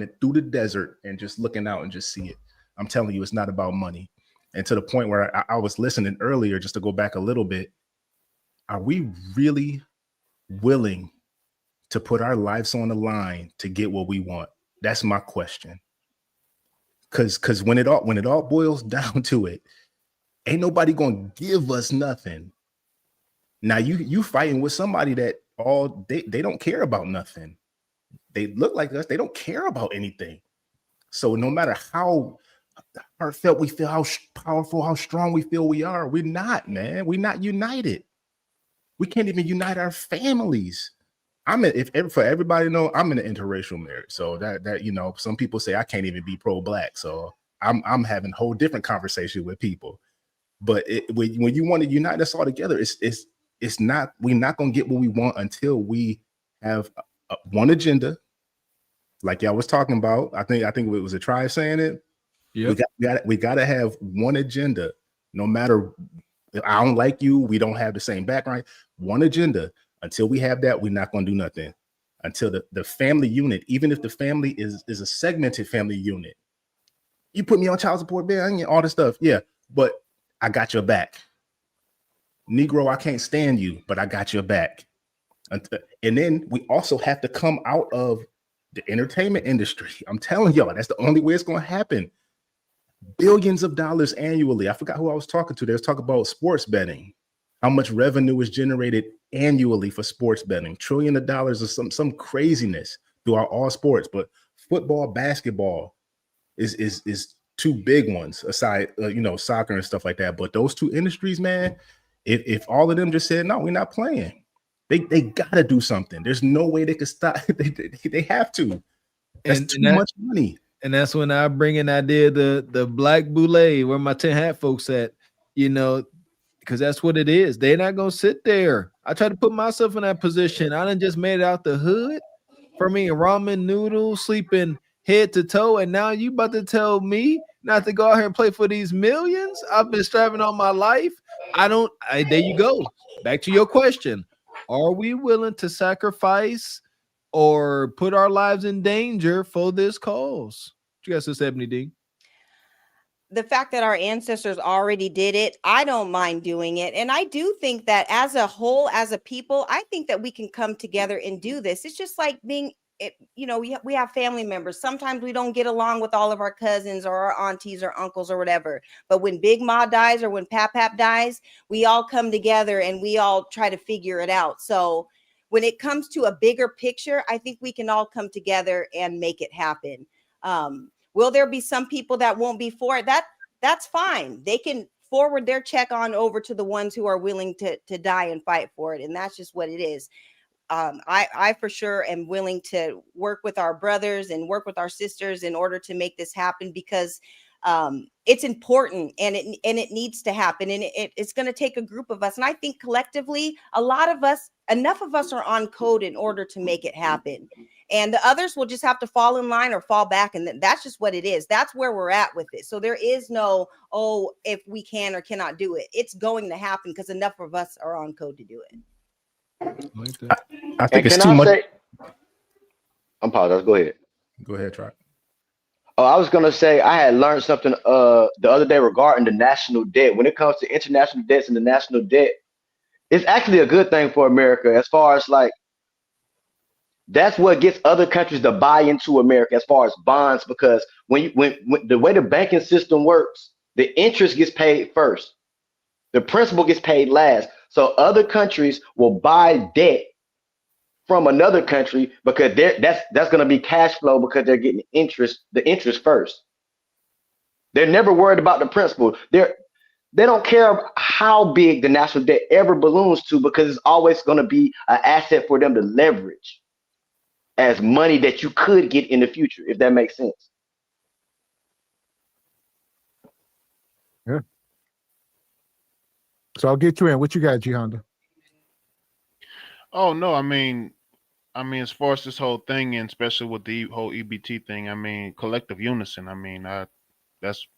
it through the desert and just looking out and just see it. I'm telling you, it's not about money. And to the point where I was listening earlier, just to go back a little bit, are we really willing to put our lives on the line to get what we want? That's my question. Because when it all boils down to it, ain't nobody gonna give us nothing. Now you fighting with somebody that they don't care about nothing. They look like us. They don't care about anything. So no matter how heartfelt we feel, how powerful, how strong we feel we are, we're not, man. We're not united. We can't even unite our families. For everybody to know, I'm in an interracial marriage. So that some people say I can't even be pro-black. So I'm having a whole different conversation with people. But when you want to unite us all together, it's not, we're not gonna get what we want until we have one agenda, like y'all was talking about. I think it was a tribe saying it. Yep. We gotta have one agenda. No matter, if I don't like you, we don't have the same background. One agenda. Until we have that, we're not gonna do nothing. Until the family unit, even if the family is a segmented family unit. You put me on child support, man, all this stuff. Yeah, but I got your back. Negro, I can't stand you, but I got your back. And then we also have to come out of the entertainment industry. I'm telling y'all, that's the only way it's going to happen. Billions of dollars annually. I forgot who I was talking to. They was talking about sports betting. How much revenue is generated annually for sports betting? $1 trillion or some craziness throughout all sports. But football, basketball is two big ones aside, soccer and stuff like that. But those two industries, man, if all of them just said, no, we're not playing, they got to do something. There's no way they could stop. They have to. That's too much money. And that's when I bring in idea the black boule, where my tin hat folks at, you know, because that's what it is. They're not gonna sit there. I try to put myself in that position. I done just made it out the hood. For me, ramen noodles, sleeping head to toe, and now you about to tell me not to go out here and play for these millions? I've been striving all my life. There you go. Back to your question. Are we willing to sacrifice or put our lives in danger for this cause? What you got to say, Ebony D? The fact that our ancestors already did it, I don't mind doing it. And I do think that as a whole, as a people, I think that we can come together and do this. It's just like being, we have family members. Sometimes we don't get along with all of our cousins or our aunties or uncles or whatever. But when Big Ma dies or when Pap dies, we all come together and we all try to figure it out. So when it comes to a bigger picture, I think we can all come together and make it happen. Will there be some people that won't be for it? That's fine. They can forward their check on over to the ones who are willing to die and fight for it. And that's just what it is. I for sure am willing to work with our brothers and work with our sisters in order to make this happen, because it's important and it needs to happen. And it's going to take a group of us. And I think collectively, enough of us are on code in order to make it happen. And the others will just have to fall in line or fall back. And that's just what it is. That's where we're at with it. So there is no, if we can or cannot do it. It's going to happen because enough of us are on code to do it. I think it's too much. I'm apologize. Go ahead. Go ahead, Troy. Oh, I was gonna say I had learned something the other day regarding the national debt. When it comes to international debts and the national debt, it's actually a good thing for America, as far as like that's what gets other countries to buy into America as far as bonds, because when the way the banking system works, the interest gets paid first. The principal gets paid last. So other countries will buy debt from another country because that's going to be cash flow, because they're getting the interest first. They're never worried about the principal. They don't care how big the national debt ever balloons to, because it's always going to be an asset for them to leverage as money that you could get in the future, if that makes sense. Yeah. So I'll get you in. What you got, G Honda? Oh no, I mean, as far as this whole thing, and especially with the whole EBT thing, I mean, collective unison. I mean, that was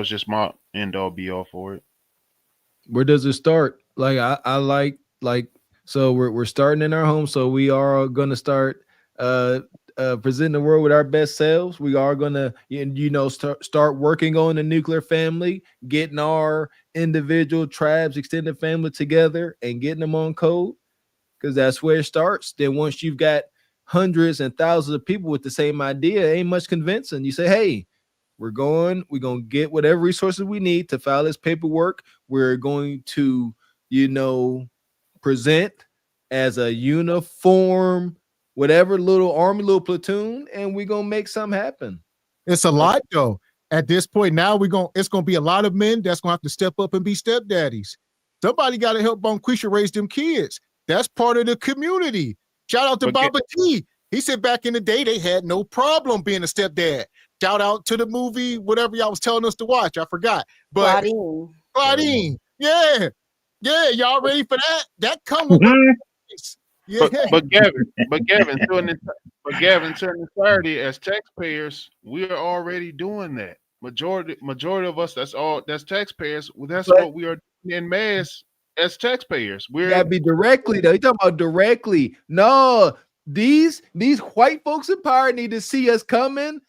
just my end all be all for it. Where does it start? Like I like so we're starting in our home, so we are going to start presenting the world with our best selves. We are going to start working on the nuclear family, getting our individual tribes, extended family together and getting them on code, because that's where it starts. Then once you've got hundreds and thousands of people with the same idea, ain't much convincing. You say, hey, we're going to get whatever resources we need to file this paperwork. We're going to, present as a uniform, whatever little army, little platoon, and we're going to make something happen. It's a lot though. At this point now, it's going to be a lot of men that's going to have to step up and be stepdaddies. Somebody got to help Bonquisha raise them kids. That's part of the community. Shout out to Baba T. He said back in the day, they had no problem being a stepdad. Shout out to the movie, whatever y'all was telling us to watch. I forgot. But Claudine. Yeah. Yeah. Y'all ready for that? That come with yeah. But Gavin, to an entirety, as taxpayers, we are already doing that. Majority of us, that's taxpayers. Well, that's what we are doing in mass as taxpayers. We're gotta be directly though. You talking about directly? No, these white folks in power need to see us coming,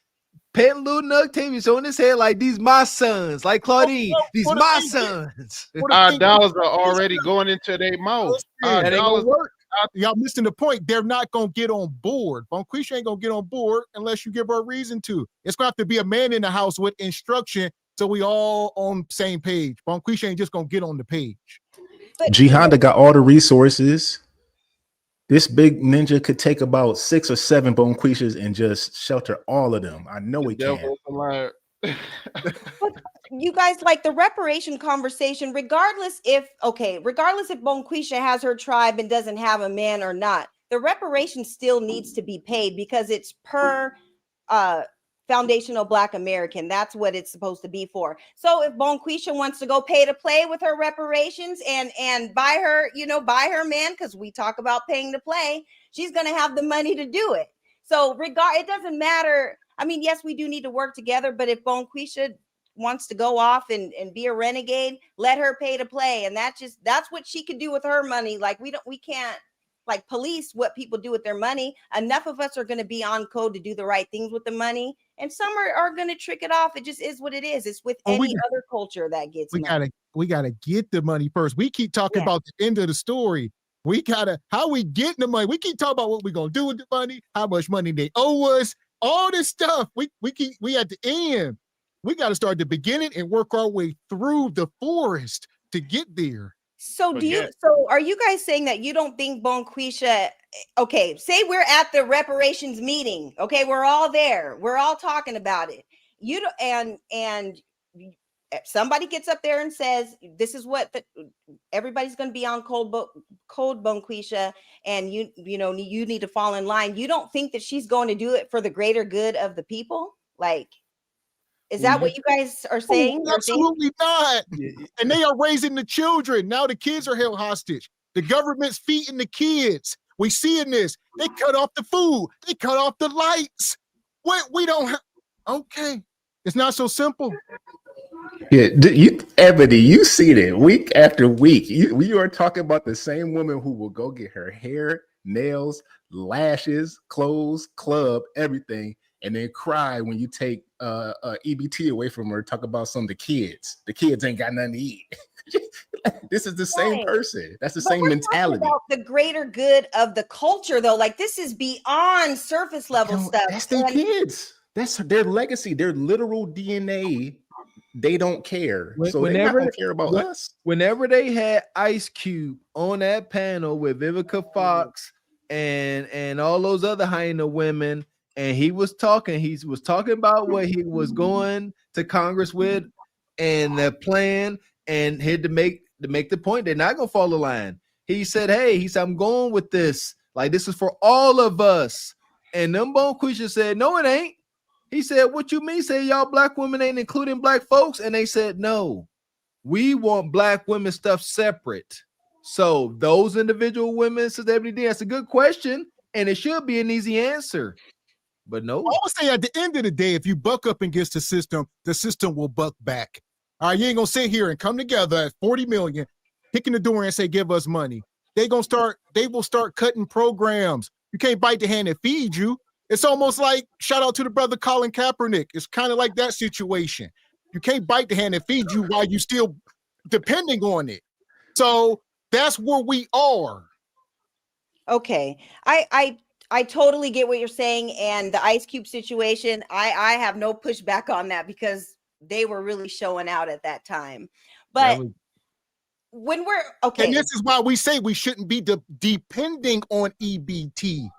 petting little Nug Tavius on his head like these my sons, like Claudine. These my sons. Our dollars are already going into their mouth. That ain't gonna work. Y'all missing the point. They're not gonna get on board. Bonquisha ain't gonna get on board unless you give her a reason to. It's gonna have to be a man in the house with instruction, so we all on the same page. Bonquisha ain't just gonna get on the page. G Honda got all the resources. This big ninja could take about 6 or 7 Bonquishas and just shelter all of them. I know he can. You guys, like the reparation conversation, regardless if Bonquisha has her tribe and doesn't have a man or not, the reparation still needs to be paid because it's per foundational Black American. That's what it's supposed to be for. So if Bonquisha wants to go pay to play with her reparations and buy her, buy her man, because we talk about paying to play, she's going to have the money to do it. So it doesn't matter. I mean, yes, we do need to work together, but if Bonquisha wants to go off and be a renegade, let her pay to play. And that's what she can do with her money. Like we can't like police what people do with their money. Enough of us are going to be on code to do the right things with the money, and some are going to trick it off. It just is what it is. It's with any other culture that gets money. We gotta get the money first. We keep talking about the end of the story. How we get the money. We keep talking about what we're gonna do with the money, how much money they owe us, all this stuff. We at the end. We got to start at the beginning and work our way through the forest to get there. So are you guys saying that you don't think Bonquisha, okay, say we're at the reparations meeting, okay, we're all there, we're all talking about it. And somebody gets up there and says, this is what everybody's going to be on code Bonquisha, and you need to fall in line. You don't think that she's going to do it for the greater good of the people? Like, is that what you guys are saying? Absolutely not. And they are raising the children. Now the kids are held hostage. The government's feeding the kids. We seeing this. They cut off the food. They cut off the lights. We don't have. Okay. It's not so simple. Yeah, Ebony, you see it week after week. You are talking about the same woman who will go get her hair, nails, lashes, clothes, club, everything, and then cry when you take EBT away from her. Talk about some of the kids. The kids ain't got nothing to eat. This is the same person. That's the same mentality. About the greater good of the culture, though. Like, this is beyond surface level stuff. That's their kids. That's their legacy. Their literal DNA. They don't care. So they don't care about us. Whenever they had Ice Cube on that panel with Vivica Fox and all those other hyena women, and he was talking about what he was going to Congress with and the plan, and had to make the point they're not gonna follow the line. He said, I'm going with this. Like, this is for all of us. And them Bonquisha said, no, it ain't. He said, what you mean? Say y'all Black women ain't including Black folks? And they said, no, we want Black women stuff separate. So those individual women, says Ebony, that's a good question, and it should be an easy answer. But no. I would say at the end of the day, if you buck up against the system will buck back. All right, you ain't gonna sit here and come together at 40 million, kicking the door and say, give us money. They will start cutting programs. You can't bite the hand that feeds you. It's almost like, shout out to the brother Colin Kaepernick. It's kind of like that situation. You can't bite the hand that feeds you while you still depending on it. So that's where we are. Okay. I totally get what you're saying. And the Ice Cube situation, I have no pushback on that because they were really showing out at that time. But when we're okay. And this is why we say we shouldn't be depending on EBT.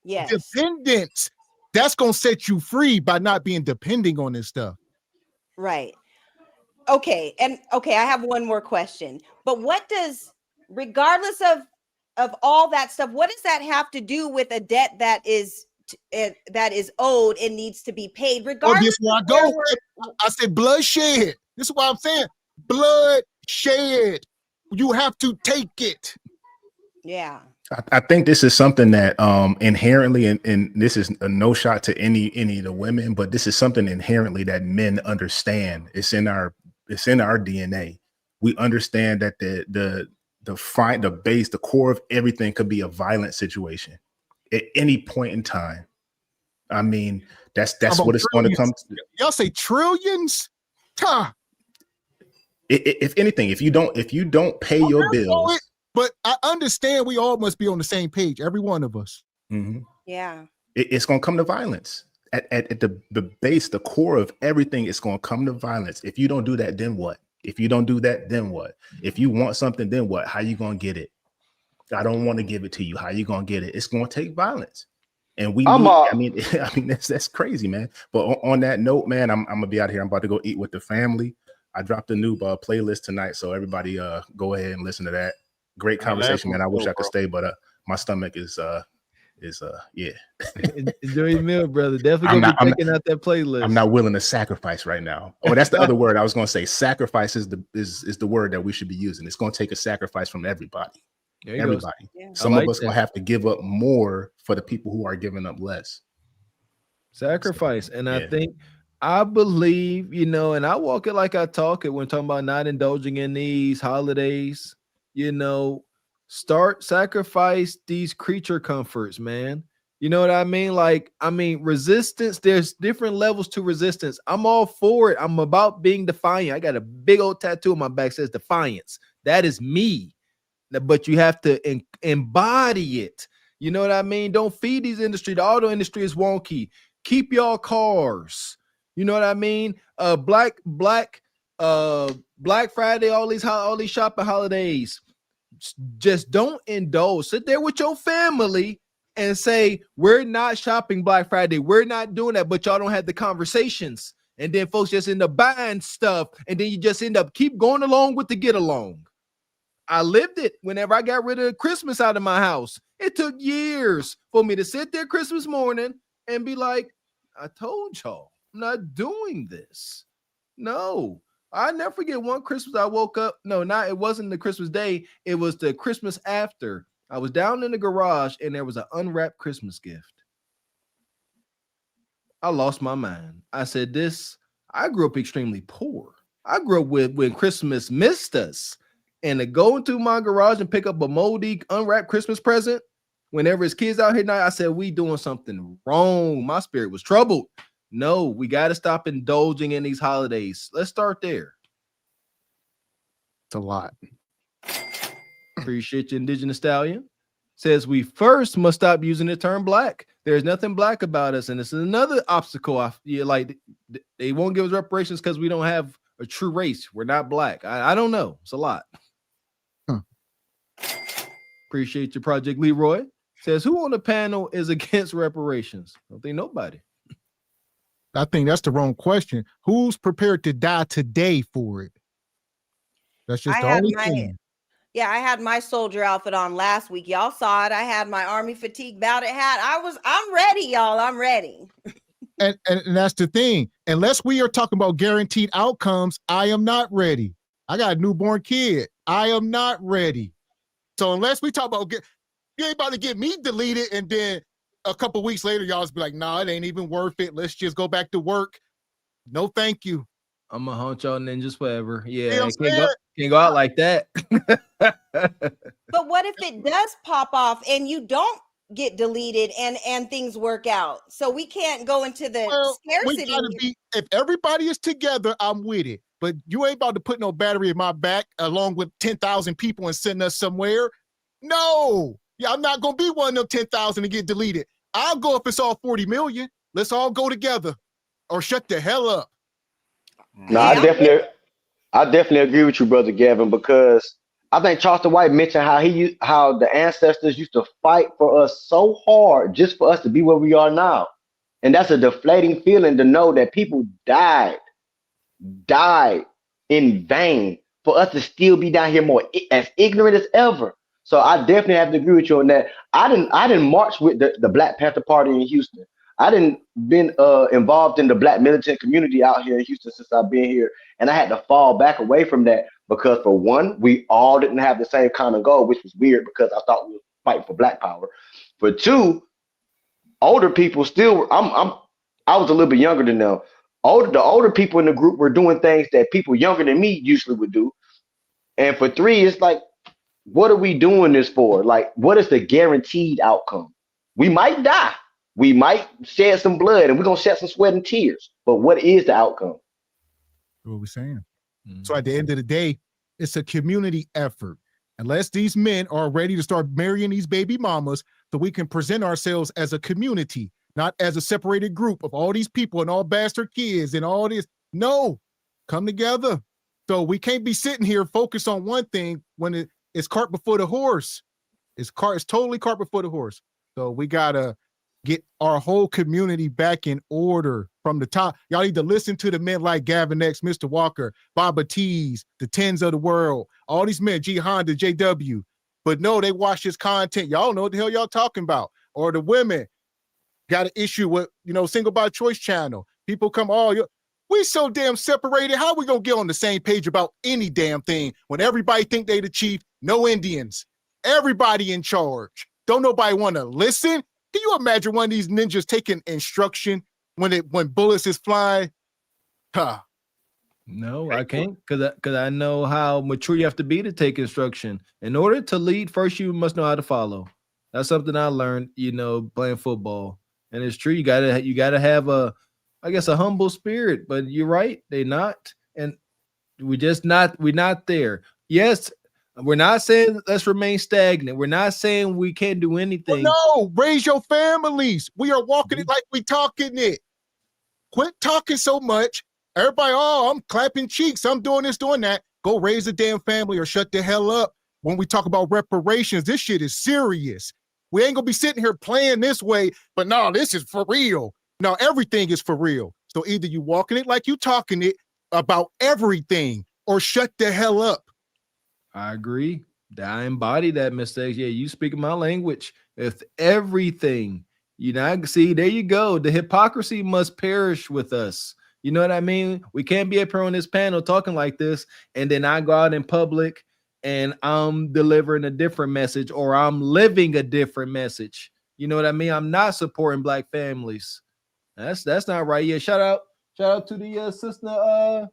Yes. Dependence. That's going to set you free by not being depending on this stuff. Right. Okay. And okay, I have one more question. But what does, regardless of all that stuff, what does that have to do with a debt that is owed and needs to be paid? Regardless. This is where I go. I said bloodshed. This is why I'm saying bloodshed. You have to take it. Yeah. I think this is something that inherently, and this is a no shot to any of the women, but this is something inherently that men understand. It's in our DNA. We understand that the base, the core of everything could be a violent situation at any point in time. I mean, that's what it's going to come to. Y'all say trillions? If anything, if you don't pay your bills. But I understand we all must be on the same page, every one of us. Mm-hmm. Yeah. It's going to come to violence. At the base, the core of everything is going to come to violence. If you don't do that, then what? If you don't do that, then what? If you want something, then what? How you going to get it? I don't want to give it to you. How you going to get it? It's going to take violence. And I mean, that's crazy, man. But on that note, man, I'm going to be out here. I'm about to go eat with the family. I dropped a new playlist tonight. So everybody go ahead and listen to that. Great conversation, man. I wish I could stay, but my stomach is is yeah. Enjoy your meal, brother. Definitely gonna be checking out that playlist. I'm not willing to sacrifice right now. Oh, that's the other word I was gonna say. Sacrifice is the word that we should be using. It's gonna take a sacrifice from everybody. Everybody. Some of us gonna have to give up more for the people who are giving up less. Sacrifice. And I believe, you know, and I walk it like I talk it when talking about not indulging in these holidays, you know, sacrifice these creature comforts, man. You know what I mean? Like, I mean, resistance, there's different levels to resistance. I'm all for it. I'm about being defiant. I got a big old tattoo on my back that says defiance. That is me. But you have to embody it. You know what I mean? Don't feed these industry. The auto industry is wonky. Keep y'all cars. You know what I mean? Black Friday, all these shopping holidays. Just don't indulge. Sit there with your family and say, we're not shopping Black Friday. We're not doing that, but y'all don't have the conversations. And then folks just end up buying stuff. And then you just end up keep going along with the get along. I lived it whenever I got rid of Christmas out of my house. It took years for me to sit there Christmas morning and be like, I told y'all, I'm not doing this. No, I never forget one Christmas I woke up. No, it wasn't the Christmas day. It was the Christmas after. I was down in the garage and there was an unwrapped Christmas gift. I lost my mind. I said, I grew up extremely poor. I grew up when Christmas missed us. And to go into my garage and pick up a moldy, unwrapped Christmas present, whenever his kids out here now, I said, we doing something wrong. My spirit was troubled. No, we got to stop indulging in these holidays. Let's start there. It's a lot. Appreciate you, Indigenous Stallion. Says we first must stop using the term black. There's nothing black about us. And this is another obstacle. Like they won't give us reparations because we don't have a true race. We're not black. I don't know. It's a lot. Appreciate your Project Leroy. Says, who on the panel is against reparations? I don't think nobody. I think that's the wrong question. Who's prepared to die today for it? That's just the only thing. Yeah, I had my soldier outfit on last week. Y'all saw it. I had my army fatigue battle hat. I'm ready, y'all. I'm ready. And that's the thing. Unless we are talking about guaranteed outcomes, I am not ready. I got a newborn kid. I am not ready. So unless we talk about you ain't about to get me deleted, and then a couple weeks later, y'all just be like, nah, it ain't even worth it. Let's just go back to work. No, thank you. I'm gonna haunt y'all ninjas forever. Yeah, can't go out like that. But what if it does pop off and you don't get deleted and things work out? So we can't go into the scarcity. If everybody is together, I'm with it. But you ain't about to put no battery in my back along with 10,000 people and send us somewhere. No. Yeah, I'm not going to be one of them 10,000 to get deleted. I'll go if it's all 40 million. Let's all go together or shut the hell up. No, I definitely agree with you, Brother Gavin, because I think Charleston White mentioned how the ancestors used to fight for us so hard just for us to be where we are now. And that's a deflating feeling to know that people died in vain for us to still be down here more as ignorant as ever. So I definitely have to agree with you on that. I didn't march with the Black Panther Party in Houston. I didn't been involved in the Black militant community out here in Houston since I've been here, and I had to fall back away from that because, for one, we all didn't have the same common goal, which was weird because I thought we were fighting for Black power. For two, older people still. I was a little bit younger than them. The older people in the group were doing things that people younger than me usually would do. And for three, it's like, what are we doing this for? Like, what is the guaranteed outcome? We might die. We might shed some blood and we're going to shed some sweat and tears. But what is the outcome? What we're saying. So at the end of the day, it's a community effort. Unless these men are ready to start marrying these baby mamas, so we can present ourselves as a community, not as a separated group of all these people and all bastard kids and all this. No, come together. So we can't be sitting here focused on one thing when it's cart before the horse. It's totally cart before the horse. So we gotta get our whole community back in order from the top. Y'all need to listen to the men like Gavin X, Mr. Walker, Baba T's, the Tens of the world, all these men, G Honda, JW. But no, they watch this content. Y'all know what the hell y'all talking about. or the women got an issue with, single by choice channel. People come, we so damn separated. How we gonna get on the same page about any damn thing when everybody think they the chief? No Indians. Everybody in charge. Don't nobody want to listen? Can you imagine one of these ninjas taking instruction when bullets is flying? Huh. No, I can't, because I know how mature you have to be to take instruction. In order to lead, first you must know how to follow. That's something I learned, playing football. And it's true, you gotta have a humble spirit. But you're right, they not, and we're not there. Yes, we're not saying let's remain stagnant. We're not saying we can't do anything. No, raise your families. We are walking it like we talking it. Quit talking so much. Everybody, I'm clapping cheeks. I'm doing this, doing that. Go raise a damn family or shut the hell up. When we talk about reparations, this shit is serious. We ain't gonna be sitting here playing this way, but no, this is for real. No, everything is for real. So either you walking it like you talking it about everything or shut the hell up. I agree. I embody that, Mr. X. Yeah, you speak my language. If everything, see, there you go. The hypocrisy must perish with us. You know what I mean? We can't be up here on this panel talking like this, and then I go out in public and I'm delivering a different message, or I'm living a different message. You know what I mean? I'm not supporting Black families. That's not right. Yeah, shout out to the sister.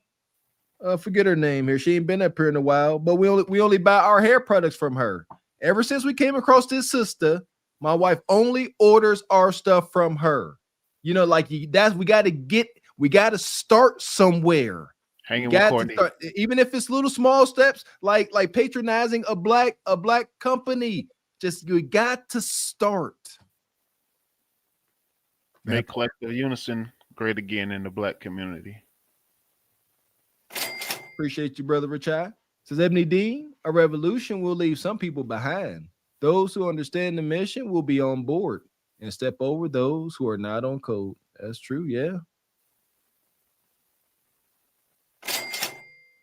Forget her name here. She ain't been up here in a while, but we only buy our hair products from her. Ever since we came across this sister, my wife only orders our stuff from her. We got to start somewhere. Hanging with Courtney. Even if it's little small steps, like patronizing a black company. Just you got to start. Make collective unison great again in the Black community. Appreciate you, Brother Richard. Says Ebony Dean, a revolution will leave some people behind. Those who understand the mission will be on board and step over those who are not on code. That's true, yeah.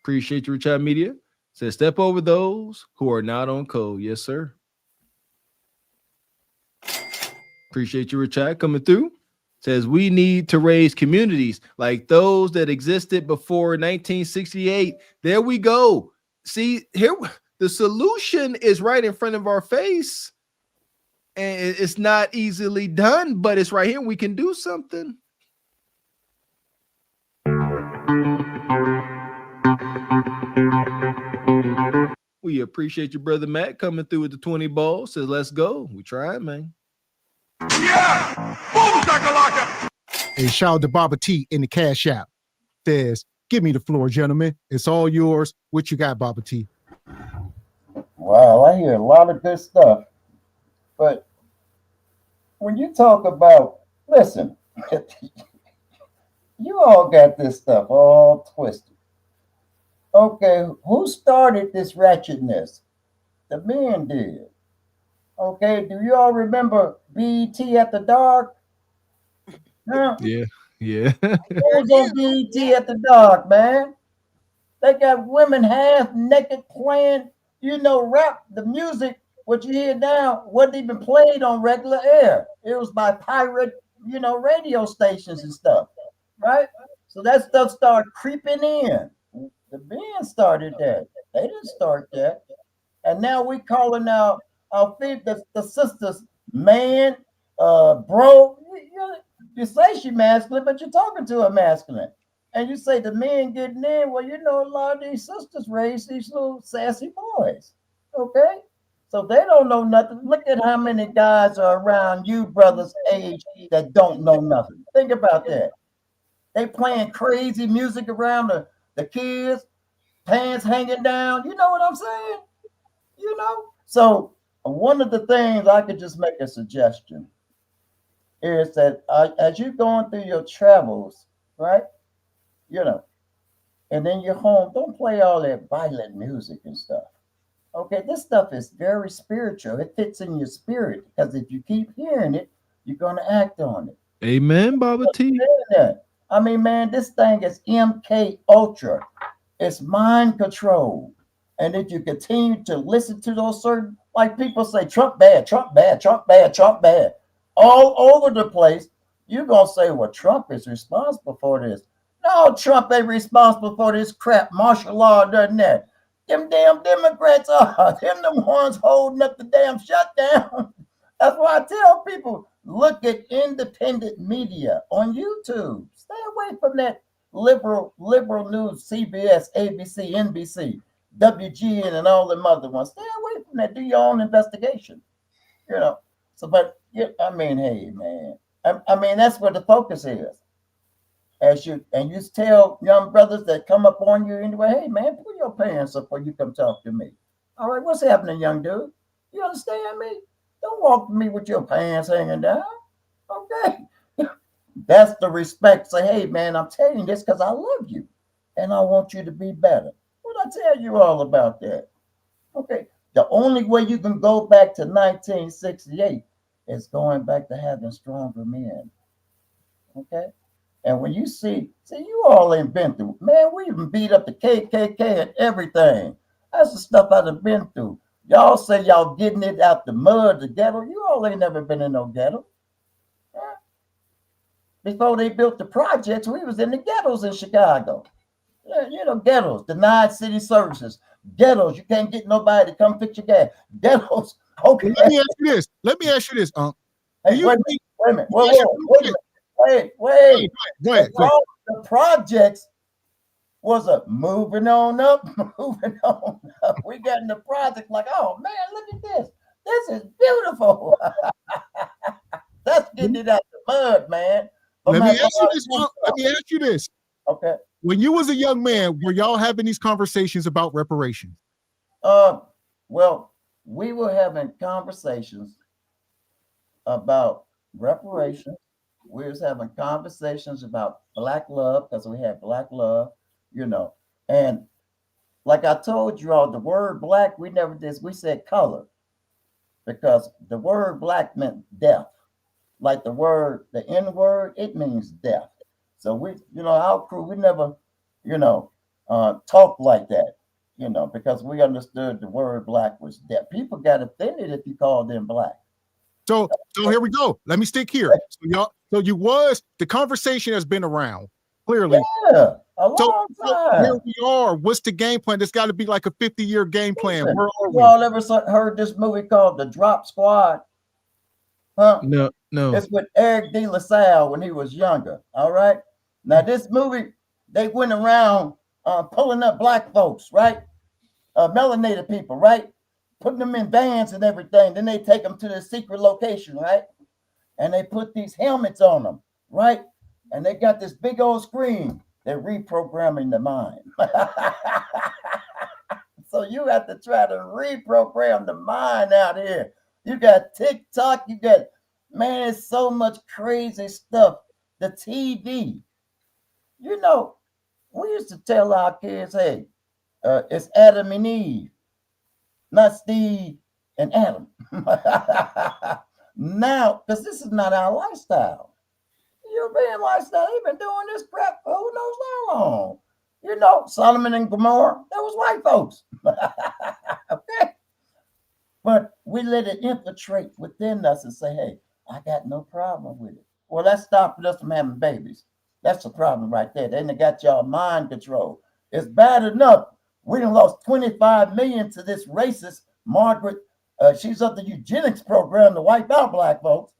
Appreciate you, Richard Media. Says step over those who are not on code. Yes, sir. Appreciate you, Richard, coming through. Says we need to raise communities like those that existed before 1968. There we go. See, here the solution is right in front of our face. And it's not easily done, but it's right here. We can do something. We appreciate you, Brother Matt, coming through with the 20 balls. Says, let's go. We tried, man. Yeah! Hey, shout out to Baba T in the Cash App. Says, give me the floor, gentlemen. It's all yours. What you got, Baba T? Wow, I hear a lot of good stuff. But when you talk about, listen, you all got this stuff all twisted. Okay, who started this wretchedness? The men did. Okay, do you all remember BET at the dark? Huh? Yeah. Where's on BET at the dark, man? They got women half naked playing, rap, the music, what you hear now, wasn't even played on regular air. It was by pirate, radio stations and stuff, right? So that stuff started creeping in. The men started that. They didn't start that. And now we calling out the sisters, man, bro. You say she masculine, but you're talking to her masculine. And you say the men getting in. Well, a lot of these sisters raise these little sassy boys. Okay? So they don't know nothing. Look at how many guys are around you brothers' age that don't know nothing. Think about that. They playing crazy music around the kids, pants hanging down. You know what I'm saying? So one of the things I could just make a suggestion is that as you're going through your travels, right? And then you're home, don't play all that violent music and stuff. Okay, this stuff is very spiritual. It fits in your spirit because if you keep hearing it, you're going to act on it. Amen, Baba T. I mean, man, this thing is MK Ultra. It's mind control. And if you continue to listen to those certain, like people say, Trump bad, Trump bad, Trump bad, Trump bad. all over the place. You're going to say, well, Trump is responsible for this. No, Trump ain't responsible for this crap. Martial law doesn't that. Them damn Democrats are. Them the ones holding up the damn shutdown. That's why I tell people, look at independent media on YouTube. Stay away from that liberal news, CBS, ABC, NBC, WGN, and all them other ones. Stay away from that. Do your own investigation. You know. So, but I mean, hey, man. I mean, that's where the focus is. You tell young brothers that come up on you anyway, hey, man, pull your pants up before you come talk to me. All right, what's happening, young dude? You understand me? Don't walk to me with your pants hanging down. Okay. That's the respect. Say, hey, man, I'm telling you this because I love you and I want you to be better. What I tell you all about that? Okay. The only way you can go back to 1968 is going back to having stronger men. Okay. And when you see you all ain't been through, man, we even beat up the KKK and everything. That's the stuff I done been through. Y'all say y'all getting it out the mud, the ghetto. You all ain't never been in no ghetto. Yeah. Before they built the projects, we was in the ghettos in Chicago. Yeah, you know, ghettos, denied city services. Ghettos, you can't get nobody to come fix your gas. Ghettos. Okay. Let me ask you this. Hey, wait a minute. Wait. Go ahead. The projects was a moving on up. We got in the project like, oh man, look at this. This is beautiful. That's getting it out the mud, man. Let me ask you this. Okay. When you was a young man, were y'all having these conversations about reparations? Well, we were having conversations about reparations. We was having conversations about Black love because we had Black love, you know. And like I told you all, the word Black, we never did. We said color because the word Black meant death. Like the N word, it means death. So we, you know, our crew, we never, you know, talk like that, you know, because we understood the word Black was death. People got offended if you called them Black. So here we go. Let me stick here. So the conversation has been around clearly. Yeah, a long time. Here we are. What's the game plan? There's got to be like a 50-year game plan. Listen, Where are we? You all ever heard this movie called The Drop Squad? Huh? No. It's with Eric De La Salle when he was younger. All right. Now this movie, they went around pulling up Black folks, right? Melanated people, right? Putting them in vans and everything. Then they take them to the secret location, right? And they put these helmets on them, right? And they got this big old screen. They're reprogramming the mind. So you have to try to reprogram the mind out here. You got TikTok, you got, man, it's so much crazy stuff. The TV. You know, we used to tell our kids, hey, it's Adam and Eve, not Steve and Adam. Now, because this is not our lifestyle. European lifestyle, they've been doing this crap for who knows how long. You know, Solomon and Gomorrah, that was white folks. Okay. But we let it infiltrate within us and say, hey, I got no problem with it. Well, that's stopping us from having babies. That's the problem right there. They done got y'all mind control. It's bad enough. We done lost 25 million to this racist Margaret. She's of the eugenics program to wipe out Black folks.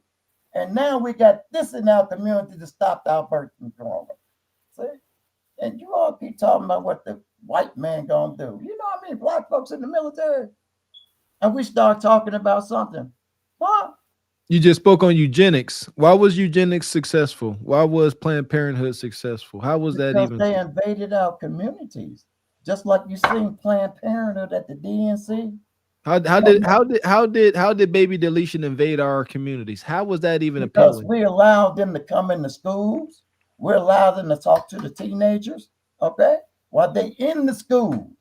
And now we got this in our community to stop our birth control. See? And you all keep talking about what the white man gonna do. You know how many Black folks in the military? And we start talking about something. What? You just spoke on eugenics. Why was eugenics successful? Why was Planned Parenthood successful? How was that even? Because they invaded our communities, just like you seen Planned Parenthood at the DNC. How did baby deletion invade our communities? How was that even because appealing? We allowed them to come into schools. We allowed them to talk to the teenagers, okay, while they in the school,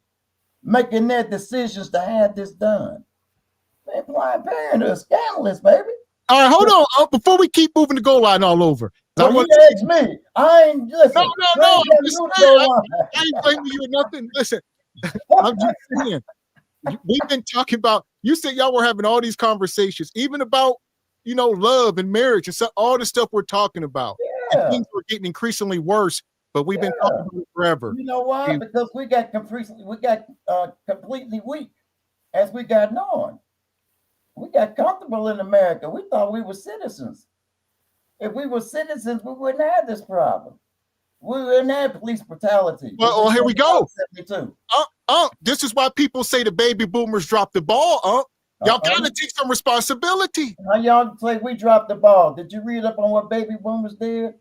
making their decisions to have this done. Man, Planned Parenthood is scandalous, baby. All right, hold on. Before we keep moving the goal line all over. So you ask me. I ain't listen. No. I ain't blaming you or nothing. Listen, I'm just saying. We've been talking about, you said y'all were having all these conversations, even about love and marriage and all the stuff we're talking about. Yeah. And things are getting increasingly worse, but we've been talking about it forever. You know why? Because we got completely weak as we got on. We got comfortable in America. We thought we were citizens. If we were citizens, we wouldn't have this problem. We wouldn't have police brutality. Well, here we go. 72. This is why people say the baby boomers dropped the ball. Y'all gotta take some responsibility. How y'all say we dropped the ball? Did you read up on what baby boomers did?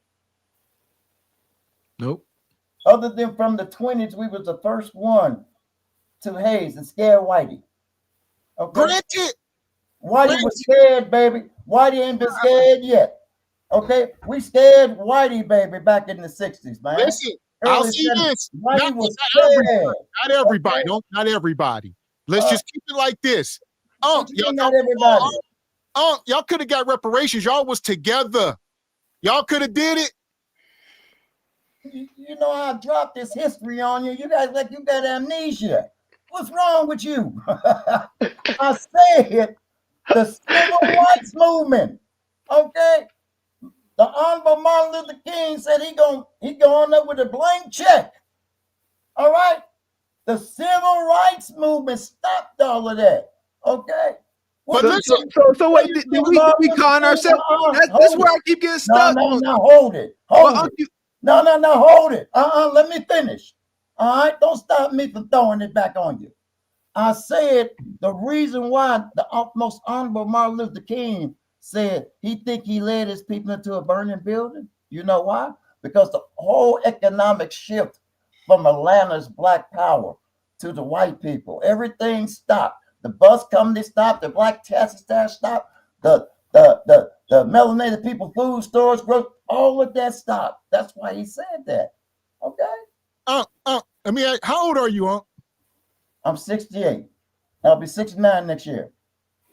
Nope. Other than from the 20s, we was the first one to haze and scare Whitey. Okay. Granted. Whitey was scared, baby. Whitey ain't been scared yet. Okay, we scared Whitey, baby, back in the 60s, man. Listen, I'll see this. Not everybody. Not everybody. Let's just keep it like this. Not everybody. Y'all could have got reparations. Y'all was together. Y'all could have did it. You know I dropped this history on you. You guys like you got amnesia. What's wrong with you? I said the civil rights movement. Okay. The Honorable Martin Luther King said he going up with a blank check. All right. The civil rights movement stopped all of that. Okay. But listen, so what did we con ourselves? That's where I keep getting stuck. No, hold it. Hold it. No, hold it. Let me finish. All right, don't stop me from throwing it back on you. I said the reason why the most honorable Martin Luther King said he think he led his people into a burning building. You know why? Because the whole economic shift from Atlanta's black power to the white people, everything stopped. The bus company stopped. The black taxi stand stopped. The melanated people food stores growth. All of that stopped. That's why he said that. Okay. I mean, how old are you, Unc? I'm 68. I'll be 69 next year.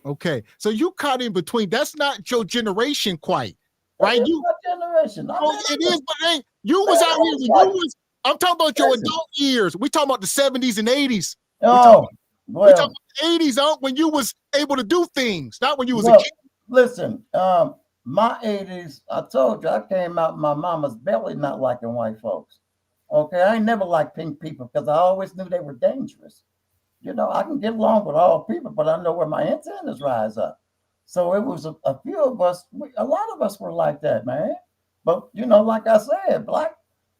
Okay, so you caught in between. That's not your generation quite, right? You generation. It is, but ain't you was out here when you was. I'm talking about your adult years. We talking about the 70s and 80s. We talking about the 80s, Unc, when you was able to do things, not when you was a kid. Listen, my 80s, I told you, I came out my mama's belly not liking white folks. Okay, I ain't never liked pink people because I always knew they were dangerous. You know, I can get along with all people, but I know where my antennas rise up. So it was a few of us, a lot of us were like that, man. But, you know, like I said,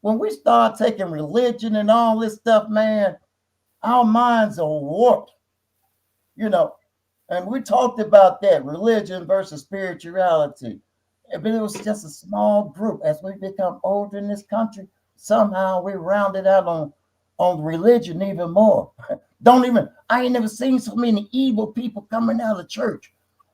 when we start taking religion and all this stuff, man, our minds are warped, you know. And we talked about that, religion versus spirituality. But it was just a small group. As we become older in this country, somehow we rounded out on religion even more. I ain't never seen so many evil people coming out of church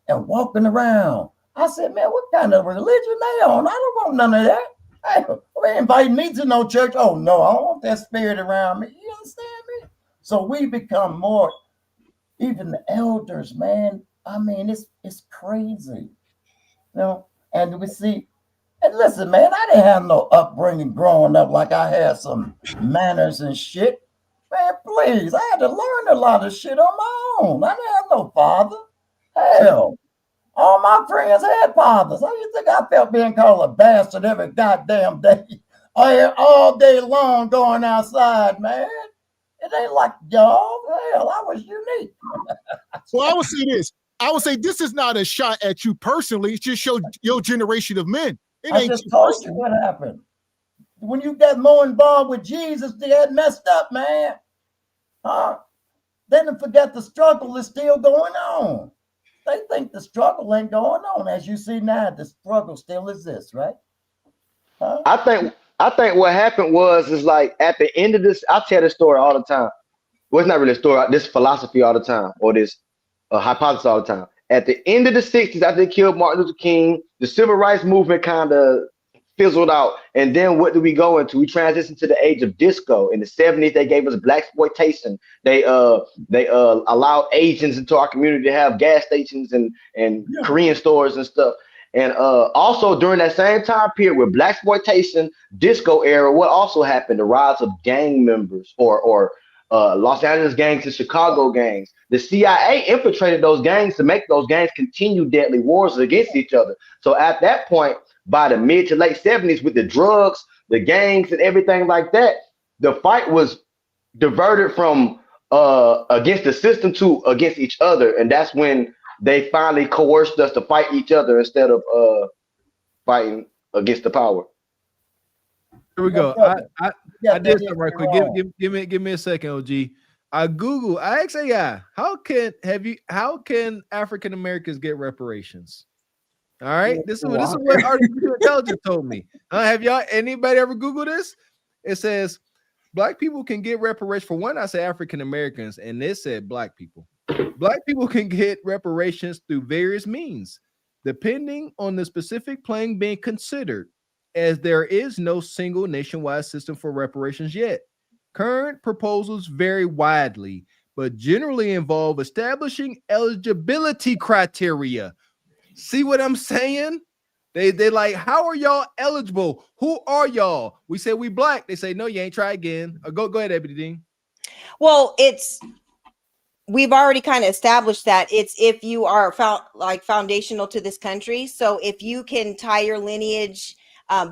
and walking around. I said, man, what kind of religion they on? I don't want none of that. Hey, they invite me to no church. Oh, no, I don't want that spirit around me. You understand me? So we become more, even the elders, man. I mean, it's crazy. You know, and we see, and listen, man, I didn't have no upbringing growing up like I had some manners and shit. Man, please, I had to learn a lot of shit on my own. I didn't have no father. Hell, all my friends had fathers. How you think I felt being called a bastard every goddamn day? All day long going outside, man. It ain't like y'all. Hell, I was unique. So I would say this. I would say this is not a shot at you personally. It's just your generation of men. I just told you what happened. When you got more involved with Jesus, they had messed up, man. They didn't forget the struggle is still going on. They think the struggle ain't going on. As you see now, the struggle still exists, right? I think what happened is like at the end of this, I tell this story all the time. Well, it's not really a story, this philosophy all the time, or this hypothesis all the time. At the end of the 60s, after they killed Martin Luther King, the civil rights movement kind of fizzled out. And then what do we go into? We transitioned to the age of disco. In the 70s, they gave us blaxploitation. They allowed Asians into our community to have gas stations and Korean stores and stuff. And also during that same time period with blaxploitation, disco era, what also happened? The rise of gang members or Los Angeles gangs and Chicago gangs. The CIA infiltrated those gangs to make those gangs continue deadly wars against each other. So at that point, by the mid to late 70s, with the drugs, the gangs, and everything like that, the fight was diverted from against the system to against each other, and that's when they finally coerced us to fight each other instead of fighting against the power. Here we go. I did something right quick. Give me a second, OG. I asked AI, how can African Americans get reparations? All right, this is what artificial intelligence told me. Have y'all anybody ever Googled this? It says Black people can get reparations. For one, I say African Americans, and it said Black people. Black people can get reparations through various means, depending on the specific plan being considered, as there is no single nationwide system for reparations yet. Current proposals vary widely, but generally involve establishing eligibility criteria. See what I'm saying? They like, how are y'all eligible? Who are y'all? We say we Black. They say, no, you ain't. Try again. Go ahead, Ebony Dean. Well, we've already kind of established that it's if you are foundational to this country. So if you can tie your lineage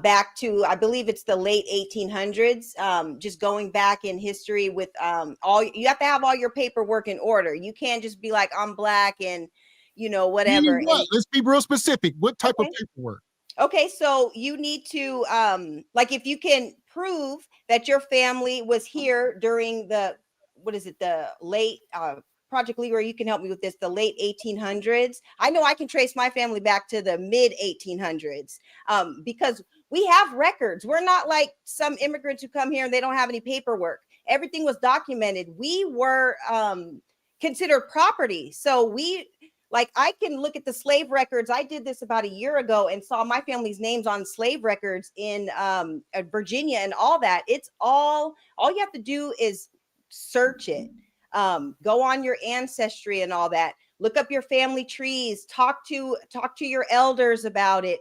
back to, I believe it's the late 1800s, just going back in history with you have to have all your paperwork in order. You can't just be like, I'm Black and whatever. Let's be real specific. What type of paperwork? Okay, so you need to if you can prove that your family was here during the late Project Leader, you can help me with this, the late 1800s. I know I can trace my family back to the mid 1800s because we have records. We're not like some immigrants who come here and they don't have any paperwork. Everything was documented. We were considered property. So I can look at the slave records. I did this about a year ago and saw my family's names on slave records in Virginia and all that. It's all you have to do is search it. Go on your ancestry and all that. Look up your family trees. Talk to your elders about it.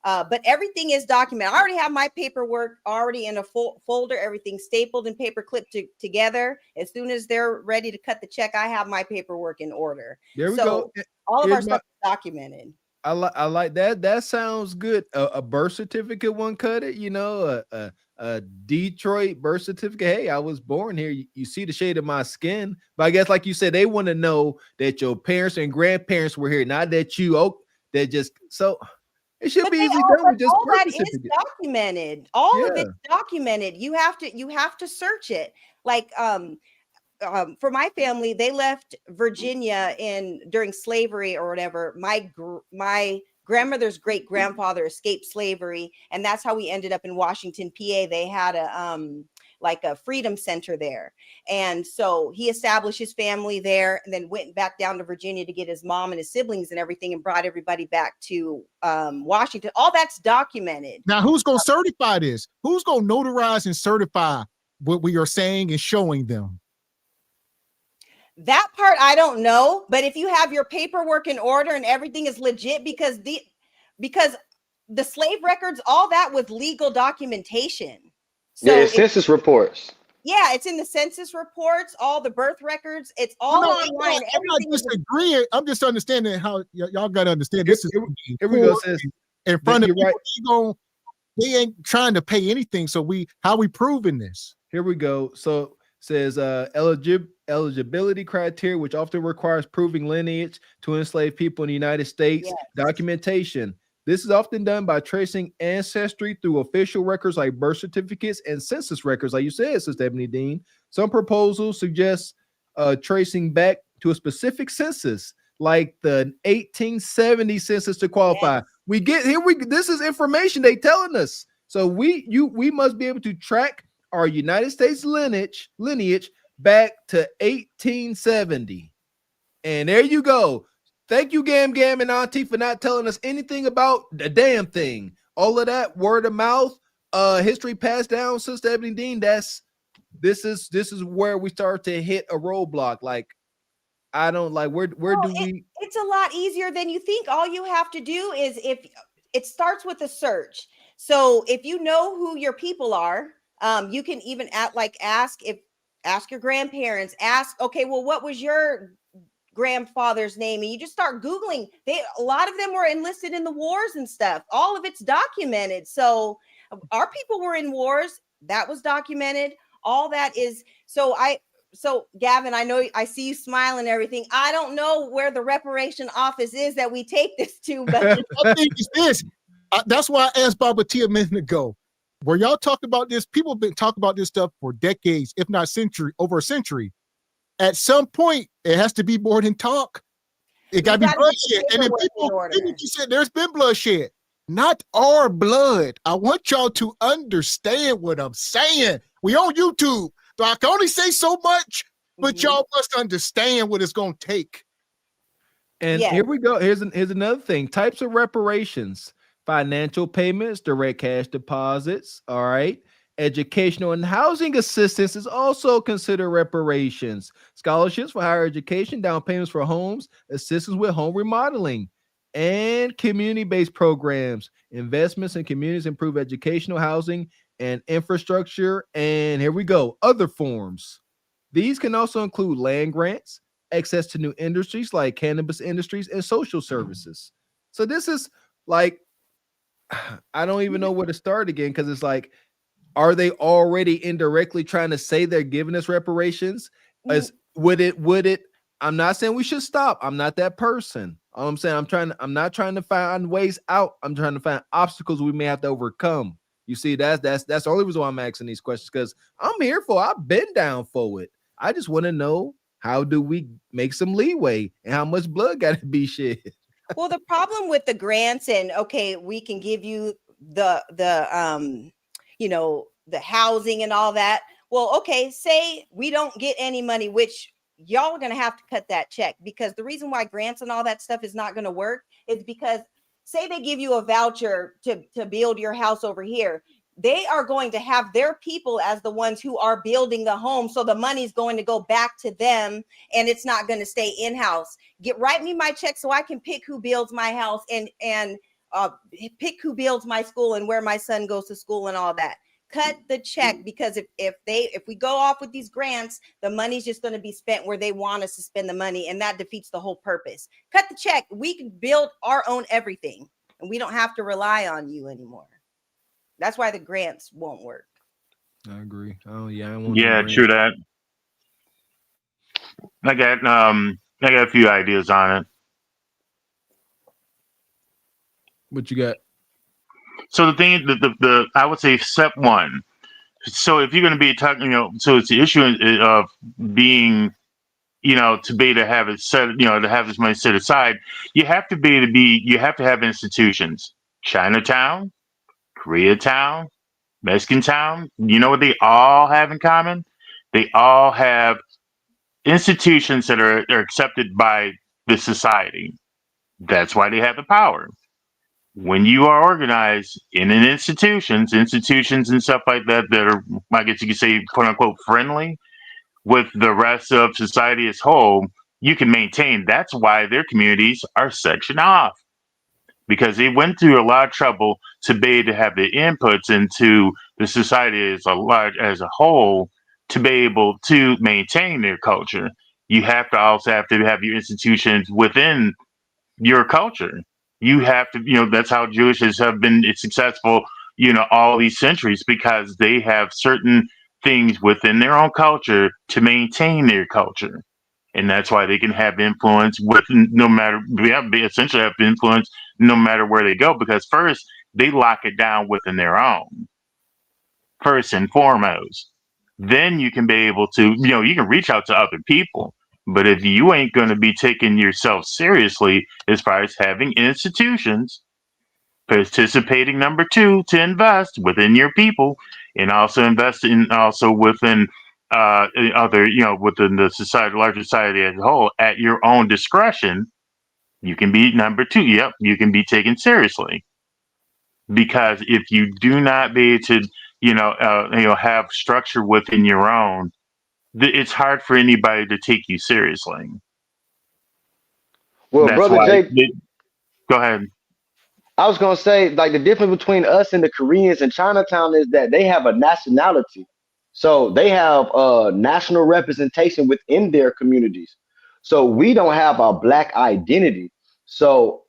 But everything is documented. I already have my paperwork already in a folder, everything stapled and paper clipped together. As soon as they're ready to cut the check, I have my paperwork in order. There we go. All of our stuff is documented. I like that. That sounds good. A birth certificate one cut it, a Detroit birth certificate. Hey, I was born here. You see the shade of my skin. But I guess, like you said, they want to know that your parents and grandparents were here, not that it should be easy done with just all birth that is certificate. documented. All of it's documented. You have to search it. For my family, they left Virginia during slavery or whatever. My grandmother's great grandfather escaped slavery, and that's how we ended up in Washington, PA. They had a freedom center there, and so he established his family there, and then went back down to Virginia to get his mom and his siblings and everything, and brought everybody back to Washington. All that's documented. Now, who's going to certify this? Who's going to notarize and certify what we are saying and showing them? That part I don't know, but if you have your paperwork in order and everything is legit, because the slave records, all that was legal documentation. So it's census reports. Yeah, it's in the census reports, all the birth records. It's all online. I'm not disagreeing. I'm just understanding how y'all got to understand. This is here we go. Says in front of people, they ain't trying to pay anything. So how we proving this? Here we go. So says eligibility criteria, which often requires proving lineage to enslaved people in the United States. Yes. Documentation. This is often done by tracing ancestry through official records like birth certificates and census records, like you said, Sister Ebony Dean. Some proposals suggest tracing back to a specific census, like the 1870 census to qualify. Yes. This is information they telling us. So we must be able to track our United States lineage back to 1870. And there you go. Thank you, Gam and Auntie, for not telling us anything about the damn thing. All of that word of mouth, history passed down, Sister Ebony Dean. This is where we start to hit a roadblock. Like, I don't like where do we? It's a lot easier than you think. All you have to do is if it starts with a search. So if you know who your people are, you can even ask if ask your grandparents, ask, okay, well, what was your grandfather's name? And you just start Googling. A lot of them were enlisted in the wars and stuff. All of it's documented. So our people were in wars. That was documented. All that is. So Gavin, I know I see you smiling and everything. I don't know where the reparation office is that we take this to, but I think it's this. That's why I asked Baba T a minute ago. Where y'all talking about this, people have been talking about this stuff for decades, if not over a century. At some point, it has to be more than talk. It got to be bloodshed. And then people said there's been bloodshed. Not our blood. I want y'all to understand what I'm saying. We on YouTube, so I can only say so much, but y'all must understand what it's going to take. And here we go. Here's another thing. Types of reparations: financial payments, direct cash deposits. All right. Educational and housing assistance is also considered reparations. Scholarships for higher education, down payments for homes, assistance with home remodeling, and community-based programs. Investments in communities improve educational, housing, and infrastructure. And here we go. Other forms. These can also include land grants, access to new industries like cannabis industries, and social services. So this is like, I don't even know where to start again, because it's like, are they already indirectly trying to say they're giving us reparations? Would it? I'm not saying we should stop. I'm not that person. All I'm saying, I'm not trying to find ways out. I'm trying to find obstacles we may have to overcome. You see, that's the only reason why I'm asking these questions, because I'm here for it. I've been down for it. I just want to know, how do we make some leeway and how much blood got to be shed? Well, the problem with the grants and okay, we can give you the the housing and all that. Well, okay, say we don't get any money, which y'all are going to have to cut that check, because the reason why grants and all that stuff is not going to work is because say they give you a voucher to build your house over here. They are going to have their people as the ones who are building the home. So the money's going to go back to them and it's not going to stay in-house. Write me my check so I can pick who builds my house and pick who builds my school and where my son goes to school and all that. Cut the check, because if we go off with these grants, the money's just going to be spent where they want us to spend the money, and that defeats the whole purpose. Cut the check. We can build our own everything, and we don't have to rely on you anymore. That's why the grants won't work. I agree. Oh yeah, true that. I got a few ideas on it. What you got? So the thing, the I would say step one. So if you're going to be talking, so it's the issue of being, to be to have it set, to have this money set aside, you have to you have to have institutions. Chinatown, Koreatown, Mexican Town. You know what they all have in common? They all have institutions that are accepted by the society. That's why they have the power. When you are organized in an institutions and stuff like that are, I guess you could say, quote unquote, friendly with the rest of society as whole, you can maintain. That's why their communities are sectioned off, because they went through a lot of trouble to be able to have the inputs into the society as a whole to be able to maintain their culture. You have to also have your institutions within your culture. You have to, that's how Jewishes have been successful, all these centuries, because they have certain things within their own culture to maintain their culture. And that's why they can have influence essentially have influence no matter where they go, because first they lock it down within their own, first and foremost. Then you can be able to, you can reach out to other people. But if you ain't going to be taking yourself seriously as far as having institutions, participating, number two, to invest within your people, and also invest in within other, within the society, larger society as a whole, at your own discretion, you can be number two. Yep, you can be taken seriously. Because if you do not be to, have structure within your own, it's hard for anybody to take you seriously. Well, That's brother why Jay, go ahead. I was gonna say, like, the difference between us and the Koreans in Chinatown is that they have a nationality. So they have national representation within their communities. So we don't have a black identity. So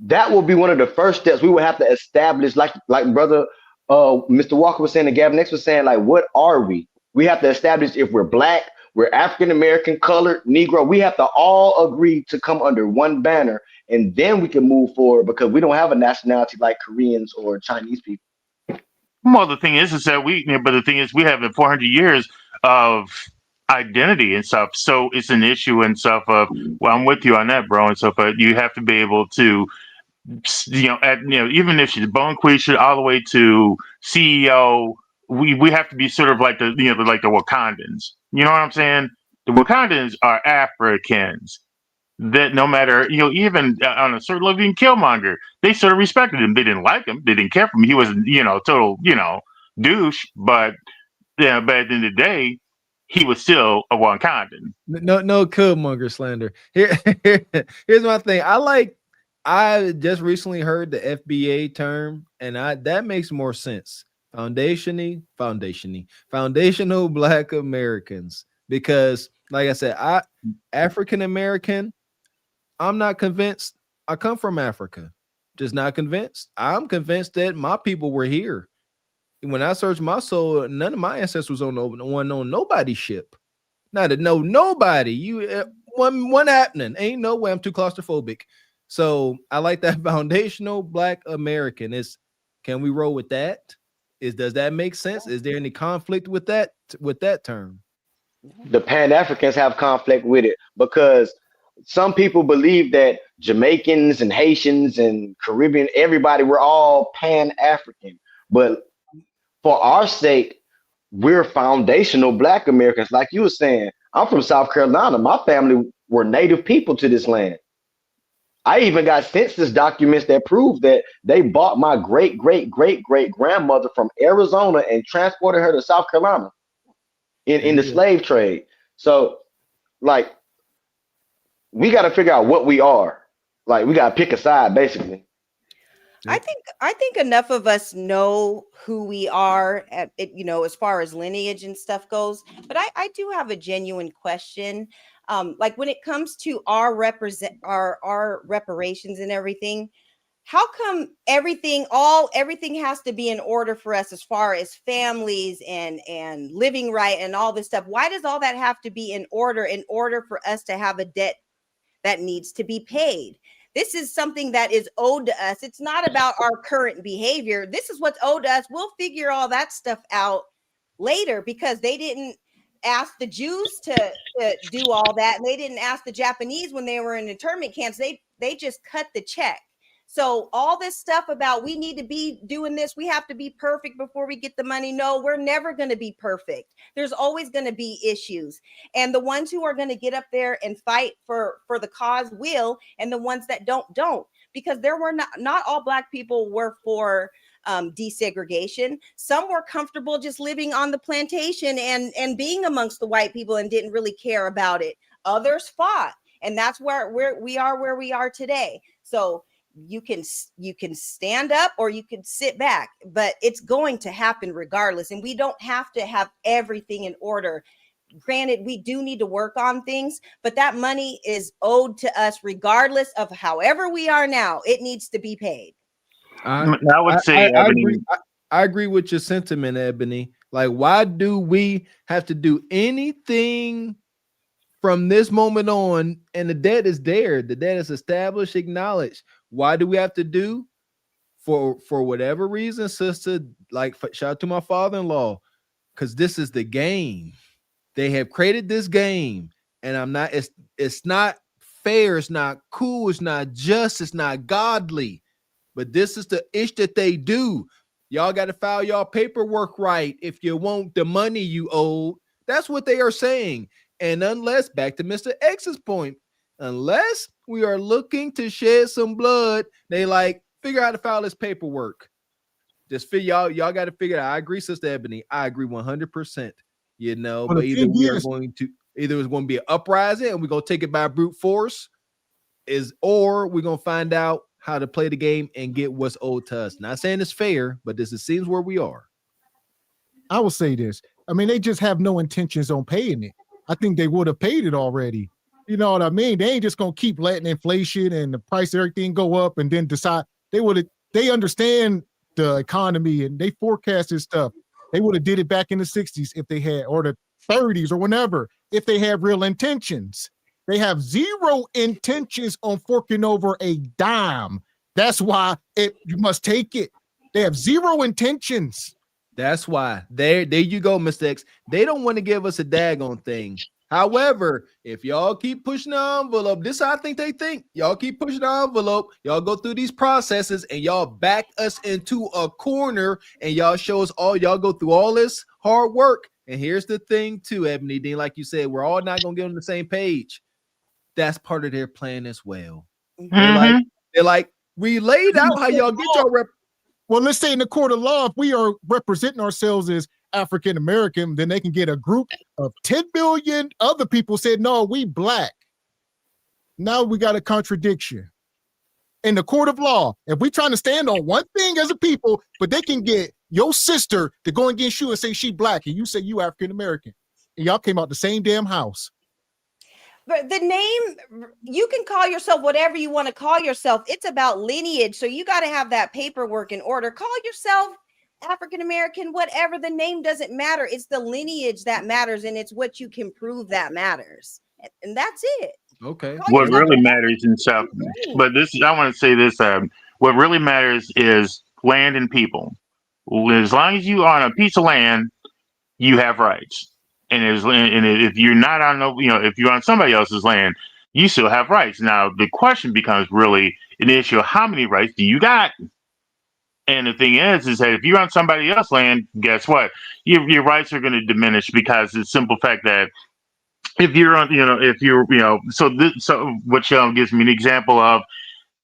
that will be one of the first steps we would have to establish, like brother Mr. Walker was saying and Gavin X was saying, like, what are we? We have to establish if we're black, we're African American, colored, Negro. We have to all agree to come under one banner, and then we can move forward because we don't have a nationality like Koreans or Chinese people. Well, the thing is that but the thing is, we have 400 years of identity and stuff. So it's an issue and stuff of, well, I'm with you on that, bro, and stuff. But you have to be able to, even if she's Bonquisha all the way to CEO, we have to be sort of like like the Wakandans. You know what I'm saying? The Wakandans are Africans. That no matter, even on a certain level, even Killmonger, they sort of respected him. They didn't like him. They didn't care for him. He was, total, douche. But yeah, but at the end of the day, he was still a Wakandan. No Killmonger slander. Here's my thing. I just recently heard the FBA term, and that makes more sense. Foundational Black Americans, because, like I said, African American. I'm not convinced. I come from Africa. Just not convinced. I'm convinced that my people were here. When I searched my soul, none of my ancestors on nobody's ship. Not to know nobody. You one happening. Ain't no way. I'm too claustrophobic. So I like that foundational Black American. Can we roll with that? Does that make sense? Is there any conflict with that term? The Pan-Africans have conflict with it because some people believe that Jamaicans and Haitians and Caribbean, everybody, we're all Pan-African. But for our sake, we're foundational Black Americans. Like you were saying, I'm from South Carolina. My family were native people to this land. I even got census documents that prove that they bought my great-great-great-great-grandmother from Arizona and transported her to South Carolina in the slave trade. So, like, we got to figure out what we are. Like, we got to pick a side, basically. I think enough of us know who we are at it, as far as lineage and stuff goes. But I do have a genuine question. Like when it comes to our reparations and everything, how come everything has to be in order for us as far as families and living right and all this stuff? Why does all that have to be in order for us to have a debt that needs to be paid? This is something that is owed to us. It's not about our current behavior. This is what's owed to us. We'll figure all that stuff out later, because they didn't ask the Jews to do all that, and they didn't ask the Japanese when they were in internment camps. They just cut the check. So all this stuff about we need to be doing this, we have to be perfect before we get the money. No, we're never going to be perfect. There's always going to be issues. And the ones who are going to get up there and fight for the cause will, and the ones that don't. Because there were not all Black people were for desegregation. Some were comfortable just living on the plantation and being amongst the white people and didn't really care about it. Others fought. And that's where we are today. So you can stand up or you can sit back, but it's going to happen regardless. And we don't have to have everything in order. Granted, we do need to work on things, but that money is owed to us regardless of however we are now. It needs to be paid. I would say, I agree with your sentiment, Ebony. Like, why do we have to do anything from this moment on? And the debt is there. The debt is established, acknowledged. Why do we have to do? For whatever reason, sister, like, shout out to my father-in-law, because this is the game. They have created this game, and it's not fair, it's not cool, it's not just, it's not godly. But this is the ish that they do. Y'all got to file y'all paperwork right if you want the money you owe. That's what they are saying. And unless, back to Mr. X's point, unless we are looking to shed some blood, they figure out how to file this paperwork. Just figure y'all got to figure it out. I agree, Sister Ebony. I agree 100%. But either it's going to be an uprising and we're going to take it by brute force, or we're going to find out how to play the game and get what's owed to us. Not saying it's fair, but this seems where we are. I will say this. I mean, they just have no intentions on paying it. I think they would have paid it already. You know what I mean? They ain't just gonna keep letting inflation and the price of everything go up and then decide. They understand the economy and they forecasted stuff. They would have did it back in the 60s if they had, or the 30s or whenever, if they had real intentions. They have zero intentions on forking over a dime. That's why you must take it. They have zero intentions. That's why. There you go, Mr. X. They don't want to give us a daggone thing. However, if y'all keep pushing the envelope, this is how I think they think. Y'all keep pushing the envelope, y'all go through these processes, and y'all back us into a corner, and y'all show us y'all go through all this hard work. And here's the thing, too, Ebony Dean, like you said, we're all not gonna get on the same page. That's part of their plan as well. Mm-hmm. They're like, we laid out how y'all get your rep. Well, let's say in the court of law, if we are representing ourselves as African American, then they can get a group of 10 billion other people said, no, we black. Now we got a contradiction. In the court of law, if we trying to stand on one thing as a people, but they can get your sister to go against you and say she black, and you say you African American, and y'all came out the same damn house. But the name, you can call yourself whatever you want to call yourself. It's about lineage. So you got to have that paperwork in order. Call yourself African American, whatever. The name doesn't matter. It's the lineage that matters, and it's what you can prove that matters. And that's it. Okay. What really matters in South, but I want to say this: what really matters is land and people. As long as you are on a piece of land, you have rights. And if you're not on if you're on somebody else's land, you still have rights. Now the question becomes really an issue of how many rights do you got? And the thing is that if you're on somebody else's land, guess what? Your rights are going to diminish because it's simple fact that if you're on, so what gives me an example of,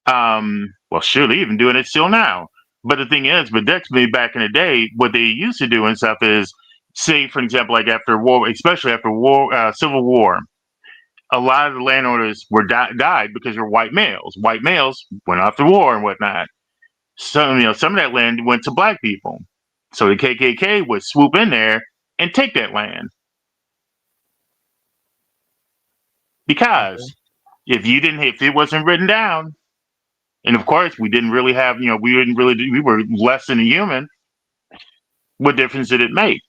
well, sure, they're even doing it still now. But the thing is, but that's me back in the day, what they used to do and stuff is, say, for example, like after war, especially after war, Civil War, a lot of the landowners died because they're white males. White males went off to war and whatnot. Some of that land went to black people. So the KKK would swoop in there and take that land. Because if it wasn't written down, and of course we didn't really have, we were less than a human, what difference did it make?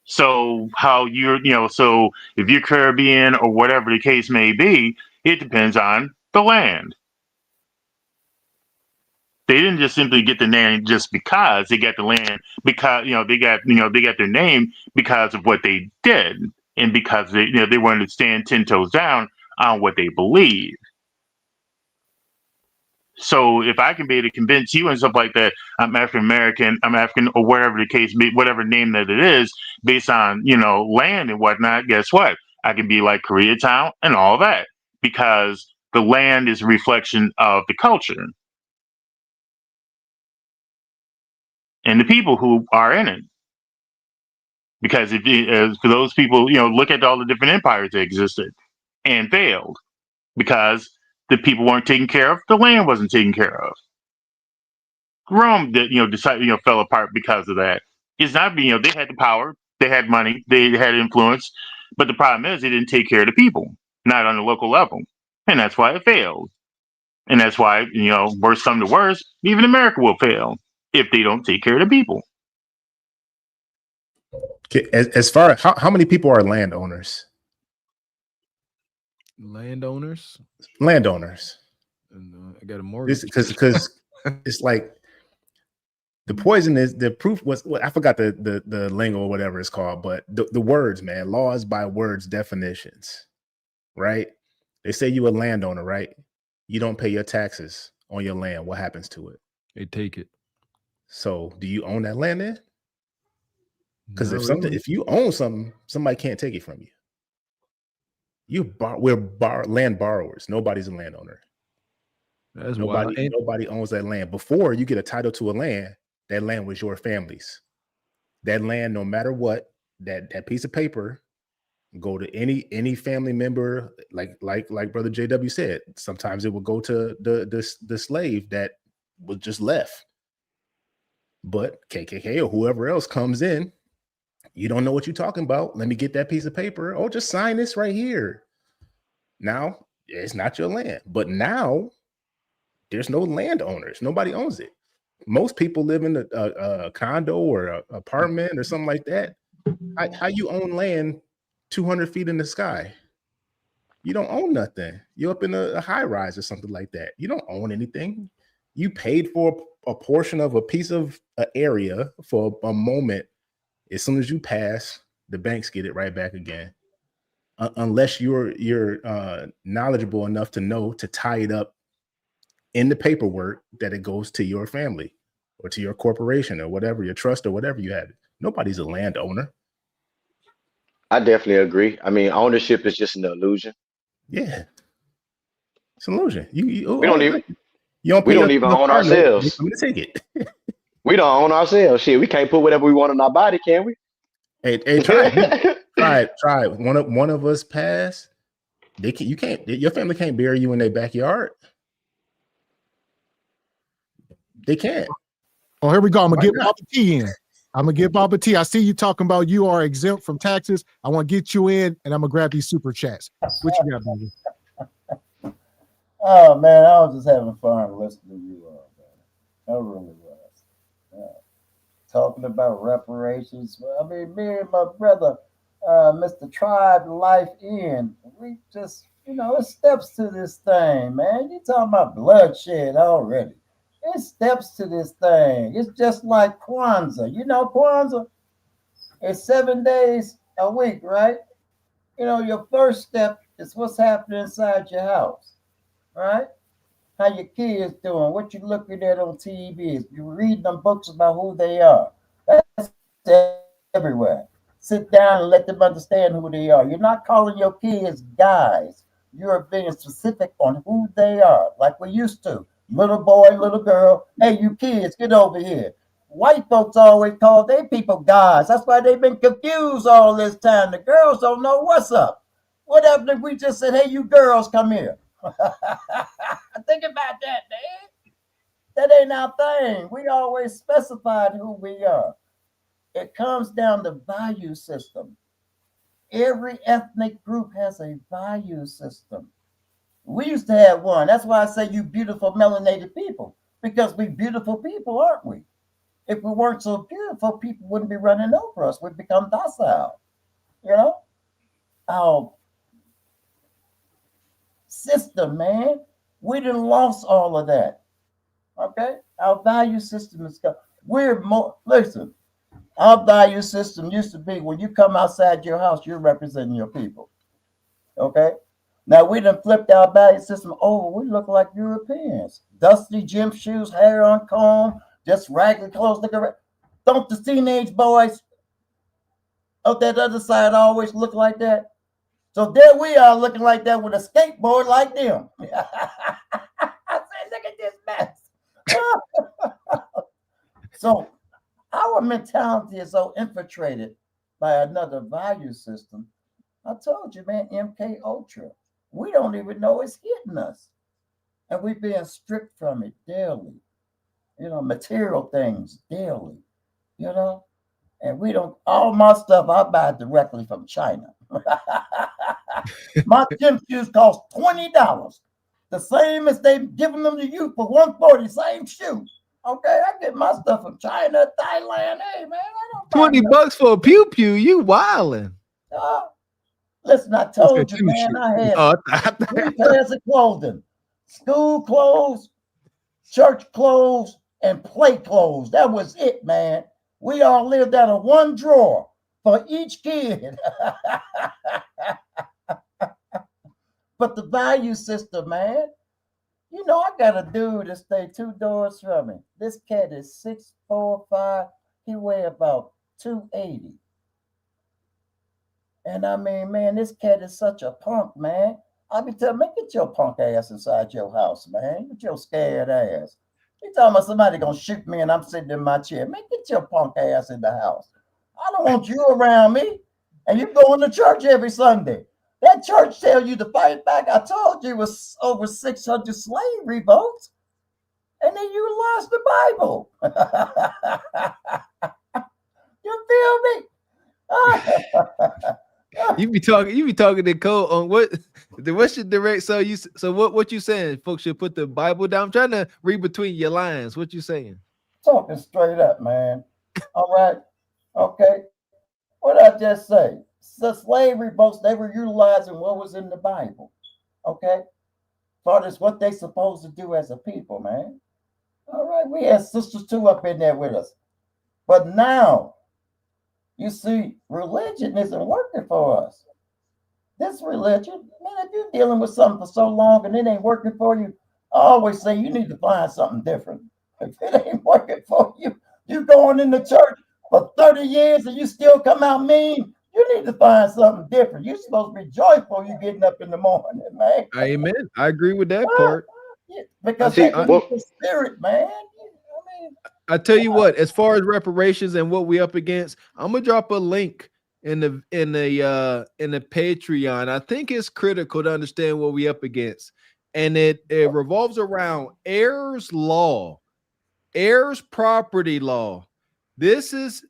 So so if you're Caribbean or whatever the case may be, it depends on the land. They didn't just simply get the name just because they got the land, because they got their name because of what they did, and because they wanted to stand 10 toes down on what they believe. So if I can be able to convince you and stuff like that, I'm African American, I'm African, or whatever the case be, whatever name that it is, based on land and whatnot, guess what? I can be like Koreatown and all that, because the land is a reflection of the culture and the people who are in it. Because for those people, look at all the different empires that existed and failed because the people weren't taken care of, the land wasn't taken care of. Rome fell apart because of that. It's not they had the power, they had money, they had influence, but the problem is they didn't take care of the people, not on the local level, and that's why it failed. And that's why worst come to worst, even America will fail if they don't take care of the people. Okay, as far as how many people are landowners? Landowners. And, I got a mortgage because it's like the poison is the proof was I forgot the lingo or whatever it's called, but the words, man, laws by words definitions, right? They say you a landowner, right? You don't pay your taxes on your land. What happens to it? They take it. So do you own that land then? Because Not if you own something, somebody can't take it from you. We're land borrowers. Nobody's a landowner. That's wild. Nobody owns that land. Before you get a title to a land, that land was your family's. That land, no matter what, that piece of paper, go to any family member, like Brother JW said. Sometimes it will go to the slave that was just left. But KKK or whoever else comes in, You don't know what you're talking about. Let me get that piece of paper. Oh, just sign this right here. Now, it's not your land. But now, there's no landowners. Nobody owns it. Most people live in a condo or an apartment or something like that. How you own land 200 feet in the sky? You don't own nothing. You're up in a high rise or something like that. You don't own anything. You paid for a portion of a piece of an area for a moment. As soon as you pass, the banks get it right back again. Unless you're knowledgeable enough to know to tie it up in the paperwork that it goes to your family or to your corporation or whatever, your trust or whatever you have. Nobody's a landowner. I definitely agree. I mean, ownership is just an illusion. Yeah, it's an illusion. We don't even your own car note, ourselves. I'm gonna take it. We don't own ourselves. Shit, we can't put whatever we want in our body, can we? Hey, try it. Try it. One of us pass. Your family can't bury you in their backyard. They can't. Oh, here we go. I'm gonna Why get not? Baba T in. I'm gonna get Baba T. I see you talking about you are exempt from taxes. I want to get you in, and I'm gonna grab these super chats. What you got, Baba? Oh man, I was just having fun listening to you all, man. I really was. Yeah. Talking about reparations. I mean, me and my brother, Mr. Tribe Life In, we just, it steps to this thing, man. You talking about bloodshed already. It steps to this thing. It's just like Kwanzaa. You know, Kwanzaa is 7 days a week, right? Your first step is what's happening inside your house, right? How your kids doing, what you looking at on TV, you reading them books about who they are. That's everywhere. Sit down and let them understand who they are. You're not calling your kids guys. You're being specific on who they are, like we used to. Little boy, little girl, hey, you kids, get over here. White folks always call their people guys. That's why they've been confused all this time. The girls don't know what's up. What happened if we just said, hey, you girls, come here? Think about that, man. That ain't our thing. We always specified who we are. It comes down to value system. Every ethnic group has a value system. We used to have one. That's why I say you beautiful melanated people, because we beautiful people, aren't we? If we weren't so beautiful, people wouldn't be running over us. We'd become docile. Our system, man, we done lost all of that. Okay? Our value system is listen, our value system used to be when you come outside your house, you're representing your people. Okay? Now we done flipped our value system over. We look like Europeans. Dusty gym shoes, hair uncombed, just ragged clothes. Don't the teenage boys of that other side always look like that? So there we are looking like that with a skateboard like them. I said, look at this mess. So our mentality is so infiltrated by another value system. I told you, man, MK Ultra. We don't even know it's hitting us. And we're being stripped from it daily. Material things daily. And we don't, all my stuff I buy directly from China. My gym shoes cost $20. The same as they've given them to you for $140, same shoe. Okay, I get my stuff from China, Thailand. Hey, man, I don't $20 for a pew pew. You wildin'. Listen, I told you, man, I had 3 pairs of clothing. School clothes, church clothes, and play clothes. That was it, man. We all lived out of one drawer for each kid. But the value system, man. I got a dude that stay 2 doors from me. This cat is 6'4", he weigh about 280. And I mean, man, this cat is such a punk, man. I be telling him, get your punk ass inside your house, man. Get your scared ass. You talking about somebody gonna shoot me and I'm sitting in my chair. Man, get your punk ass in the house. I don't want you around me. And you going to church every Sunday. That church tell you to fight back. I told you it was over 600 slavery votes. And then you lost the Bible. You feel me? You be talking to code on what's your direct? So what you saying? Folks should put the Bible down. I'm trying to read between your lines. What you saying? Talking straight up, man. All right. Okay. What did I just say? So slavery, folks, they were utilizing what was in the Bible. Okay. Thought it's what they supposed to do as a people, man. All right. We had sisters too up in there with us. But now, you see, religion isn't working for us. This religion, man, if you're dealing with something for so long and it ain't working for you, I always say you need to find something different. If it ain't working for you, you going in the church for 30 years and you still come out mean, you need to find something different. You're supposed to be joyful you getting up in the morning, man. Amen. I agree with that part. Because that's the spirit, man. I tell you what, as far as reparations and what we up against, I'm gonna drop a link in the Patreon. I think it's critical to understand what we up against, and it revolves around heirs law, heirs property law. This is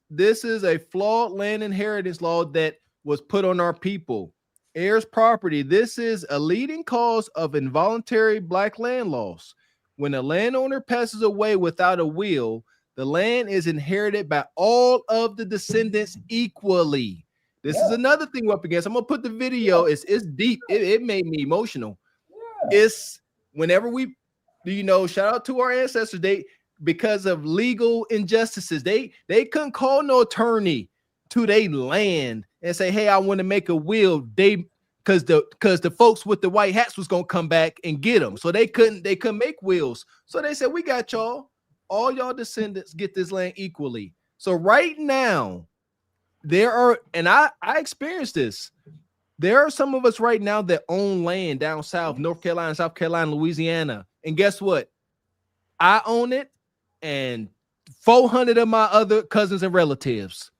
a flawed land inheritance law that was put on our people. Heirs property. This is a leading cause of involuntary black land loss. When a landowner passes away without a will, the land is inherited by all of the descendants equally. This is another thing we're up against. I'm gonna put the video. It's deep. It made me emotional. It's whenever we, shout out to our ancestors. Because of legal injustices, they couldn't call no attorney to their land and say, "Hey, I want to make a will." Because the folks with the white hats was gonna come back and get them, so they couldn't make wills. So they said, "We got y'all. All y'all descendants get this land equally." So right now, there are, and I experienced this. There are some of us right now that own land down south, North Carolina, South Carolina, Louisiana, and guess what? I own it, and 400 of my other cousins and relatives,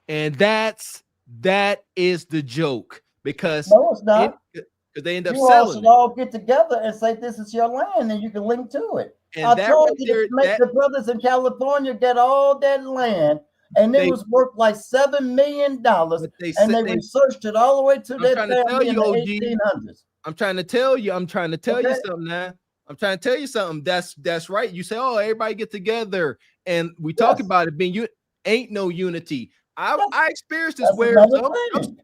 and that is the joke. Because no, it's not. Because they end up you selling. You all should all get together and say this is your land, and you can link to it. And I told you to make the brothers in California get all that land, and it was worth like $7 million. And they researched it all the way to their family in the 1800s. I'm trying to tell you something now. I'm trying to tell you something. That's right. You say, "Oh, everybody get together," and we talk about it being ain't no unity. I experienced this where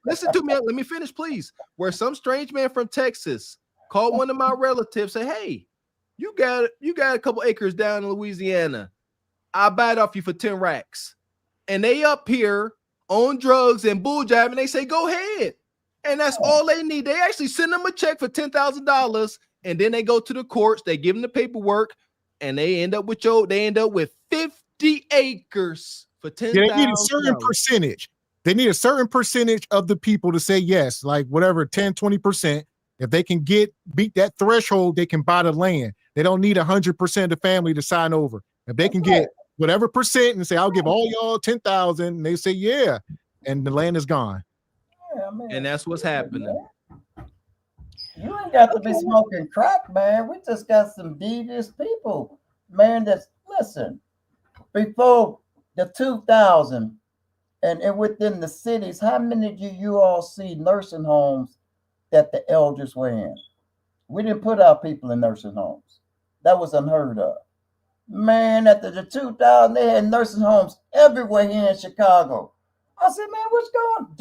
listen to me. Let me finish, please. Where some strange man from Texas called one of my relatives, say, "Hey, you got a couple acres down in Louisiana. I'll buy it off you for 10 racks." And they up here on drugs and bull jive, and they say, "Go ahead." And that's all they need. They actually send them a check for $10,000, and then they go to the courts. They give them the paperwork, and they end up with 50 acres. For 10,000. They need a certain percentage. They need a certain percentage of the people to say yes, like whatever, 10, 20%. If they can beat that threshold, they can buy the land. They don't need 100% of the family to sign over. If they can get whatever percent and say, "I'll give all y'all 10,000," and they say, "Yeah," and the land is gone. Yeah, man. And that's what's happening. You ain't got to be smoking crack, man. We just got some devious people, man. Listen, before the 2000 and within the cities, how many do you all see nursing homes that the elders were in? We didn't put our people in nursing homes. That was unheard of. Man, after the 2000, they had nursing homes everywhere here in Chicago. I said, man, what's going on?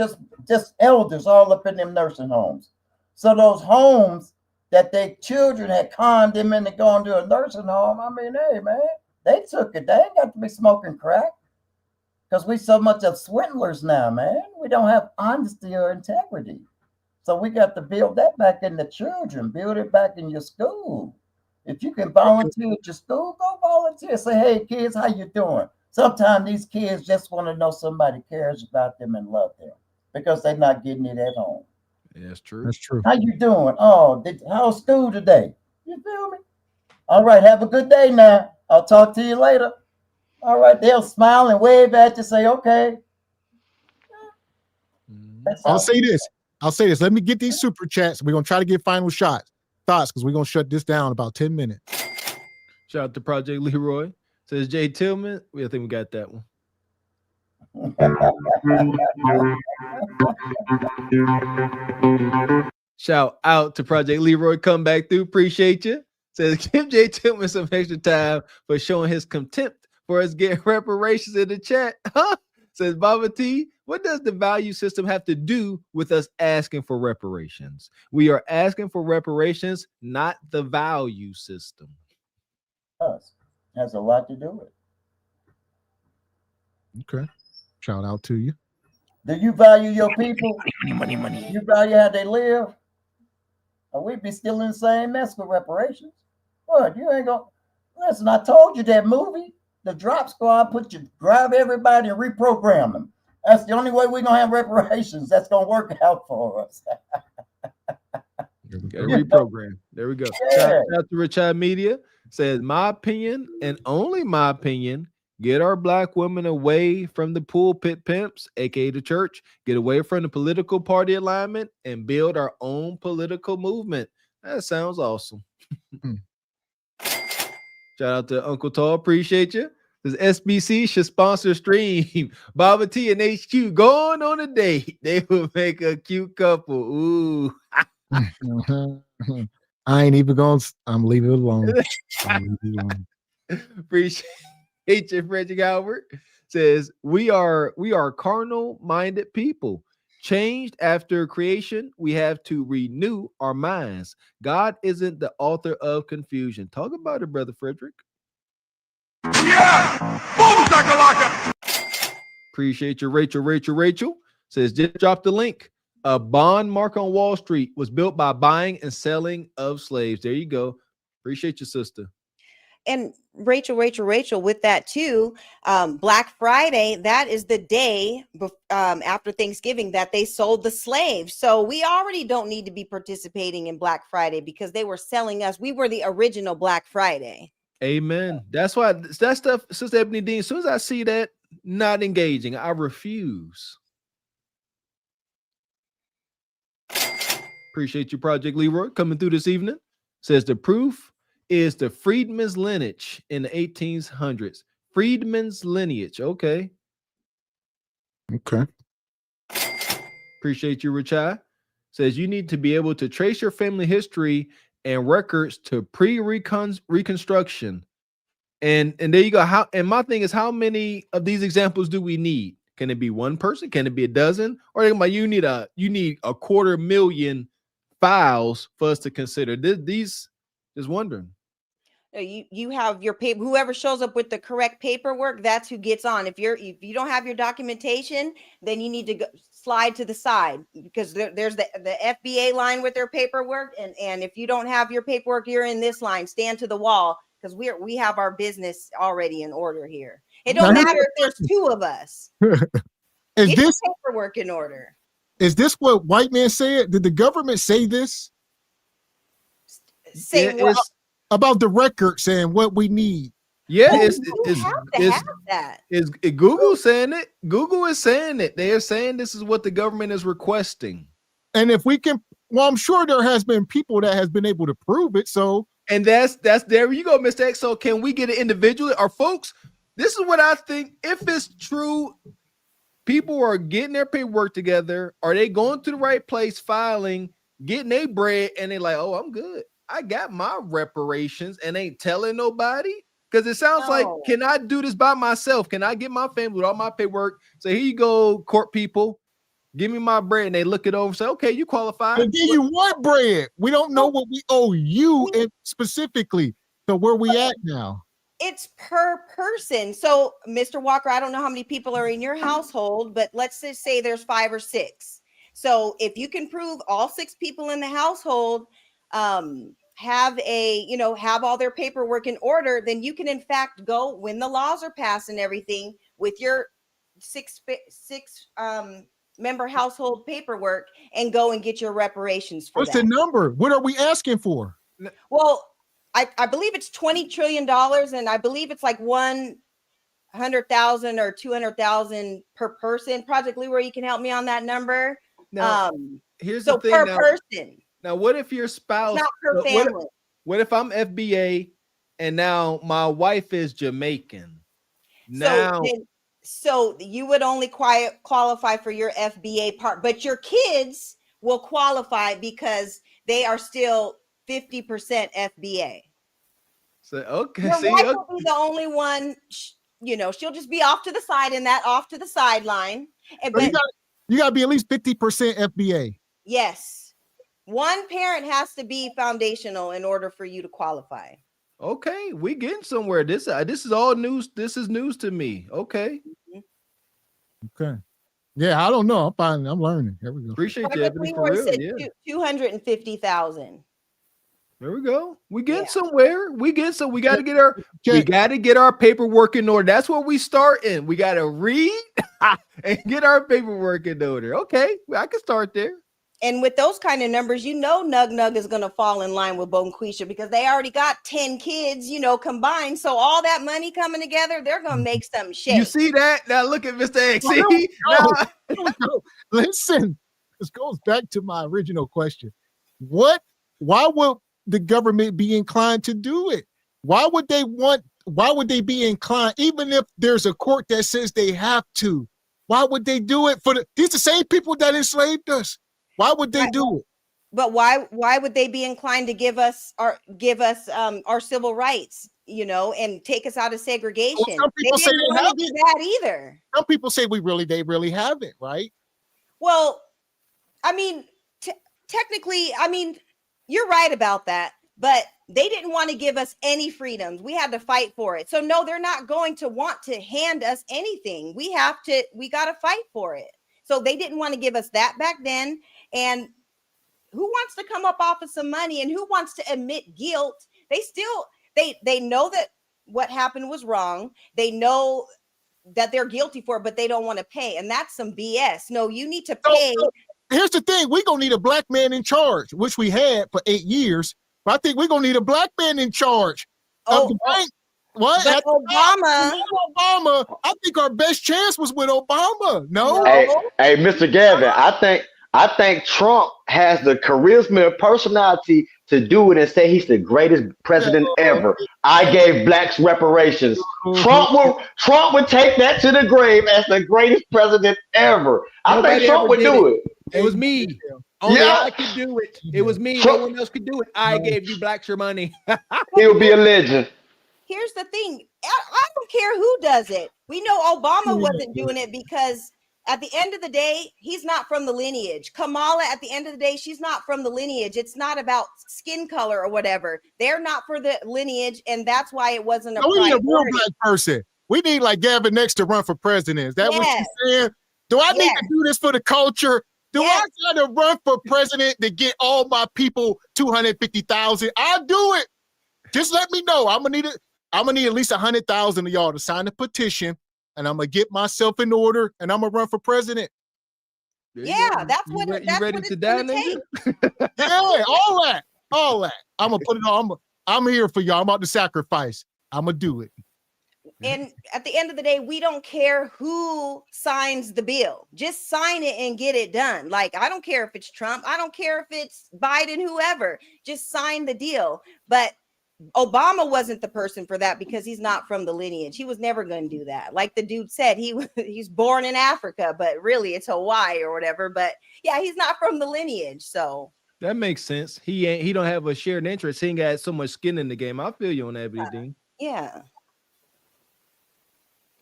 Just elders all up in them nursing homes. So those homes that their children had conned them into going to a nursing home, I mean, hey, man, they took it. They ain't got to be smoking crack. Because we so much of swindlers now, man. We don't have honesty or integrity. So we got to build that back in the children. Build it back in your school. If you can volunteer at your school, go volunteer. Say, "Hey, kids, how you doing?" Sometimes these kids just want to know somebody cares about them and love them because they're not getting it at home. Yeah, that's true. That's true. How you doing? Oh, how's school today? You feel me? All right, have a good day now. I'll talk to you later. All right, they'll smile and wave at you, say, "Okay." I'll say this. Let me get these super chats. We're gonna try to get final thoughts because we're gonna shut this down in about 10 minutes. Shout out to Project Leroy. Says Jay Tillman. I think we got that one. Shout out to Project Leroy. Come back through. Appreciate you. Says Kim J took me some extra time for showing his contempt for us getting reparations in the chat. Huh? Says Baba T, what does the value system have to do with us asking for reparations? We are asking for reparations, not the value system. Has a lot to do with it. Okay. Shout out to you. Do you value your people? Money. You value how they live? Or we'd be still in the same mess with reparations. What? You ain't gonna listen. I told you that movie, The Drop Squad, grab everybody and reprogram them. That's the only way we're gonna have reparations. That's gonna work out for us. Got to reprogram. There we go. Yeah. Shout out to Richard Media. Says, my opinion, and only my opinion, get our black women away from the pulpit pimps, aka the church, get away from the political party alignment, and build our own political movement. That sounds awesome. Shout out to Uncle Tall. Appreciate you. Says SBC should sponsor stream. Baba T and HQ going on a date. They will make a cute couple. Ooh. I ain't even going to. I'm leaving it alone. Appreciate you, Frederick Albert. Says we are carnal-minded people. Changed after creation, we have to renew our minds. God isn't the author of confusion. Talk about it, Brother Frederick. Yeah! Appreciate you, Rachel. Says just drop the link. A bond mark on Wall Street was built by buying and selling of slaves. There you go. Appreciate you, sister. And Rachel, with that too, Black Friday, that is the day after Thanksgiving that they sold the slaves. So we already don't need to be participating in Black Friday because they were selling us. We were the original Black Friday. Amen. That's why that stuff, Sister Ebony Dean, as soon as I see that, not engaging, I refuse. Appreciate you, Project Leroy, coming through this evening. Says the proof is the freedman's lineage in the 1800s. Freedman's lineage. Okay. Appreciate you, Richai. Says you need to be able to trace your family history and records to pre-reconstruction. And there you go. And my thing is, how many of these examples do we need? Can it be one person? Can it be a dozen? Or you need a 250,000 files for us to consider. These just wondering. You have your paper. Whoever shows up with the correct paperwork, that's who gets on. If you don't have your documentation, then you need to slide to the side because there's the FBA line with their paperwork, and if you don't have your paperwork, you're in this line. Stand to the wall because we have our business already in order here. It don't matter if there's two of us. Is Get this your paperwork in order? Is this what white man said? Did the government say this? Say what? About the record saying what we need. Yeah, Is Google saying it? Google is saying it. They are saying this is what the government is requesting. And if we can, well, I'm sure there has been people that has been able to prove it. So, and that's there you go, Mr. X. So can we get it individually? Or folks, this is what I think. If it's true, people are getting their paperwork together. Are they going to the right place, filing, getting their bread, and they're like, oh, I'm good. I got my reparations and ain't telling nobody? Because it sounds like, can I do this by myself? Can I get my family with all my paperwork? Say, here you go, court people. Give me my bread. And they look it over and say, okay, you qualify. And then you want bread. We don't know what we owe you specifically. So where we at now? It's per person. So, Mr. Walker, I don't know how many people are in your household, but let's just say there's 5 or 6. So if you can prove all 6 people in the household have all their paperwork in order, then you can in fact go when the laws are passed and everything with your 6 member household paperwork and go and get your reparations for What's the number? What are we asking for? Well, I believe it's $20 trillion, and I believe it's like 100,000 or 200,000 per person. Project Leroy, you can help me on that number. Now, here's so the thing per now, person. Now, what if your spouse? It's not per family. What if I'm FBA and now my wife is Jamaican? Now, So you would only qualify for your FBA part, but your kids will qualify because they are still 50% FBA. So okay, Your see, wife will be the only one. She'll just be off to the side off to the sideline. But you gotta be at least 50% FBA. yes, one parent has to be foundational in order for you to qualify. okay, we getting somewhere. This is all news. This is news to me. Okay. Okay. Yeah, I don't know. I'm learning. Here we go. Appreciate you, Ebony, for real. Yeah. 250,000. There we go. We get somewhere. We got to get our paperwork in order. That's where we starting. We got to read and get our paperwork in order. Okay, I can start there. And with those kind of numbers, Nug Nug is going to fall in line with Bonquisha because they already got 10 kids, combined. So all that money coming together, they're going to make some shit. You see that? Now look at Mr. X. Listen, this goes back to my original question. Why would the government be inclined to do it? Why would they be inclined, even if there's a court that says they have to? Why would they do it these the same people that enslaved us? Why would they do it? But why would they be inclined to give us our civil rights, and take us out of segregation? Well, some people say they haven't do that either. Some people say they really haven't, right? Well, I mean, technically, you're right about that, but they didn't want to give us any freedoms. We had to fight for it. So no, they're not going to want to hand us anything. We got to fight for it. So they didn't want to give us that back then. And who wants to come up off of some money and who wants to admit guilt? They know that what happened was wrong. They know that they're guilty for it, but they don't want to pay. And that's some BS. No, you need to pay. So here's the thing. We're going to need a black man in charge, which we had for 8 years. But I think we're going to need a black man in charge. What? But Obama, I think our best chance was with Obama. No. Hey, Mr. Gavin, I think Trump has the charisma and personality to do it and say he's the greatest president ever. I gave blacks reparations. Trump would take that to the grave as the greatest president ever. I think Trump would do it. It was me. Only I could do it. It was me. No one else could do it. I gave you blacks your money. He would be a legend. Here's the thing. I don't care who does it. We know Obama wasn't doing it because at the end of the day, he's not from the lineage. Kamala, at the end of the day, she's not from the lineage. It's not about skin color or whatever. They're not for the lineage, and that's why it wasn't a priority. We need a real black person. We need like Gavin X to run for president. Is that what you're saying? Do I need to do this for the culture? Do I got to run for president to get all my people 250,000? I'll do it. Just let me know. I'm gonna need at least 100,000 of y'all to sign the petition, and I'm gonna get myself in order, and I'm gonna run for president. Yeah, that's what. You ready to die, nigga? Yeah, all that. I'm gonna put it on. I'm here for y'all. I'm about to sacrifice. I'm gonna do it. And at the end of the day, we don't care who signs the bill. Just sign it and get it done. Like, I don't care if it's Trump. I don't care if it's Biden, whoever. Just sign the deal. But Obama wasn't the person for that because he's not from the lineage. He was never going to do that. Like the dude said, he's born in Africa, but really it's Hawaii or whatever. But yeah, he's not from the lineage. So that makes sense. He don't have a shared interest. He ain't got so much skin in the game. I feel you on that, BD. Yeah.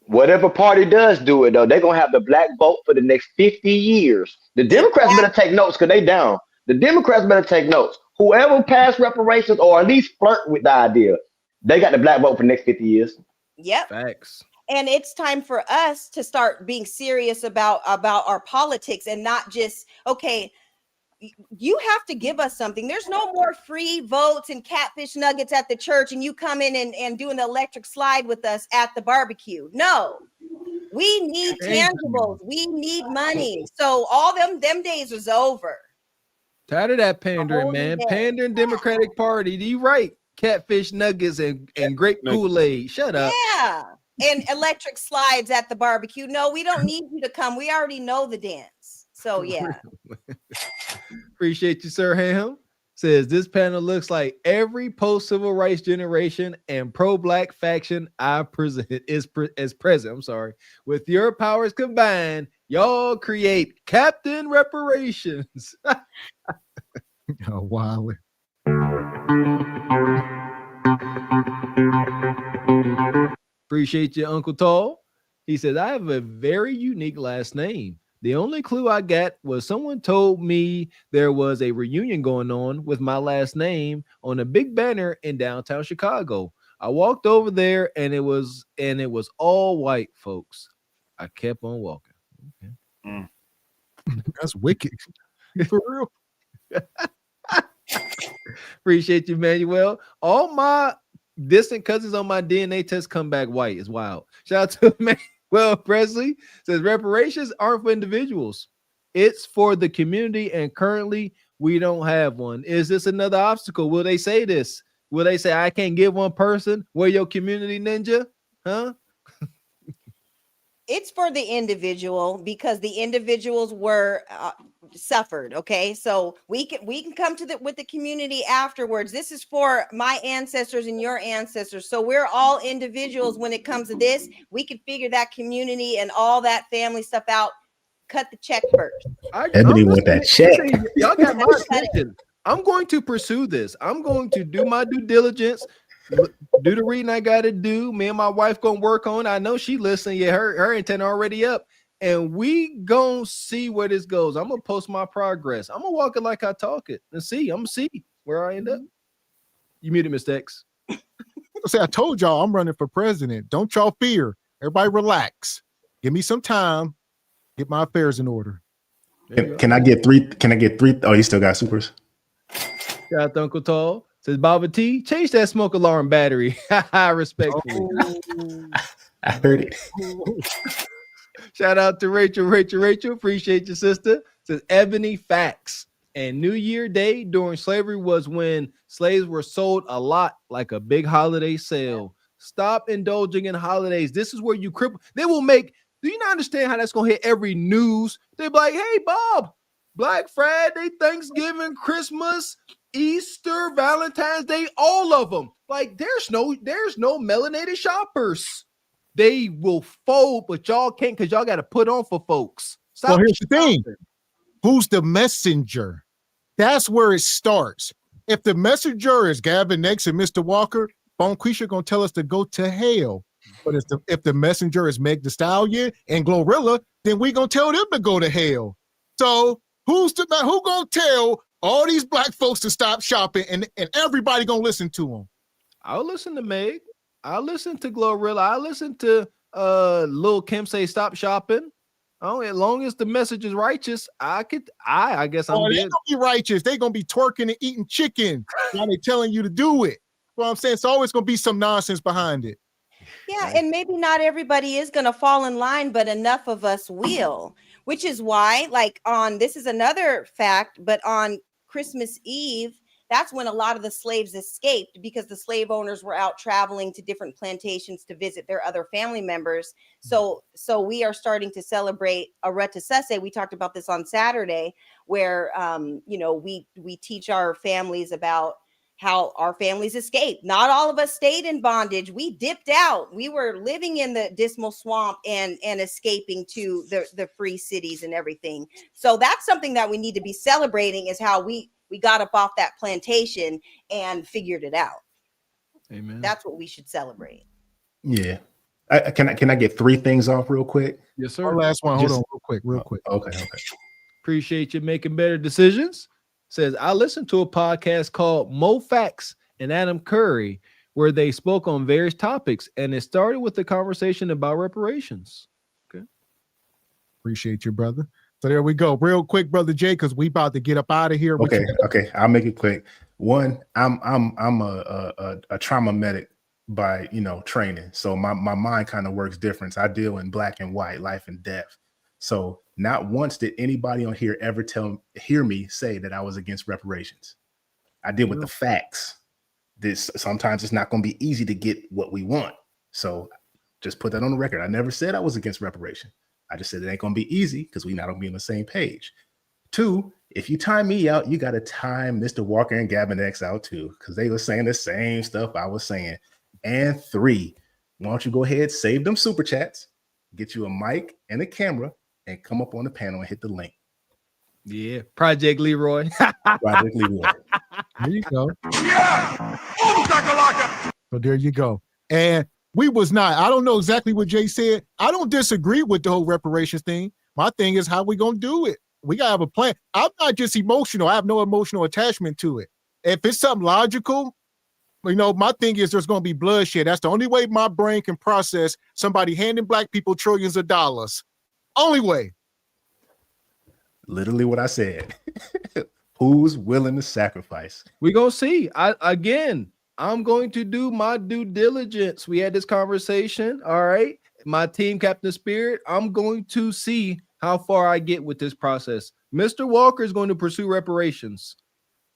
Whatever party does do it, though, they're going to have the black vote for the next 50 years. The Democrats better take notes because they down. The Democrats better take notes. Whoever passed reparations or at least flirt with the idea, they got the black vote for the next 50 years. Yep. Facts. And it's time for us to start being serious about our politics and not just, okay, you have to give us something. There's no more free votes and catfish nuggets at the church and you come in and do an electric slide with us at the barbecue. No, we need tangibles. We need money. So all them days is over. Tired of that pandering, man. Pandering Democratic Party. You right. Catfish nuggets and grape Kool-Aid. Shut up. Yeah. And electric slides at the barbecue. No, we don't need you to come. We already know the dance. So yeah. Appreciate you, Sir Ham. says this panel looks like every post-civil rights generation and pro-black faction I present is present. I'm sorry. With your powers combined, y'all create Captain Reparations. Oh, wow. Appreciate you, Uncle Tall. He says, I have a very unique last name. The only clue I got was someone told me there was a reunion going on with my last name on a big banner in downtown Chicago. I walked over there and it was all white folks. I kept on walking. Okay. That's wicked. For real. Appreciate you, Manuel. All my distant cousins on my DNA test come back white. It's wild. Shout out to Manuel Presley. Says reparations aren't for individuals. It's for the community, and currently we don't have one. Is this another obstacle? Will they say this? Will they say I can't give one person? Where your community ninja? Huh? It's for the individual because the individuals were suffered. Okay, so we can come to with the community afterwards. This is for my ancestors and your ancestors. So we're all individuals when it comes to this. We can figure that community and all that family stuff out. Cut the check first. Ebony want that check. Y'all got my attention. I'm going to pursue this. I'm going to do my due diligence. Do the reading I gotta do. Me and my wife gonna work on. I know she listening. Yeah, her intent already up, and we gonna see where this goes. I'm gonna post my progress. I'm gonna walk it like I talk it and see. I'm gonna see where I end up. You muted, Mr. X. I told y'all I'm running for president. Don't y'all fear. Everybody relax. Give me some time. Get my affairs in order. Can I get three? Can I get three? Oh, you still got supers. Shout out to Uncle Tall. Says Baba T, change that smoke alarm battery. Respectfully. I heard it. Shout out to Rachel. Appreciate your sister. Says Ebony facts. And New Year Day during slavery was when slaves were sold a lot, like a big holiday sale. Stop indulging in holidays. This is where you cripple. They will make. Do you not understand how that's gonna hit every news? They'll be like, hey, Bob, Black Friday, Thanksgiving, Christmas, Easter, Valentine's Day, all of them. Like there's no melanated shoppers. They will fold, but y'all can't because y'all got to put on for folks. Stop. Well, here's the thing. Who's the messenger? That's where it starts. If the messenger is Gavin X and Mr. Walker, Bonquisha gonna tell us to go to hell. But if the messenger is Meg the Stallion and Glorilla, then we gonna tell them to go to hell. So who gonna tell all these black folks to stop shopping and everybody gonna listen to them? I'll listen to Meg. I'll listen to Glorilla. I'll listen to Lil Kim say stop shopping. Oh, as long as the message is righteous, I guess I'm they gonna be righteous. They gonna be twerking and eating chicken while they telling you to do it. Well, I'm saying it's always gonna be some nonsense behind it. Yeah, and maybe not everybody is going to fall in line, but enough of us will, which is why, like this is another fact, but on Christmas Eve, that's when a lot of the slaves escaped because the slave owners were out traveling to different plantations to visit their other family members. So we are starting to celebrate Areta Sese. We talked about this on Saturday, where we teach our families about how our families escaped. Not all of us stayed in bondage. We dipped out. We were living in the dismal swamp and escaping to the free cities and everything. So that's something that we need to be celebrating, is how we got up off that plantation and figured it out. Amen. That's what we should celebrate. Yeah. Can I get three things off real quick? Yes, sir. Last one. Hold on real quick. Okay. Appreciate you making better decisions. Says, I listened to a podcast called Mo Facts and Adam Curry, where they spoke on various topics, and it started with the conversation about reparations. Okay. Appreciate you, brother. So there we go. Real quick, Brother Jay, because we about to get up out of here. Okay. I'll make it quick. One, I'm a trauma medic by training. So my mind kind of works different. I deal in black and white, life and death. So not once did anybody on here ever hear me say that I was against reparations. I deal with the facts. Sometimes it's not going to be easy to get what we want. So just put that on the record. I never said I was against reparation. I just said it ain't going to be easy because we're not going to be on the same page. Two, if you time me out, you got to time Mr. Walker and Gavin X out too, because they were saying the same stuff I was saying. And 3, why don't you go ahead, save them super chats, get you a mic and a camera, and come up on the panel and hit the link. Yeah, Project Leroy. Project Leroy. There you go. So there you go. And we was not, I don't know exactly what Jay said. I don't disagree with the whole reparations thing. My thing is how we gonna do it. We gotta have a plan. I'm not just emotional. I have no emotional attachment to it. If it's something logical, you know, my thing is there's gonna be bloodshed. That's the only way my brain can process somebody handing black people trillions of dollars. Only way. Literally what I said. Who's willing to sacrifice? We gonna see. I'm going to do my due diligence. We had this conversation. All right. My team, Captain Spirit, I'm going to see how far I get with this process. Mr. Walker is going to pursue reparations.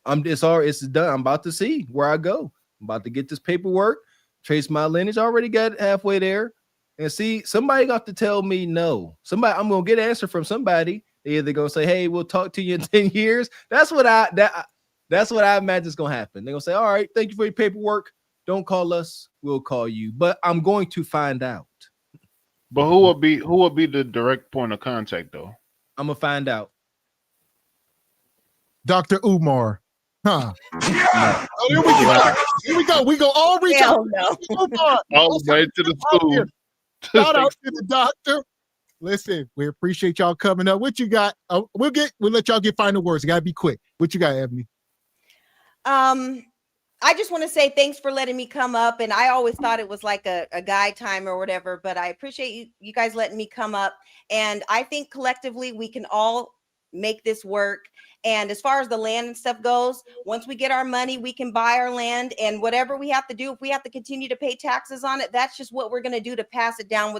It's done. I'm about to see where I go. I'm about to get this paperwork, trace my lineage. I already got halfway there. And see, somebody got to tell me no. I'm gonna get an answer from somebody. They either gonna say, hey, we'll talk to you in 10 years. That's what I imagine is gonna happen. They're gonna say, all right, thank you for your paperwork. Don't call us, we'll call you. But I'm going to find out. But who will be the direct point of contact though? I'm gonna find out. Dr. Umar. Huh. Yeah. Oh, here we go. Here we go. We go all reach out. All the way to the school. Shout out to the doctor. Listen, we appreciate y'all coming up. What you got? We'll let y'all get final words. It gotta be quick. What you got, Ebony? I just want to say thanks for letting me come up. And I always thought it was like a guy time or whatever, but I appreciate you guys letting me come up. And I think collectively we can all make this work. And as far as the land and stuff goes, once we get our money, we can buy our land, and whatever we have to do, if we have to continue to pay taxes on it, that's just what we're going to do to pass it down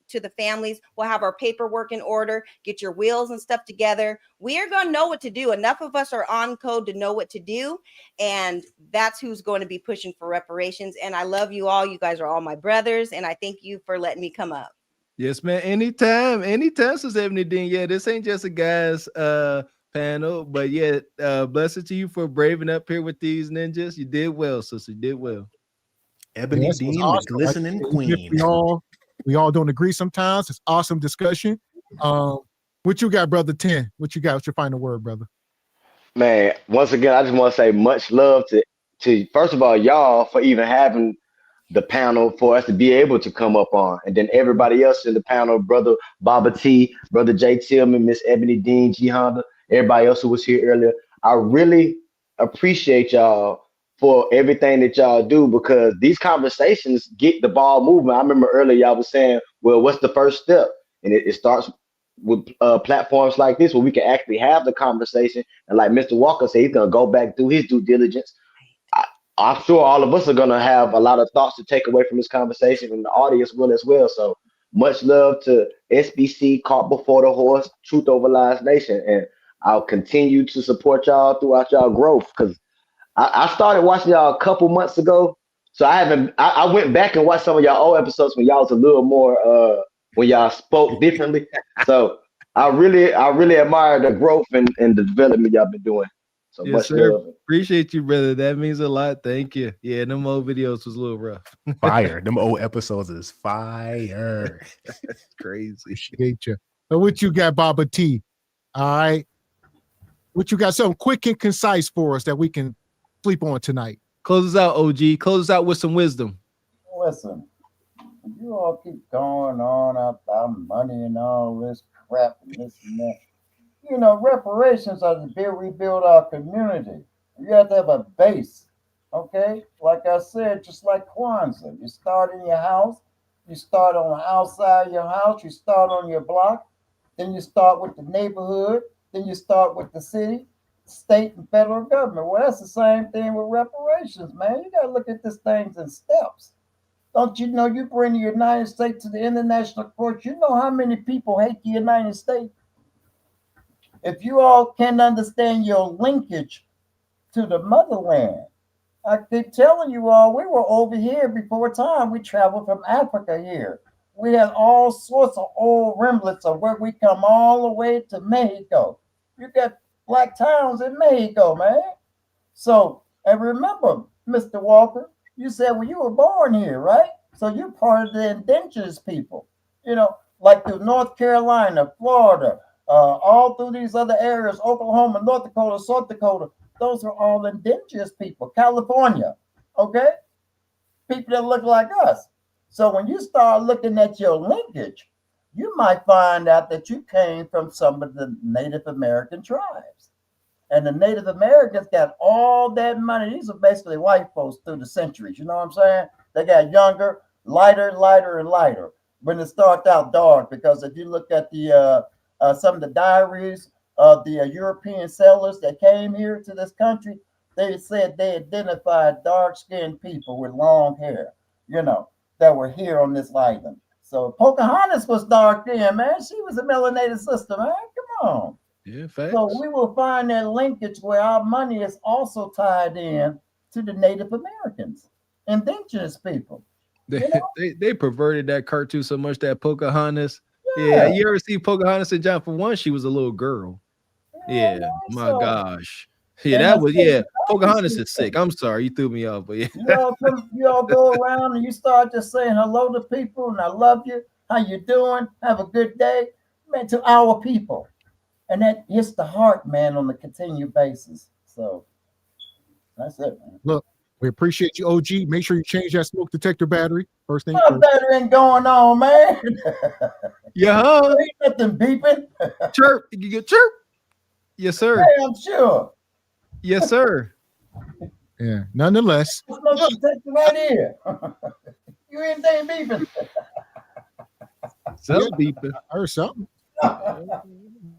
to the families. We'll have our paperwork in order, get your wills and stuff together. We are going to know what to do. Enough of us are on code to know what to do. And that's who's going to be pushing for reparations. And I love you all. You guys are all my brothers. And I thank you for letting me come up. Yes, man. Anytime, Sis Ebony Dean. Yeah, this ain't just a guy's panel, but yeah, blessed to you for braving up here with these ninjas. You did well, sister. You did well. Ebony Dean, awesome. The glistening queen. We all don't agree sometimes. It's awesome discussion. What you got, brother 10? What you got? What's your final word, brother? Man, once again, I just want to say much love to first of all, y'all for even having the panel for us to be able to come up on. And then everybody else in the panel, brother Baba T, brother Jay Tillman, Miss Ebony Dean, G Honda, everybody else who was here earlier. I really appreciate y'all for everything that y'all do, because these conversations get the ball moving. I remember earlier y'all was saying, well, what's the first step? And it starts with platforms like this where we can actually have the conversation. And like Mr. Walker said, he's going to go back through his due diligence. I'm sure all of us are going to have a lot of thoughts to take away from this conversation, and the audience will as well. So much love to SBC, Caught Before the Horse, Truth Over Lies Nation. And I'll continue to support y'all throughout y'all growth, because I started watching y'all a couple months ago. So I went back and watched some of y'all old episodes when y'all was a little more, when y'all spoke differently. So I really admire the growth and the development y'all been doing. So yes, much sir. love. Appreciate you, brother. That means a lot. Thank you. Yeah, them old videos was a little rough. Fire. Them old episodes is fire. That's crazy. Appreciate you. So what you got, Baba T? All right. What you got? Something quick and concise for us that we can sleep on tonight. Close us out, OG. Close us out with some wisdom. Listen, you all keep going on about money and all this crap and this and that. You know, reparations are to rebuild our community. You have to have a base, okay? Like I said, just like Kwanzaa. You start in your house, you start on the outside of your house, you start on your block, then you start with the neighborhood, then you start with the city, state, and federal government. Well, that's the same thing with reparations, man. You got to look at these things in steps. Don't you know you bring the United States to the international court? You know how many people hate the United States? If you all can understand your linkage to the motherland, I keep telling you all, we were over here before time. We traveled from Africa here. We had all sorts of old remnants of where we come all the way to Mexico. You got black towns in Mexico, man. So, and remember, Mr. Walker, you said, well, you were born here, right? So you're part of the indigenous people, you know, like through North Carolina, Florida, all through these other areas, Oklahoma, North Dakota, South Dakota. Those are all indigenous people. California, okay? People that look like us. So when you start looking at your linkage, you might find out that you came from some of the Native American tribes. And the Native Americans got all that money. These are basically white folks through the centuries. You know what I'm saying? They got younger, lighter, lighter, and lighter. When it starts out dark, because if you look at the some of the diaries of the European settlers that came here to this country, they said they identified dark-skinned people with long hair, you know, that were here on this island. So Pocahontas was dark then, man. She was a melanated sister, man. Come on. Yeah, facts. So we will find that linkage where our money is also tied in to the Native Americans, indigenous people. They perverted that cartoon so much that Pocahontas. Yeah, you ever see Pocahontas and John? For one, she was a little girl. Yeah, my gosh. Yeah, that was Pocahontas is sick. I'm sorry, you threw me off, but yeah. You all go around and you start just saying hello to people and I love you. How you doing? Have a good day, man. To our people. And that hits the heart, man, on a continued basis. So that's it, man. Look, we appreciate you, OG. Make sure you change that smoke detector battery. First thing. What battery ain't going on, man? Yeah. Ain't nothing beeping. Chirp. You get chirp. Yes, sir. Hey, I'm sure. Yes, sir. Yeah. Nonetheless. Smoke detector right here. You ain't beeping. Something beeping. I heard something.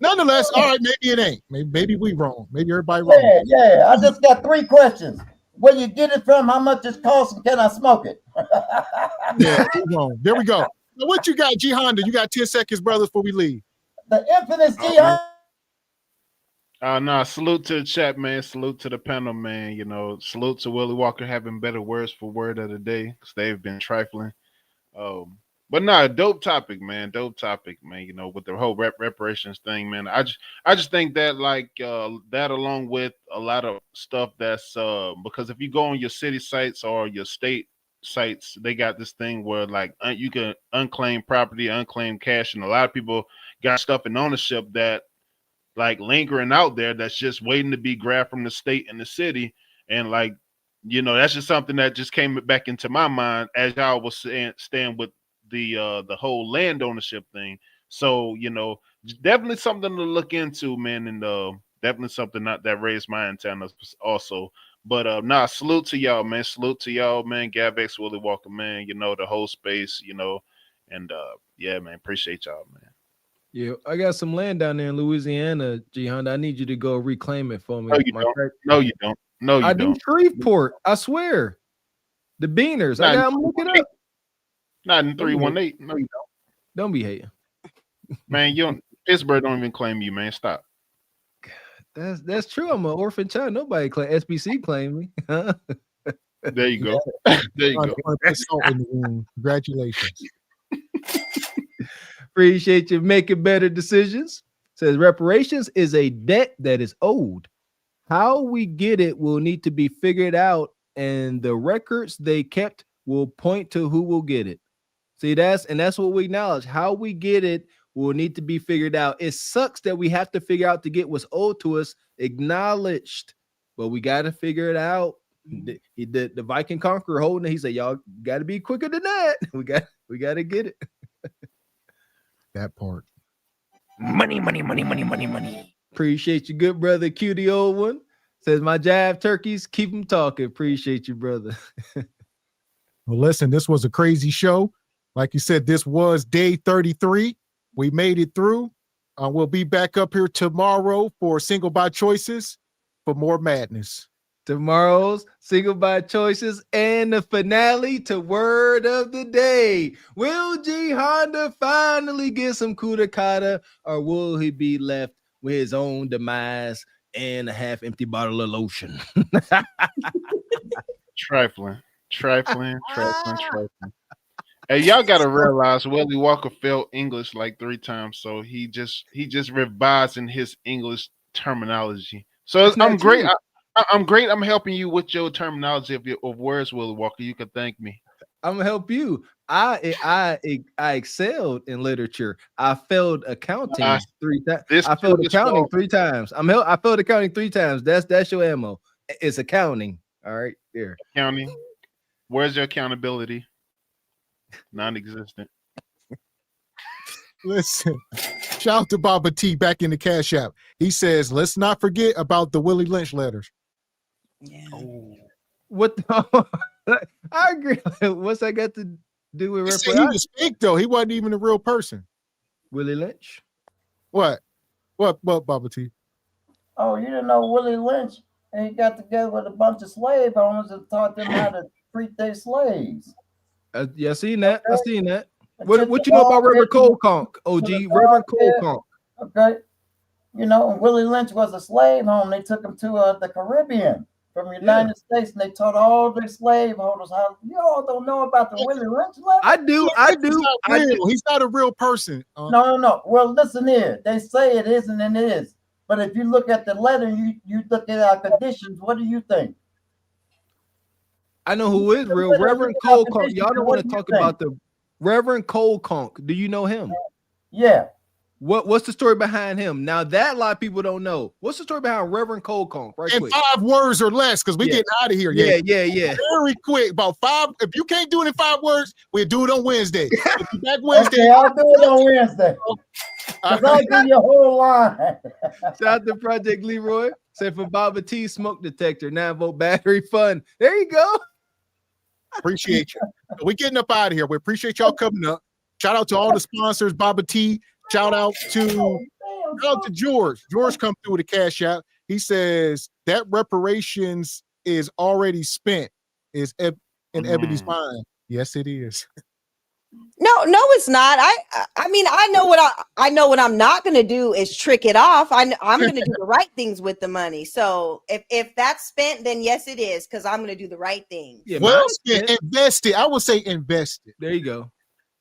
Nonetheless, all right, maybe it ain't. Maybe we wrong. Maybe everybody wrong. Yeah. I just got 3 questions. Where you get it from? How much it costs? And can I smoke it? Yeah, we wrong. There we go. Now, what you got, G Honda? You got 10 seconds, brothers, before we leave. The infamous G Honda. Nah, salute to the chat, man. Salute to the panel, man. You know, salute to Willie Walker having better words for word of the day because they've been trifling. But nah, dope topic, man. Dope topic, man. You know, with the whole reparations thing, man. I just think that that along with a lot of stuff that's because if you go on your city sites or your state sites, they got this thing where like you can unclaim property, unclaim cash, and a lot of people got stuff in ownership that like lingering out there that's just waiting to be grabbed from the state and the city. And like, you know, that's just something that just came back into my mind as y'all was staying with the whole land ownership thing. So, you know, definitely something to look into, man, and definitely something that raised my antenna also. But nah, salute to y'all, man. Salute to y'all, man. Gavin X Willie Walker, man. You know, the whole space, you know, and yeah, man, appreciate y'all, man. Yeah, I got some land down there in Louisiana, G Honda. I need you to go reclaim it for me. No, you don't. No, you don't. No, you I don't. do Shreveport. I swear. The Beaners. I'm looking up. Not in 318. No, you don't. Don't be hating. Man, you don't. Pittsburgh don't even claim you, man. Stop. That's true. I'm an orphan child. Nobody claim SBC claim me. There you go. There you go. Congratulations. Appreciate you making better decisions. Says reparations is a debt that is owed. How we get it will need to be figured out, and the records they kept will point to who will get it. See, that's what we acknowledge. How we get it will need to be figured out. It sucks that we have to figure out to get what's owed to us acknowledged, but we got to figure it out. The Viking conqueror holding it. He said, "Y'all got to be quicker than that. We got to get it." That part. Money. Appreciate you, good brother. Cutie old one says, "My jive turkeys, keep them talking." Appreciate you, brother. Well, listen, this was a crazy show. Like you said, this was day 33. We made it through. We'll be back up here tomorrow for Single by Choices for more madness. Tomorrow's Single by Choices and the finale to Word of the Day. Will G Honda finally get some kudakata, or will he be left with his own demise and a half-empty bottle of lotion? Trifling. Hey, y'all gotta realize Willie Walker failed English like 3 times, so he just revising his English terminology. So That's I'm not great. true. I'm great. I'm helping you with your terminology of words, Willie Walker. You can thank me. I'm gonna help you. I excelled in literature. I failed accounting three times. This I too failed is accounting false. 3 times. I failed accounting 3 times. That's your ammo. It's accounting. All right, there. Accounting. Where's your accountability? Non-existent. Listen, shout out to Baba T back in the Cash App. He says, let's not forget about the Willie Lynch letters. What the, I agree. What's that got to do with He said he was fake though. He wasn't even a real person. Willie Lynch? What, Baba T? Oh, you didn't know Willie Lynch? And he got together with a bunch of slave owners and taught them how to treat their slaves. Yeah, I seen that. I seen that. What you know about Reverend Cole Conk? OG, Reverend Cole Conk. Okay. You know, and Willie Lynch was a slave home. They took him to the Caribbean from the United States, and they taught all the slave holders how. You all don't know about the Willie Lynch letter? I do. He's not a real person. No. Well, listen here. They say it isn't, and it is. But if you look at the letter, you look at our conditions. What do you think? I know who is real. Reverend Cole Conk. Y'all don't want to talk about the Reverend Cole Conk. Do you know him? Yeah. What's the story behind him? Now that a lot of people don't know. What's the story behind Reverend Cole Conk? Right In quick. 5 words or less, because we getting out of here. Yeah. Very quick. About 5. If you can't do it in 5 words, we'll do it on Wednesday. If you back Wednesday, Okay, I'll do it on Wednesday. Because I'll give you a whole line. Shout out to Project Leroy. Say for Baba T, smoke detector, 9-volt battery fun. There you go. Appreciate you. We're getting up out of here. We appreciate y'all coming up. Shout out to all the sponsors, Baba T. Shout out to George. George come through with a Cash App. He says that reparations is already spent. Is in Ebony's mind. Yes, it is. No, it's not. I mean, I know what I'm not going to do is trick it off. I'm going to do the right things with the money. So if that's spent, then yes, it is, because I'm going to do the right thing. Yeah, well spent. Invested. I would say invested. There you go.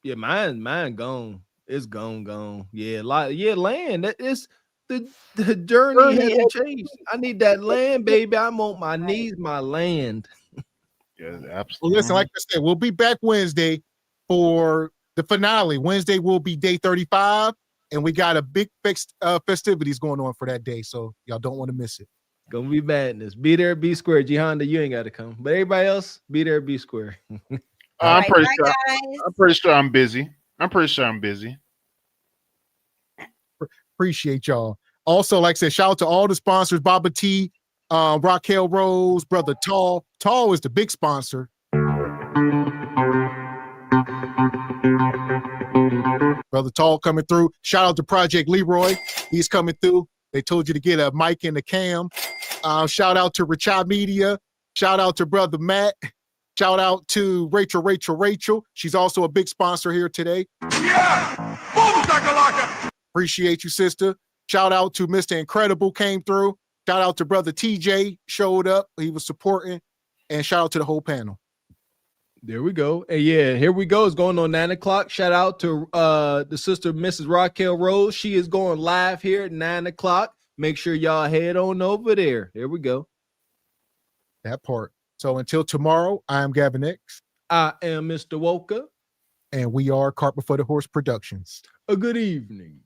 Yeah, mine gone. It's gone. Yeah, land. That is the journey hasn't changed. I need that land, baby. I'm on my knees, my land. Yeah, absolutely. Well, listen, like I said, we'll be back Wednesday for the finale. Wednesday will be day 35, and we got a big festivities going on for that day, so y'all don't want to miss it. Gonna be madness. Be there, be square. G Honda, you ain't got to come, but everybody else, be there, be square. I'm pretty sure I'm busy. Appreciate y'all. Also, like I said, shout out to all the sponsors, Baba T, Raquel Rose, Brother Tall. Tall is the big sponsor. Brother Tall coming through. Shout out to Project Leroy. He's coming through. They told you to get a mic and a cam. Shout out to Richard Media. Shout out to Brother Matt. Shout out to Rachel. She's also a big sponsor here today. Appreciate you, sister. Shout out to Mr. Incredible came through. Shout out to Brother TJ showed up. He was supporting. And shout out to the whole panel. There we go. And yeah, here we go. It's going on 9 o'clock. Shout out to the sister, Mrs. Raquel Rose. She is going live here at 9 o'clock. Make sure y'all head on over there. There we go. That part. So until tomorrow, I am Gavin X. I am Mr. Walker. And we are Cart Before the Horse Productions. A good evening.